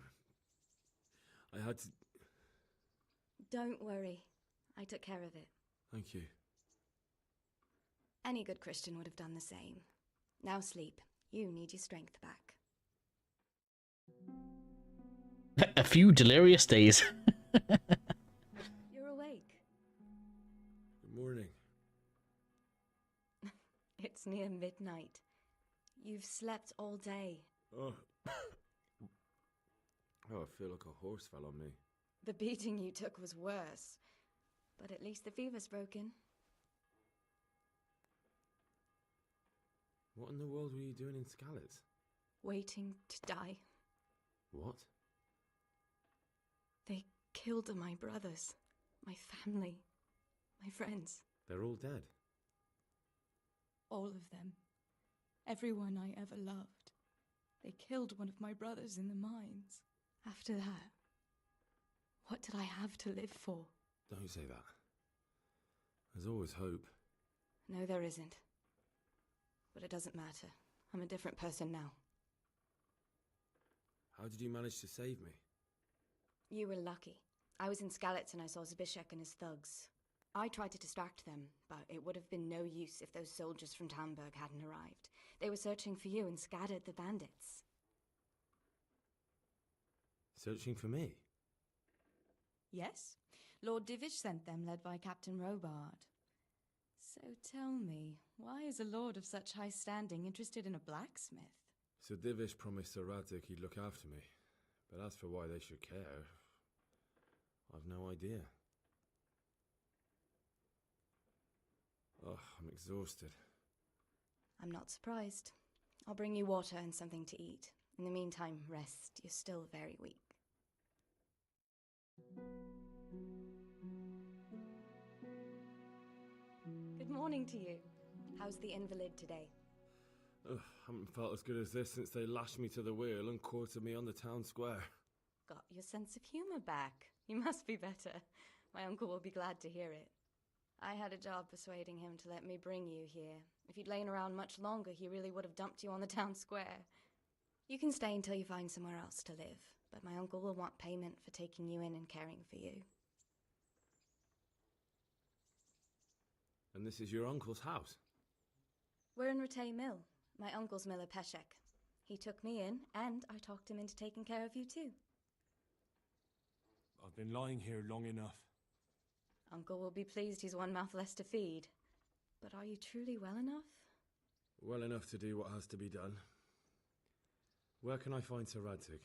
I had to... Don't worry. I took care of it. Thank you. Any good Christian would have done the same. Now sleep. You need your strength back. A few delirious days. You're awake. Good morning. It's near midnight. You've slept all day. Oh. Oh, I feel like a horse fell on me. The beating you took was worse. But at least the fever's broken. What in the world were you doing in Skalitz? Waiting to die. What? They killed my brothers, my family, my friends. They're all dead. All of them. Everyone I ever loved. They killed one of my brothers in the mines. After that, what did I have to live for? Don't say that. There's always hope. No, there isn't. But it doesn't matter. I'm a different person now. How did you manage to save me? You were lucky. I was in Skalitz and I saw Zbyszek and his thugs. I tried to distract them, but it would have been no use if those soldiers from Talmberg hadn't arrived. They were searching for you and scattered the bandits. Searching for me? Yes. Lord Divish sent them, led by Captain Robard. So tell me, why is a lord of such high standing interested in a blacksmith? Sir Divish promised Sir Radzig he'd look after me. But as for why they should care, I've no idea. Oh, I'm exhausted. I'm not surprised. I'll bring you water and something to eat. In the meantime, rest. You're still very weak. Good morning to you. How's the invalid today? Ugh, haven't felt as good as this since they lashed me to the wheel and quartered me on the town square. Got your sense of humor back. You must be better. My uncle will be glad to hear it. I had a job persuading him to let me bring you here. If you'd lain around much longer, he really would have dumped you on the town square. You can stay until you find somewhere else to live, but my uncle will want payment for taking you in and caring for you. And this is your uncle's house? We're in Ratay Mill. My uncle's miller Peshek. He took me in, and I talked him into taking care of you too. I've been lying here long enough. Uncle will be pleased he's one mouth less to feed. But are you truly well enough? Well enough to do what has to be done. Where can I find Sir Radzig?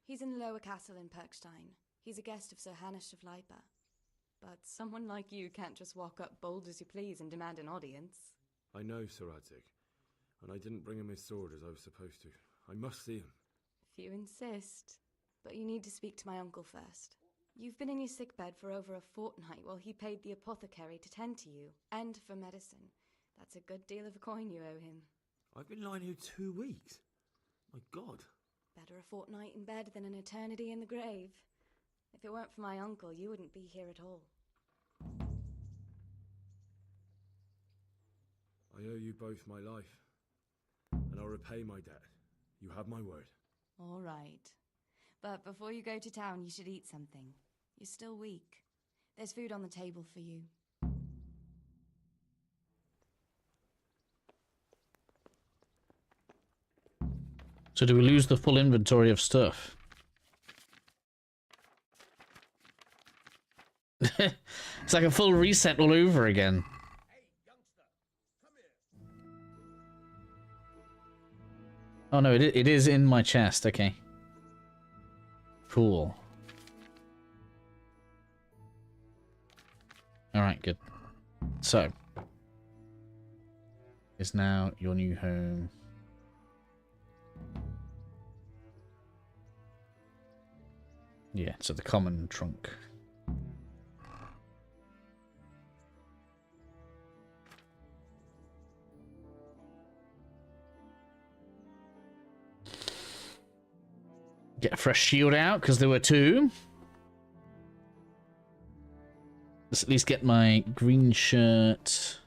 He's in the lower castle in Perkstein. He's a guest of Sir Hanush of Leipa. But someone like you can't just walk up bold as you please and demand an audience. I know Sir Radzig, and I didn't bring him his sword as I was supposed to. I must see him. If you insist. But you need to speak to my uncle first. You've been in your sickbed for over a fortnight while he paid the apothecary to tend to you, and for medicine. That's a good deal of coin you owe him. I've been lying here 2 weeks. My God. Better a fortnight in bed than an eternity in the grave. If it weren't for my uncle, you wouldn't be here at all. I owe you both my life, and I'll repay my debt. You have my word. All right. But before you go to town, you should eat something. You're still weak. There's food on the table for you. So do we lose the full inventory of stuff? It's like a full reset all over again. Oh no, it is in my chest, okay. Cool. Alright, good. So, is now your new home. Yeah, so the common trunk. Get a fresh shield out, because there were 2. Let's at least get my green shirt.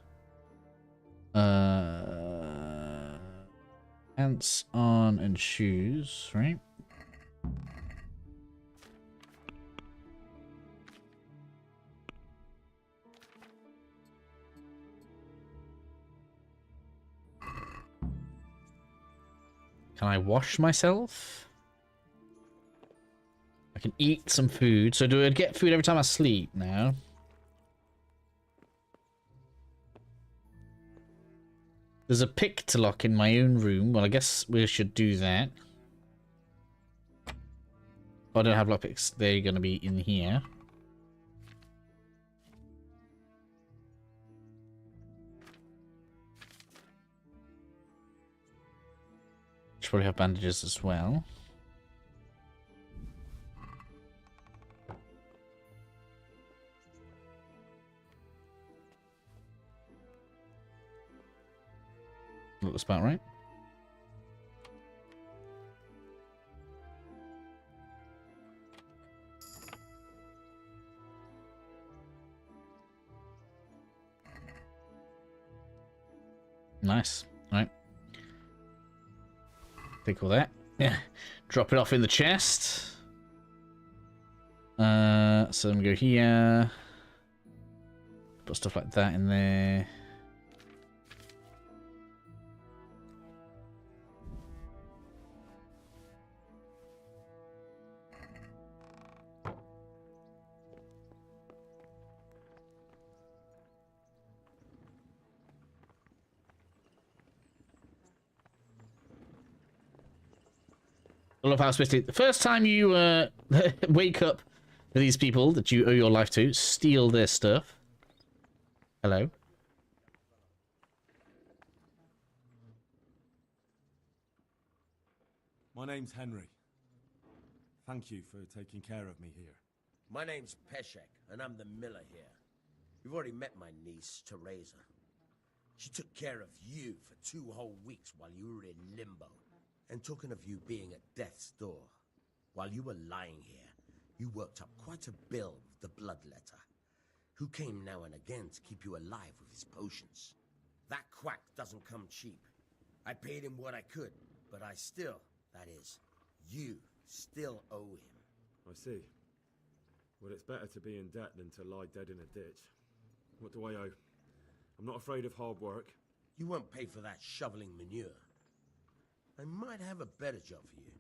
Pants on and shoes, right? Can I wash myself? I can eat some food. So do I get food every time I sleep now? There's a pick to lock in my own room. Well, I guess we should do that. Oh, I don't have lockpicks. They're going to be in here. Should probably have bandages as well. Looks about right. Nice. All right. Take all that. Yeah. Drop it off in the chest. So I'm gonna go here. Put stuff like that in there. I love how Smitty, the first time you wake up to these people that you owe your life to, steal their stuff. Hello. My name's Henry. Thank you for taking care of me here. My name's Peshek, and I'm the miller here. You've already met my niece, Teresa. She took care of you for 2 whole weeks while you were in limbo. And talking of you being at death's door, while you were lying here, you worked up quite a bill with the bloodletter, who came now and again to keep you alive with his potions. That quack doesn't come cheap. I paid him what I could, but I still, that is, you still owe him. I see. Well, it's better to be in debt than to lie dead in a ditch. What do I owe? I'm not afraid of hard work. You won't pay for that shoveling manure. I might have a better job for you.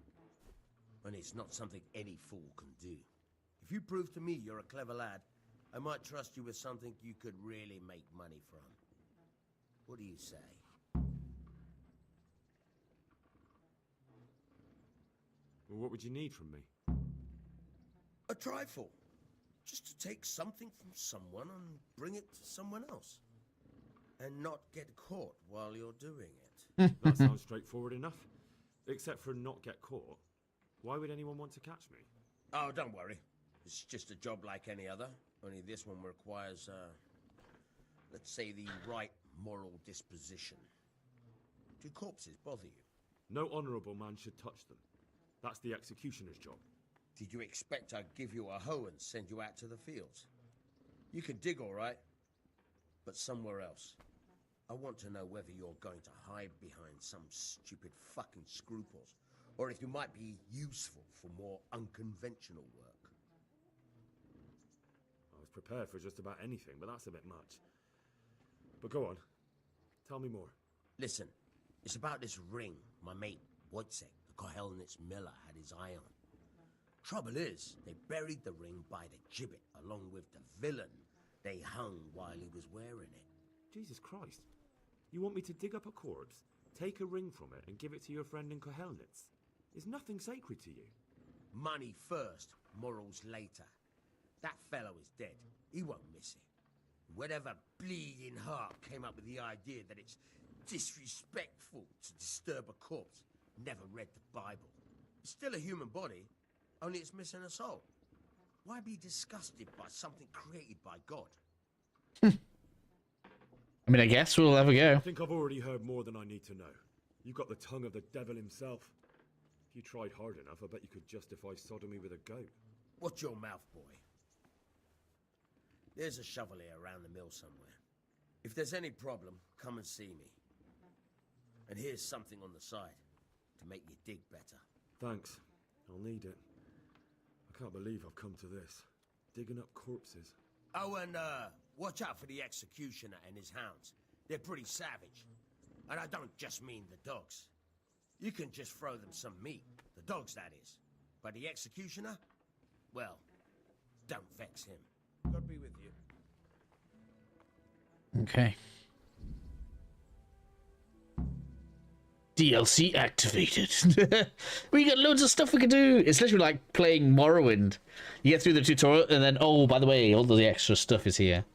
And it's not something any fool can do. If you prove to me you're a clever lad, I might trust you with something you could really make money from. What do you say? Well, what would you need from me? A trifle. Just to take something from someone and bring it to someone else. And not get caught while you're doing it. That sounds straightforward enough. Except for not get caught. Why would anyone want to catch me? Oh, don't worry. It's just a job like any other. Only this one requires, let's say, the right moral disposition. Do corpses bother you? No honourable man should touch them. That's the executioner's job. Did you expect I'd give you a hoe and send you out to the fields? You can dig all right, but somewhere else. I want to know whether you're going to hide behind some stupid fucking scruples, or if you might be useful for more unconventional work. I was prepared for just about anything, but that's a bit much. But go on. Tell me more. Listen, it's about this ring my mate, Wojciech, the Kohelnitz miller, had his eye on. Trouble is, they buried the ring by the gibbet along with the villain they hung while he was wearing it. Jesus Christ. You want me to dig up a corpse, take a ring from it, and give it to your friend in Kohelnitz? Is nothing sacred to you? Money first, morals later. That fellow is dead. He won't miss it. Whatever bleeding heart came up with the idea that it's disrespectful to disturb a corpse never read the Bible. It's still a human body, only it's missing a soul. Why be disgusted by something created by God? I mean, I guess we'll have a go. I think I've already heard more than I need to know. You've got the tongue of the devil himself. If you tried hard enough, I bet you could justify sodomy with a goat. Watch your mouth, boy. There's a shovel here around the mill somewhere. If there's any problem, come and see me. And here's something on the side to make you dig better. Thanks. I'll need it. I can't believe I've come to this. Digging up corpses. Oh, and watch out for the executioner and his hounds. They're pretty savage. And I don't just mean the dogs. You can just throw them some meat. The dogs, that is. But the executioner? Well, don't vex him. God be with you. Okay. DLC activated. We got loads of stuff we can do. It's literally like playing Morrowind. You get through the tutorial and then, oh, by the way, all the extra stuff is here.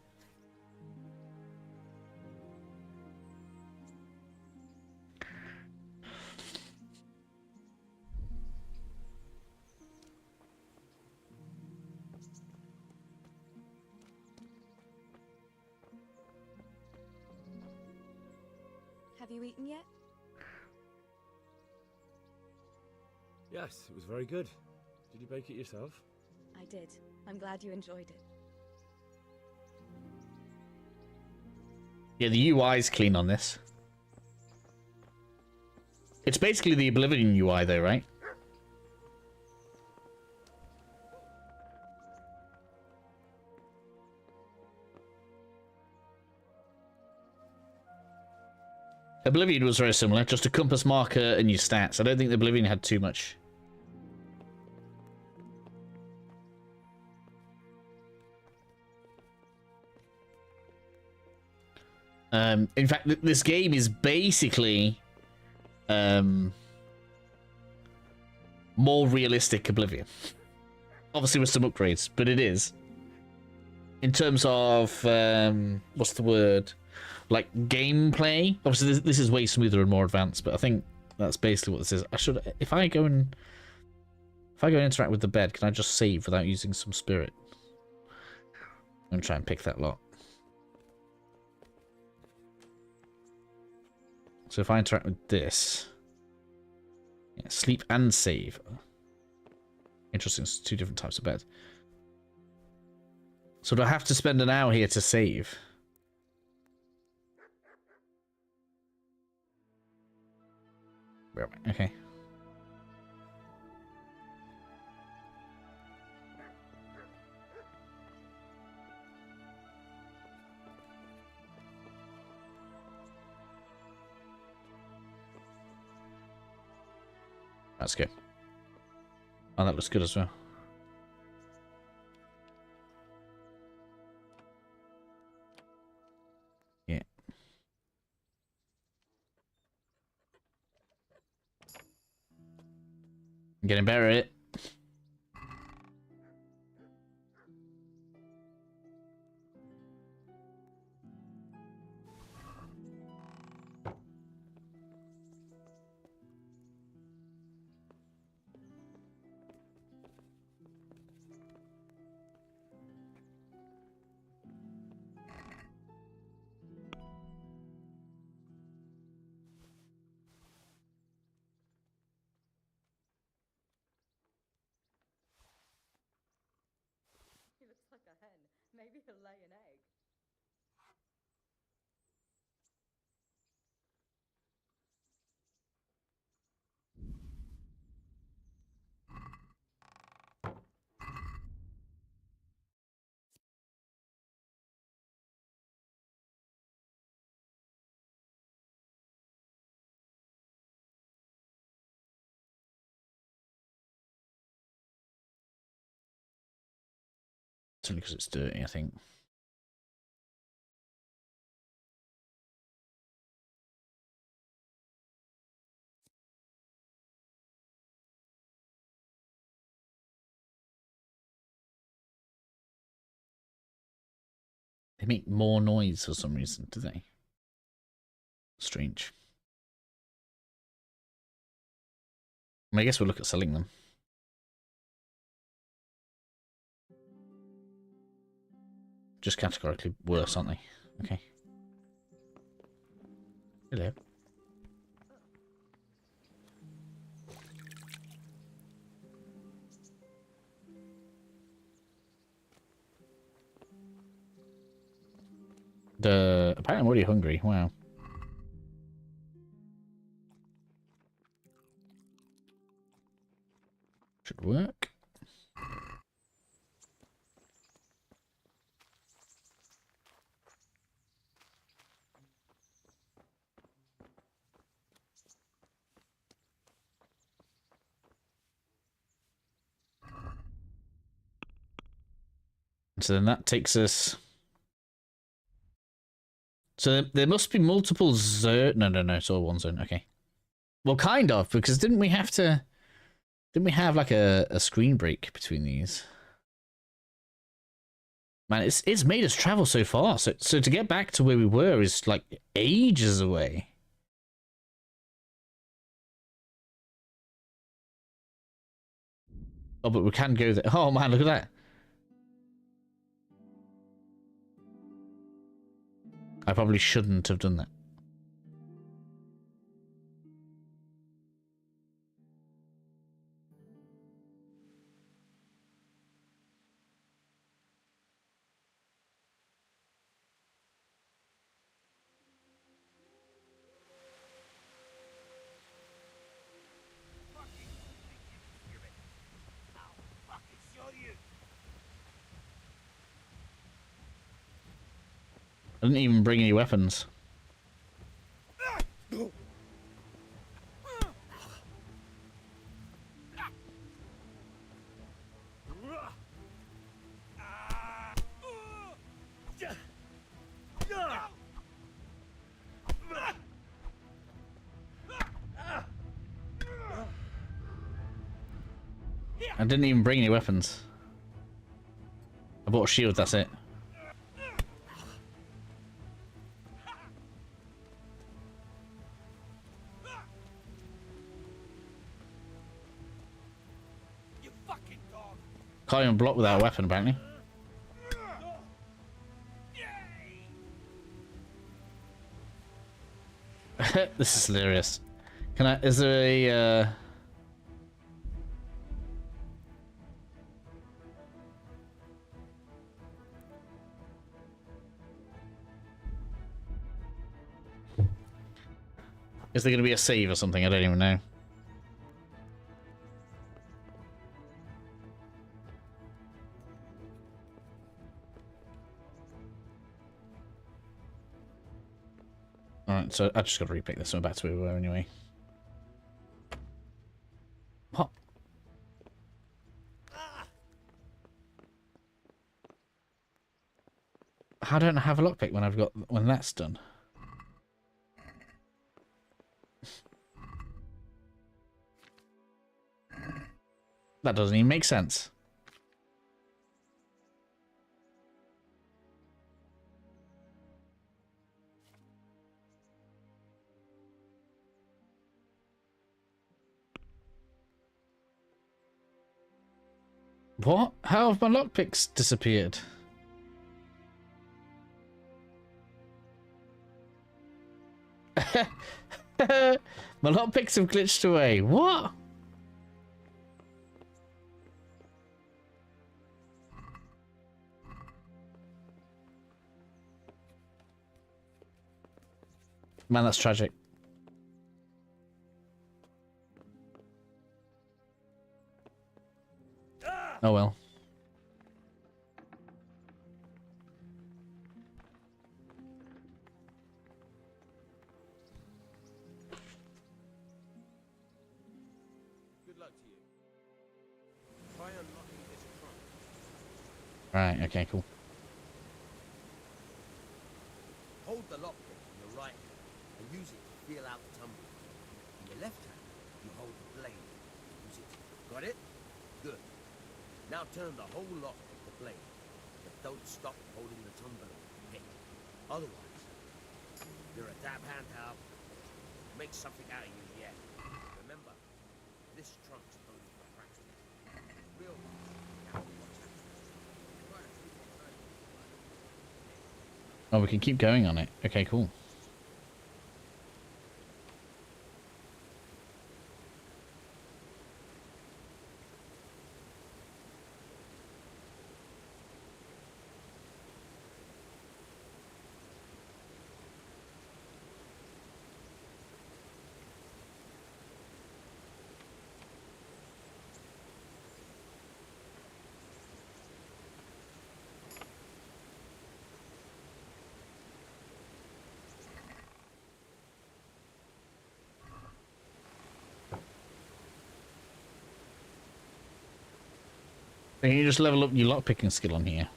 Have you eaten yet? Yes, it was very good. Did you bake it yourself? I did. I'm glad you enjoyed it. Yeah, the UI's clean on this. It's basically the Oblivion UI though, right? Oblivion was very similar, just a compass marker and your stats. I don't think the Oblivion had too much. In fact, this game is basically more realistic Oblivion. Obviously with some upgrades, but it is. In terms of, what's the word? Like gameplay. Obviously this is way smoother and more advanced, but I think that's basically what this is. I should, if I go and interact with the bed, can I just save without using some spirit? I'm gonna try and pick that lot. So if I interact with this, yeah, sleep and save. Interesting, it's 2 different types of bed. So do I have to spend an hour here to save? Okay. Let's go. Oh, that looks good as well. Yeah. I'm getting better at it. He looks like a hen. Maybe he'll lay an egg. It's only because it's dirty, I think. They make more noise for some reason, do they? Strange. I guess we'll look at selling them. Just categorically worse, aren't they? Okay. Hello. Apparently I'm already hungry. Wow. Should work. So then that takes us... So there must be multiple zone... No, it's all one zone. Okay. Well, kind of, because didn't we have like a screen break between these? Man, it's made us travel so far. So to get back to where we were is like ages away. Oh, but we can go there. Oh man, look at that. I probably shouldn't have done that. I didn't even bring any weapons. I didn't even bring any weapons. I bought a shield, that's it. You fucking dog! Can't even block without a weapon, apparently. This is hilarious. Can I... Is there a... Is there going to be a save or something? I don't even know. Alright, so I just got to repick this one back to where we were anyway. What? How don't I have a lockpick when that's done? That doesn't even make sense. What? How have my lockpicks disappeared? My lockpicks have glitched away. What? Man, that's tragic. Oh well. Good luck to you. Try unlocking this trunk. Right, okay, cool. Hold the lockpick in your right hand and use it to feel out the tumbler. In your left hand, you hold the blade. Use it. Got it? Good. Now turn the whole lock of the blade, but don't stop holding the tumbler with the pick. Otherwise, you're a dab hand, Hal. Make something out of you yet. Remember, this trunk's only for practice. Real now watch that. Oh, we can keep going on it. Okay, cool. Can you just level up your lockpicking skill on here?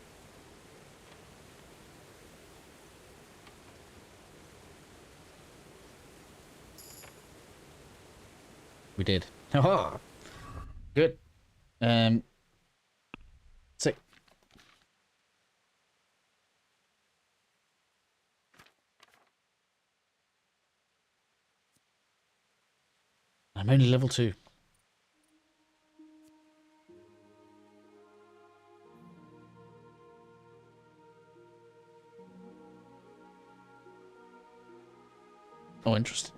We did. Oh, good. Sick. I'm only level 2. Oh, interesting.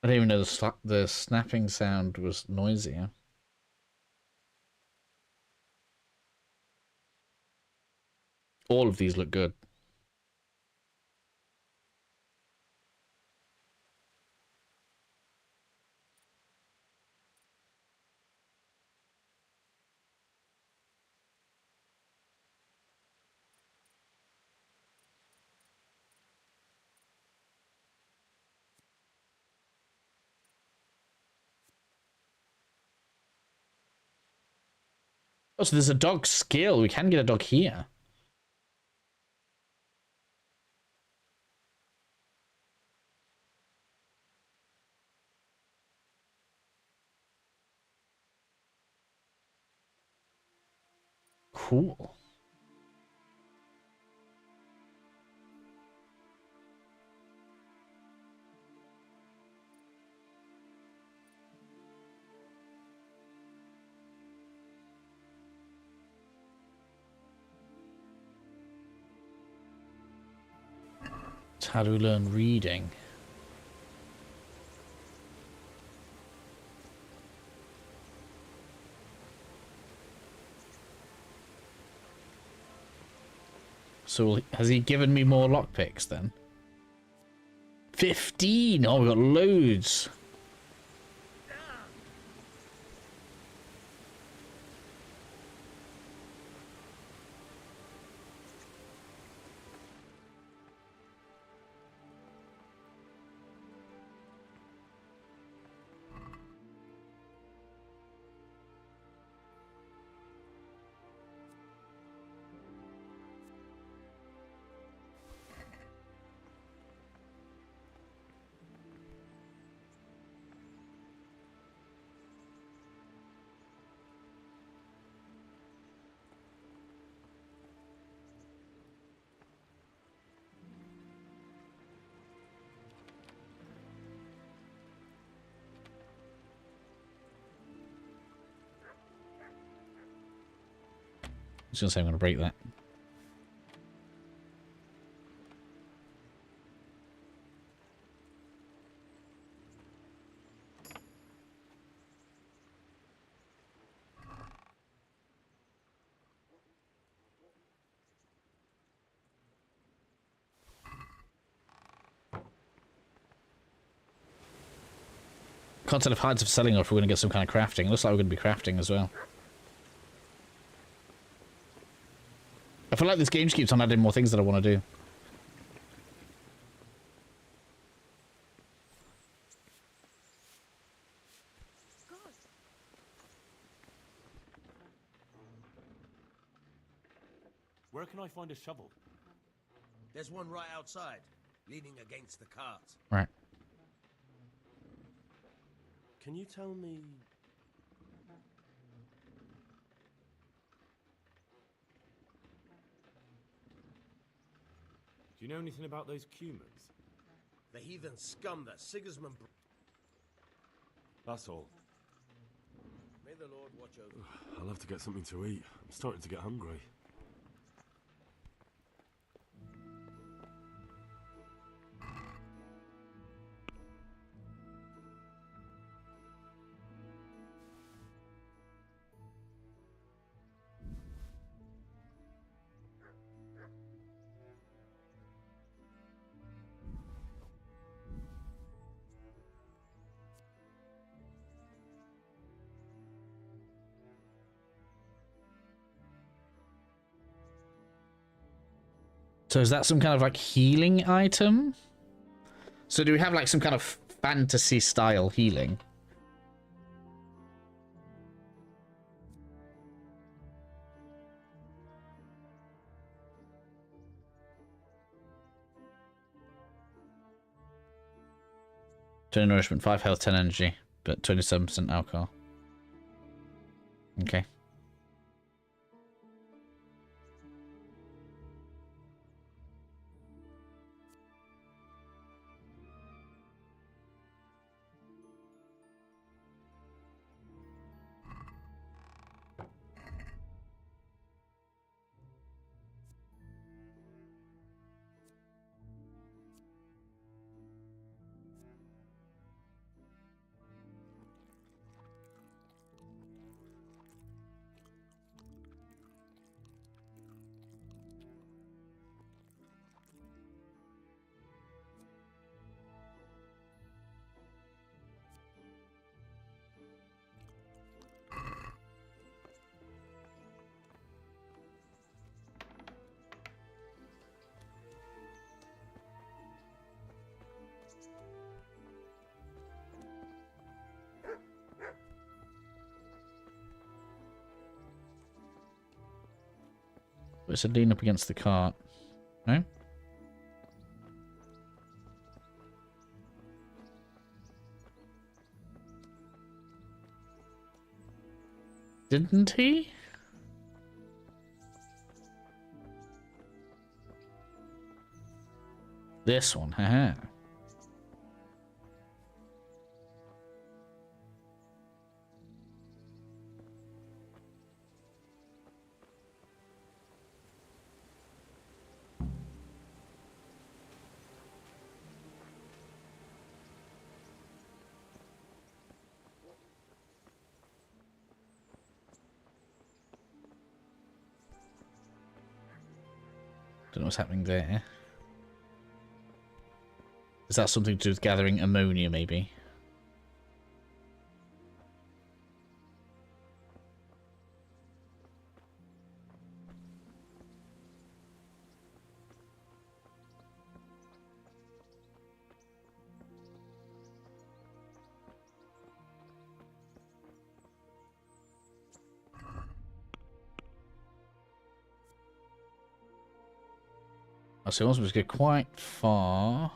I didn't even know the snapping sound was noisier. All of these look good. Oh, so there's a dog skill. We can get a dog here. Cool. It's how do we learn reading? So has he given me more lockpicks then? 15! Oh, we got loads. I was gonna say I'm gonna break that. Can't tell if hides are selling or if we're gonna get some kind of crafting. Looks like we're gonna be crafting as well. I feel like this game just keeps on adding more things that I want to do. Where can I find a shovel? There's one right outside, leaning against the cart. Right. Can you tell me... Do you know anything about those cumans? The heathen scum that Sigismund... That's all. May the Lord watch over you. I'll have to get something to eat. I'm starting to get hungry. So is that some kind of like healing item? So do we have like some kind of fantasy style healing? Turn nourishment, 5 health, 10 energy, but 27% alcohol. Okay. It said lean up against the cart. No? Didn't he? This one, haha. Don't know what's happening there. Is that something to do with gathering ammonia, maybe? So once we get quite far.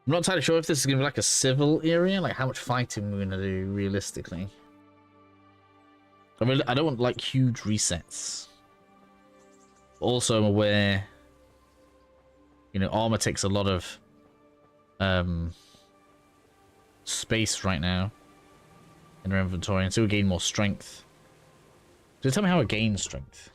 I'm not entirely sure if this is going to be like a civil area, like how much fighting we're going to do realistically. I mean, I don't want like huge resets. Also, I'm aware, you know, armor takes a lot of space right now in our inventory, and so we gain more strength. So tell me how I gain strength.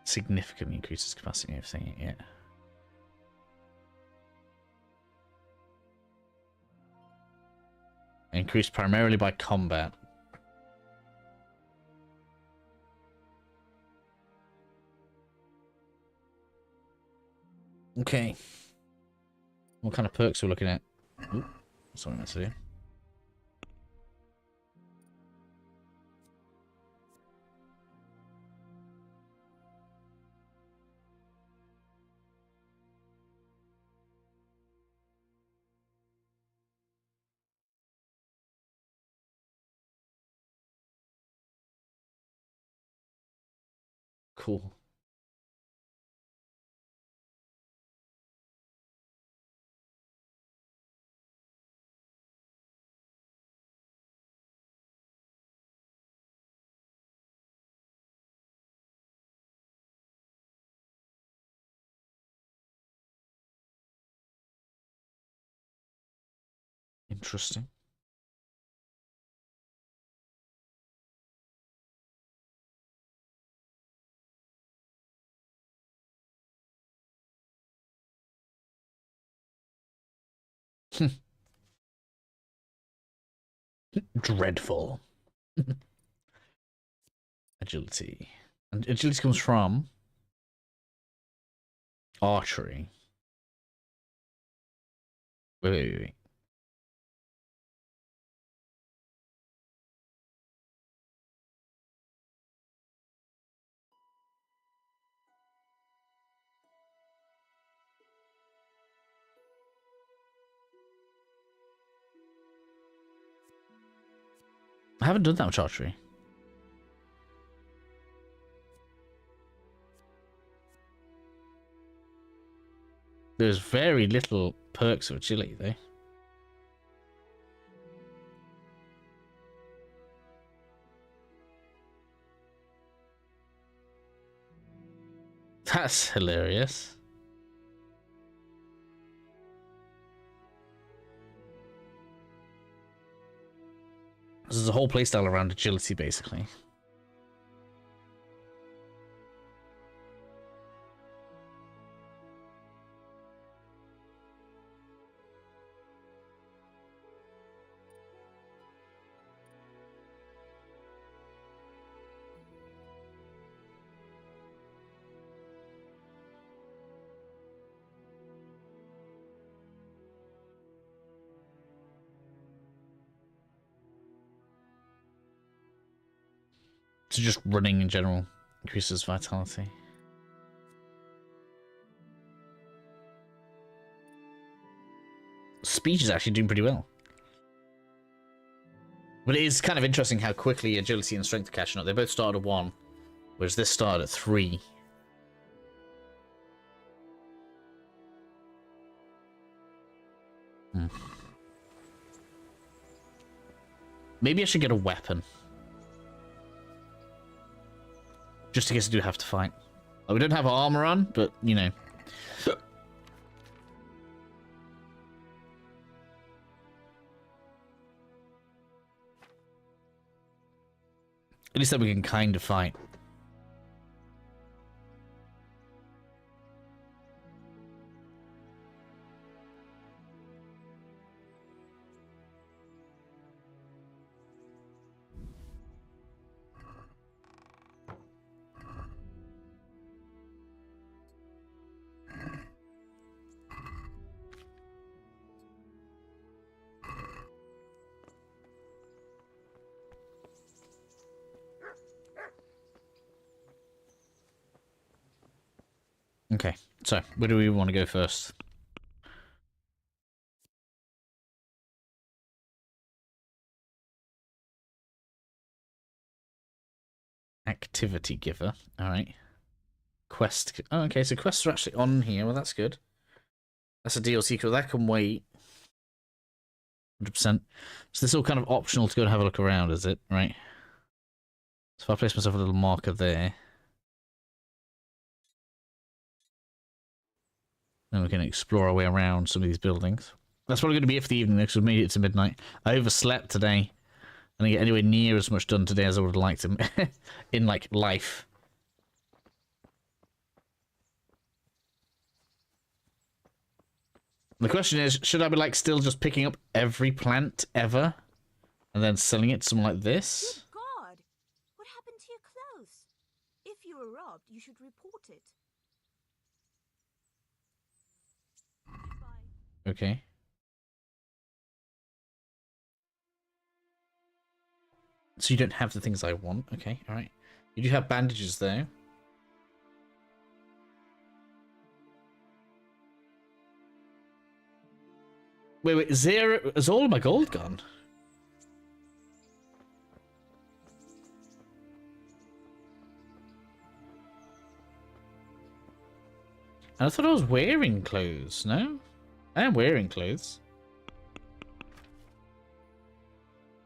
Significantly increases capacity of saying it, yeah. Increased primarily by combat. Okay. What kind of perks are we looking at? Ooh, that's what I meant to do. Cool. Interesting. Dreadful. Agility. And agility comes from archery. Wait. I haven't done that much archery. There's very little perks of agility, though. That's hilarious. There's a whole playstyle around agility, basically. So just running in general increases vitality. speech is actually doing pretty well. But it is kind of interesting how quickly agility and strength are catching up. They both started at 1, whereas this started at 3. Maybe I should get a weapon. Just in case I do have to fight. Like, we don't have armor on, but, you know. At least then we can kind of fight. Okay, so where do we want to go first? Activity giver. All right. Quest. Oh, okay, so quests are actually on here. Well, that's good. That's a DLC because that can wait. 100%. So this is all kind of optional to go and have a look around, is it? Right. So if I place myself a little marker there, then we can explore our way around some of these buildings. That's probably going to be it for the evening, because we've made it to midnight. I overslept today. I didn't get anywhere near as much done today as I would have liked to in, like, life. The question is, should I be, like, still just picking up every plant ever and then selling it to someone like this? Good God! What happened to your clothes? If you were robbed, you should report it. Okay. So you don't have the things I want. Okay, alright. You do have bandages, though. Wait, zero? Is all of my gold gone? And I thought I was wearing clothes, no? I am wearing clothes.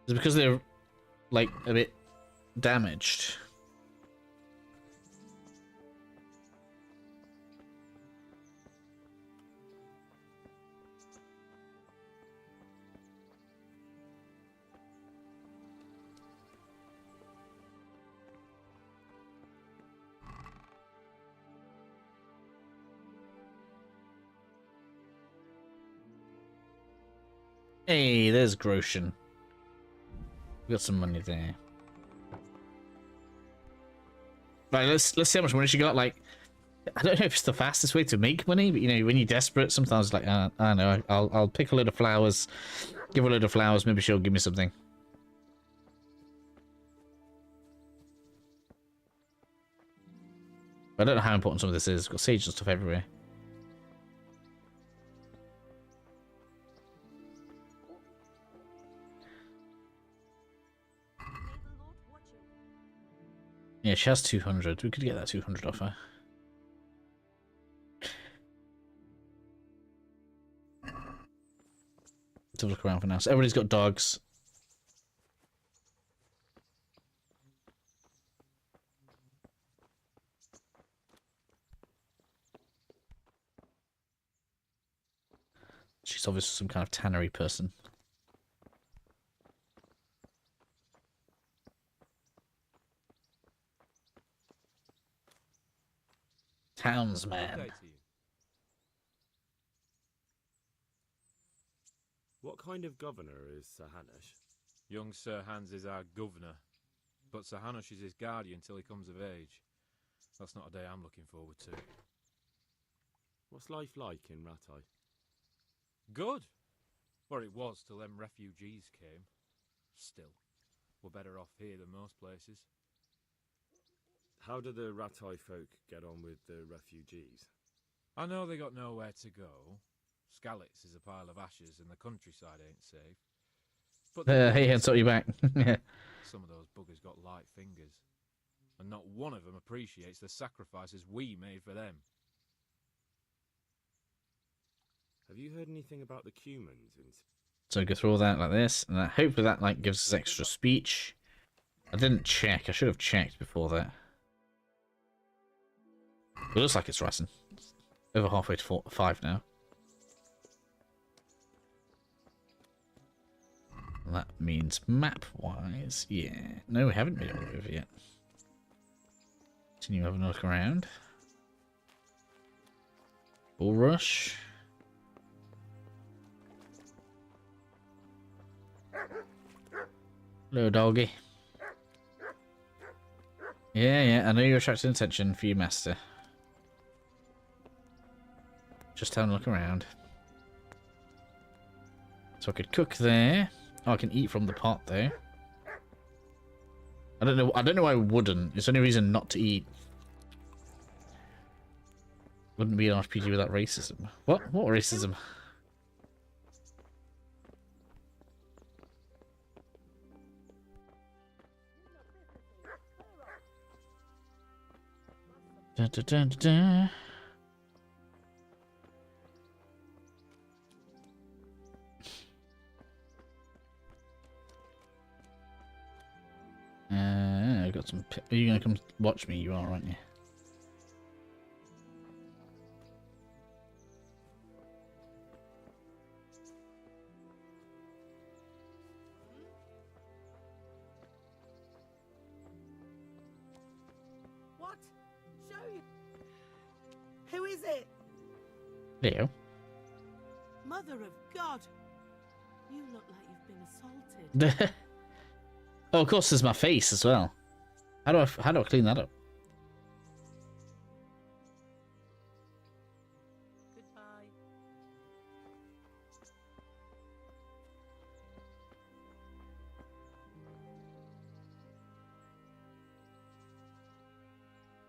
Is it because they're, like, a bit damaged? Hey, there's Groshen. We got some money there. Right, let's see how much money she got. Like, I don't know if it's the fastest way to make money, but you know, when you're desperate, sometimes like I don't know, I'll pick a load of flowers, give her a load of flowers. Maybe she'll give me something. I don't know how important some of this is. We've got sage and stuff everywhere. Yeah, she has 200. We could get that 200 off her. Let's have a look around for now. So everybody's got dogs. She's obviously some kind of tannery person. Townsman. What kind of governor is Sir Hanush? Young Sir Hans is our governor, but Sir Hanush is his guardian till he comes of age. That's not a day I'm looking forward to. What's life like in Ratai? Good. Well, it was till them refugees came. Still, we're better off here than most places. How do the Ratai folk get on with the refugees? I know they got nowhere to go, Skalitz is a pile of ashes and the countryside ain't safe. But the Hey, hands you back. Yeah. Some of those buggers got light fingers. And not one of them appreciates the sacrifices we made for them. Have you heard anything about the Cumans? So go through all that like this, and hopefully that like gives us extra speech. I didn't check. I should have checked before that. It looks like it's rising. Over halfway to 5 now. That means map-wise, yeah. No, we haven't been all the way over yet. Continue having a look around. Bull rush. Hello, doggy. Yeah, I know you're attracting attention for you, master. Just having a look around. So I could cook there. Oh, I can eat from the pot though. I don't know why I wouldn't. It's the only reason not to eat. Wouldn't be an RPG without racism. What? What racism? Dun, dun, dun, dun, dun. I got some. Are you gonna come watch me? You are, aren't you? What? Show you. Who is it? Leo. Mother of God. You look like you've been assaulted. Oh, of course, there's my face as well. How do I clean that up? Goodbye.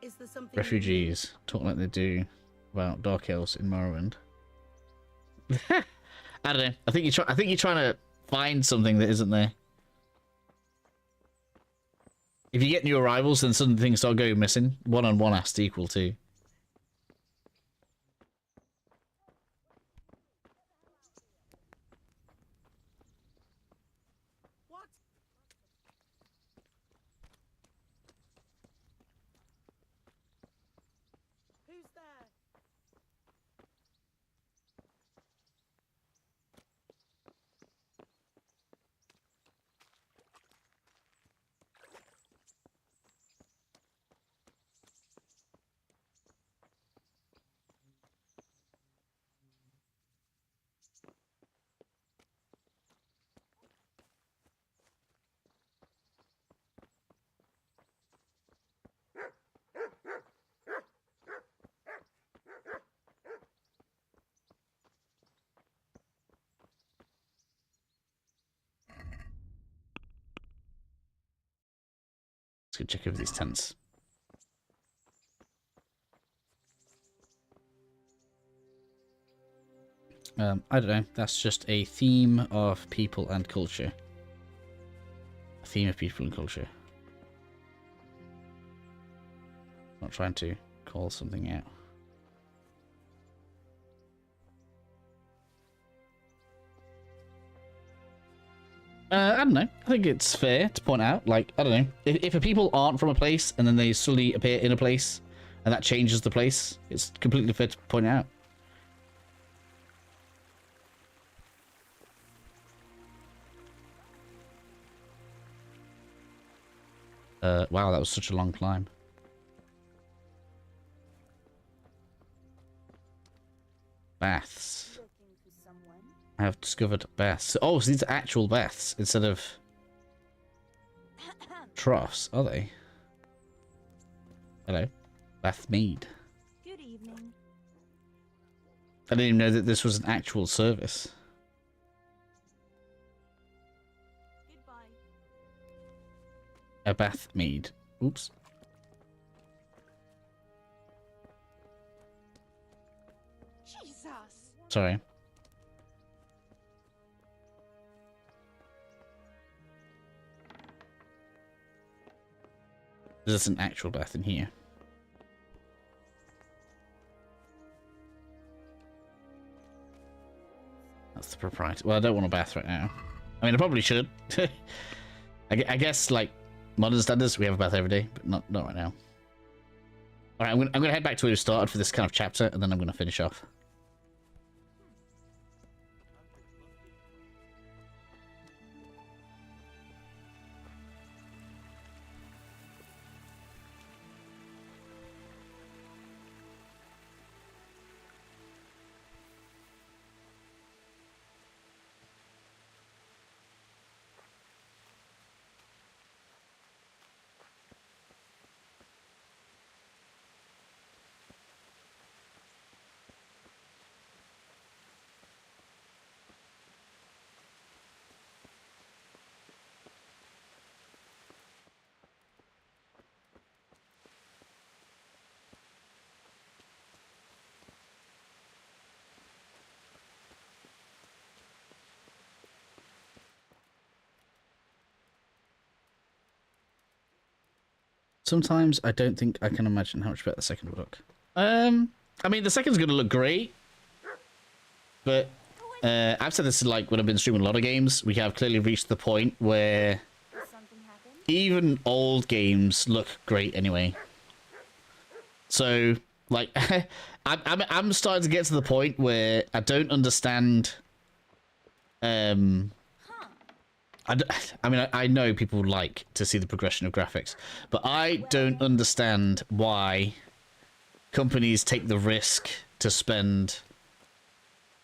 Is there something? Refugees talk like they do about Dark Elves in Morrowind. I don't know. I think you're trying to find something that isn't there. If you get new arrivals, then some things start going missing. 1-on-1 has to equal 2. What? Who's there? Let's go check over these tents. I don't know. That's just a theme of people and culture. A theme of people and culture. Not trying to call something out. I don't know. I think it's fair to point out, like, I don't know. If a people aren't from a place and then they suddenly appear in a place and that changes the place, it's completely fair to point out. Wow, that was such a long climb. Baths. I have discovered baths. Oh, so these are actual baths instead of troughs, are they? Hello. Bath mead. Good evening. I didn't even know that this was an actual service. Goodbye. A bath mead. Oops. Jesus. Sorry. There's an actual bath in here. That's the proprietor. Well, I don't want a bath right now. I mean, I probably should. I guess, like, modern standards, we have a bath every day, but not right now. All right, I'm gonna head back to where we started for this kind of chapter, and then I'm gonna finish off. Sometimes I don't think I can imagine how much better the second will look. I mean, the second's going to look great, but I've said this like when I've been streaming a lot of games. We have clearly reached the point where even old games look great anyway. So, like, I'm starting to get to the point where I don't understand. I mean, I know people like to see the progression of graphics, but I don't understand why companies take the risk to spend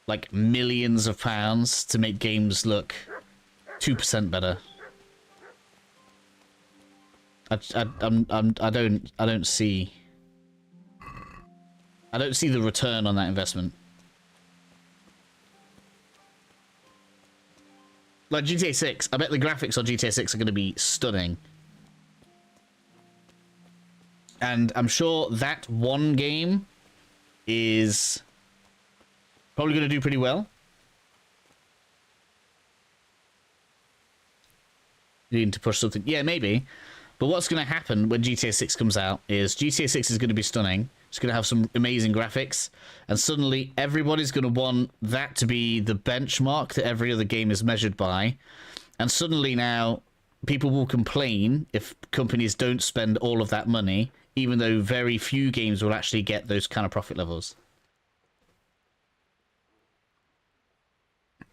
like millions of pounds to make games look 2% better. I don't see the return on that investment. Like GTA 6, I bet the graphics on GTA 6 are going to be stunning. And I'm sure that one game is probably going to do pretty well. You need to push something. Yeah, maybe. But what's going to happen when GTA 6 comes out is GTA 6 is going to be stunning. It's going to have some amazing graphics. And suddenly everybody's going to want that to be the benchmark that every other game is measured by. And suddenly now people will complain if companies don't spend all of that money, even though very few games will actually get those kind of profit levels.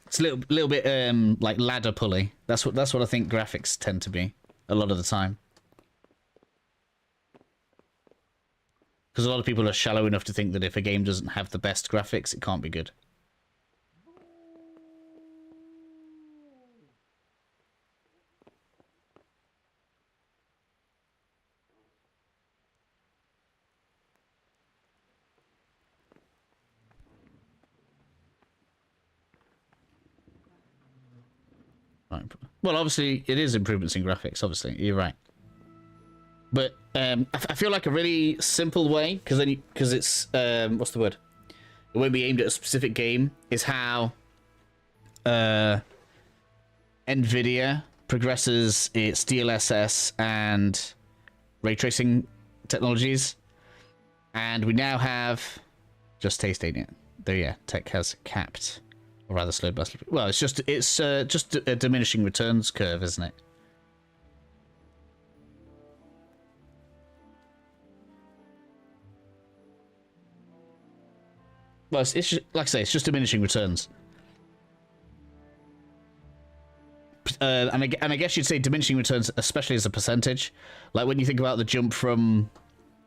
It's a little bit like ladder pulley. That's what I think graphics tend to be a lot of the time. Because a lot of people are shallow enough to think that if a game doesn't have the best graphics, it can't be good. Right. Well, obviously, it is improvements in graphics, obviously. You're right. But I feel like a really simple way, because it's what's the word? It won't be aimed at a specific game. Is how NVIDIA progresses its DLSS and ray tracing technologies, and we now have just tasting it. There, yeah, tech has capped, or rather slowed by. Well, it's just a diminishing returns curve, isn't it? Well, it's just, like I say, it's just diminishing returns. And I guess you'd say diminishing returns, especially as a percentage. Like when you think about the jump from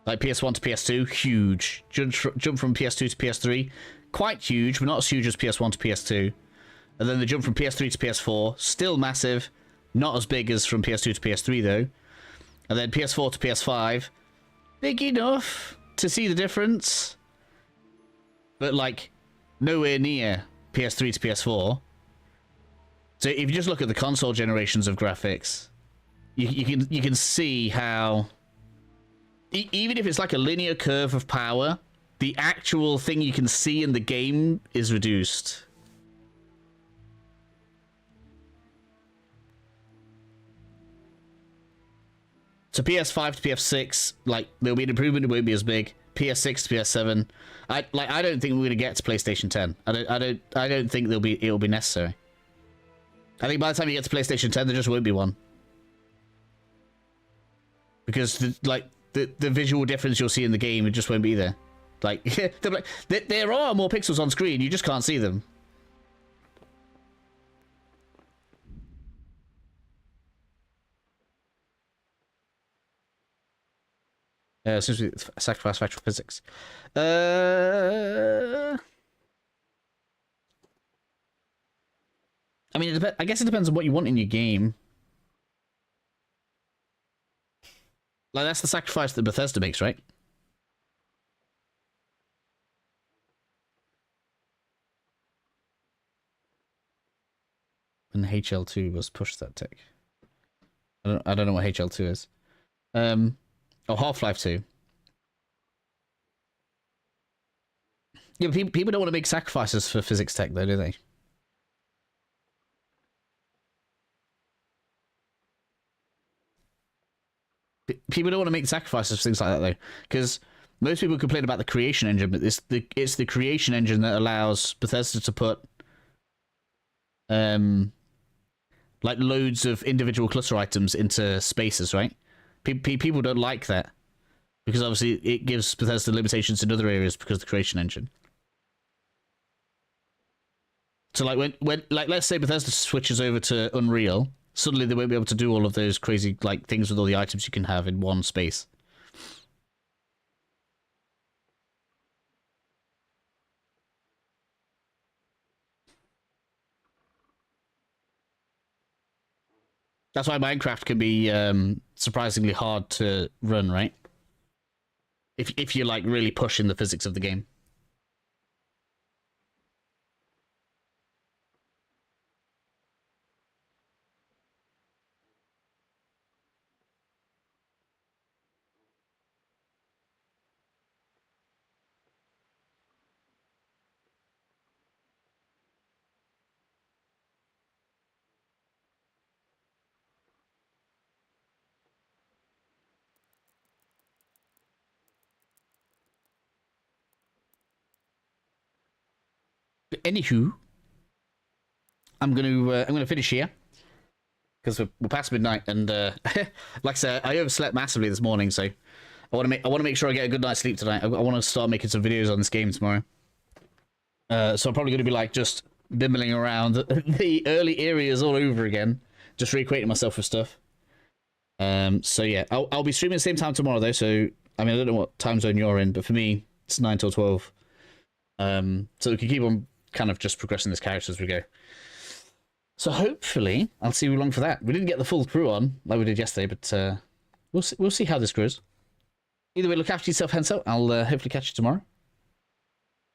like PS1 to PS2, huge. Jump from PS2 to PS3, quite huge, but not as huge as PS1 to PS2. And then the jump from PS3 to PS4, still massive, not as big as from PS2 to PS3 though. And then PS4 to PS5, big enough to see the difference, but like nowhere near PS3 to PS4. So if you just look at the console generations of graphics, you can see how even if it's like a linear curve of power, the actual thing you can see in the game is reduced. So PS5 to PS6, like there'll be an improvement. It won't be as big. PS6 to PS7, I don't think we're gonna get to PlayStation 10. I don't think it'll be necessary. I think by the time you get to PlayStation 10, there just won't be one. Because the visual difference you'll see in the game, it just won't be there. Like, there are more pixels on screen, you just can't see them. Seems to be sacrifice factual physics. I mean, I guess it depends on what you want in your game. Like, that's the sacrifice that Bethesda makes, right? When HL2 was pushed that tech. I don't know what HL2 is. Oh, Half-Life 2. Yeah, people don't want to make sacrifices for physics tech, though, do they? People don't want to make sacrifices for things like that, though, because most people complain about the creation engine, but it's the creation engine that allows Bethesda to put like loads of individual cluster items into spaces, right? People don't like that because obviously it gives Bethesda limitations in other areas because of the creation engine. So like when let's say Bethesda switches over to Unreal, suddenly they won't be able to do all of those crazy like things with all the items you can have in one space. That's why Minecraft can be surprisingly hard to run, right? If you're like really pushing the physics of the game. Anywho, I'm gonna finish here because we're past midnight, and like I said, I overslept massively this morning, so I want to make sure I get a good night's sleep tonight. I want to start making some videos on this game tomorrow. So I'm probably going to be like just bimbling around the early areas all over again, just reacquainting myself with stuff. So yeah, I'll be streaming at the same time tomorrow though. So I mean, I don't know what time zone you're in, but for me, it's 9 till 12. So we can keep on kind of just progressing this character as we go. So hopefully I'll see you along for that. We didn't get the full crew on like we did yesterday, but we'll see how this grows. Either way, look after yourself, Hensel. I'll hopefully catch you tomorrow.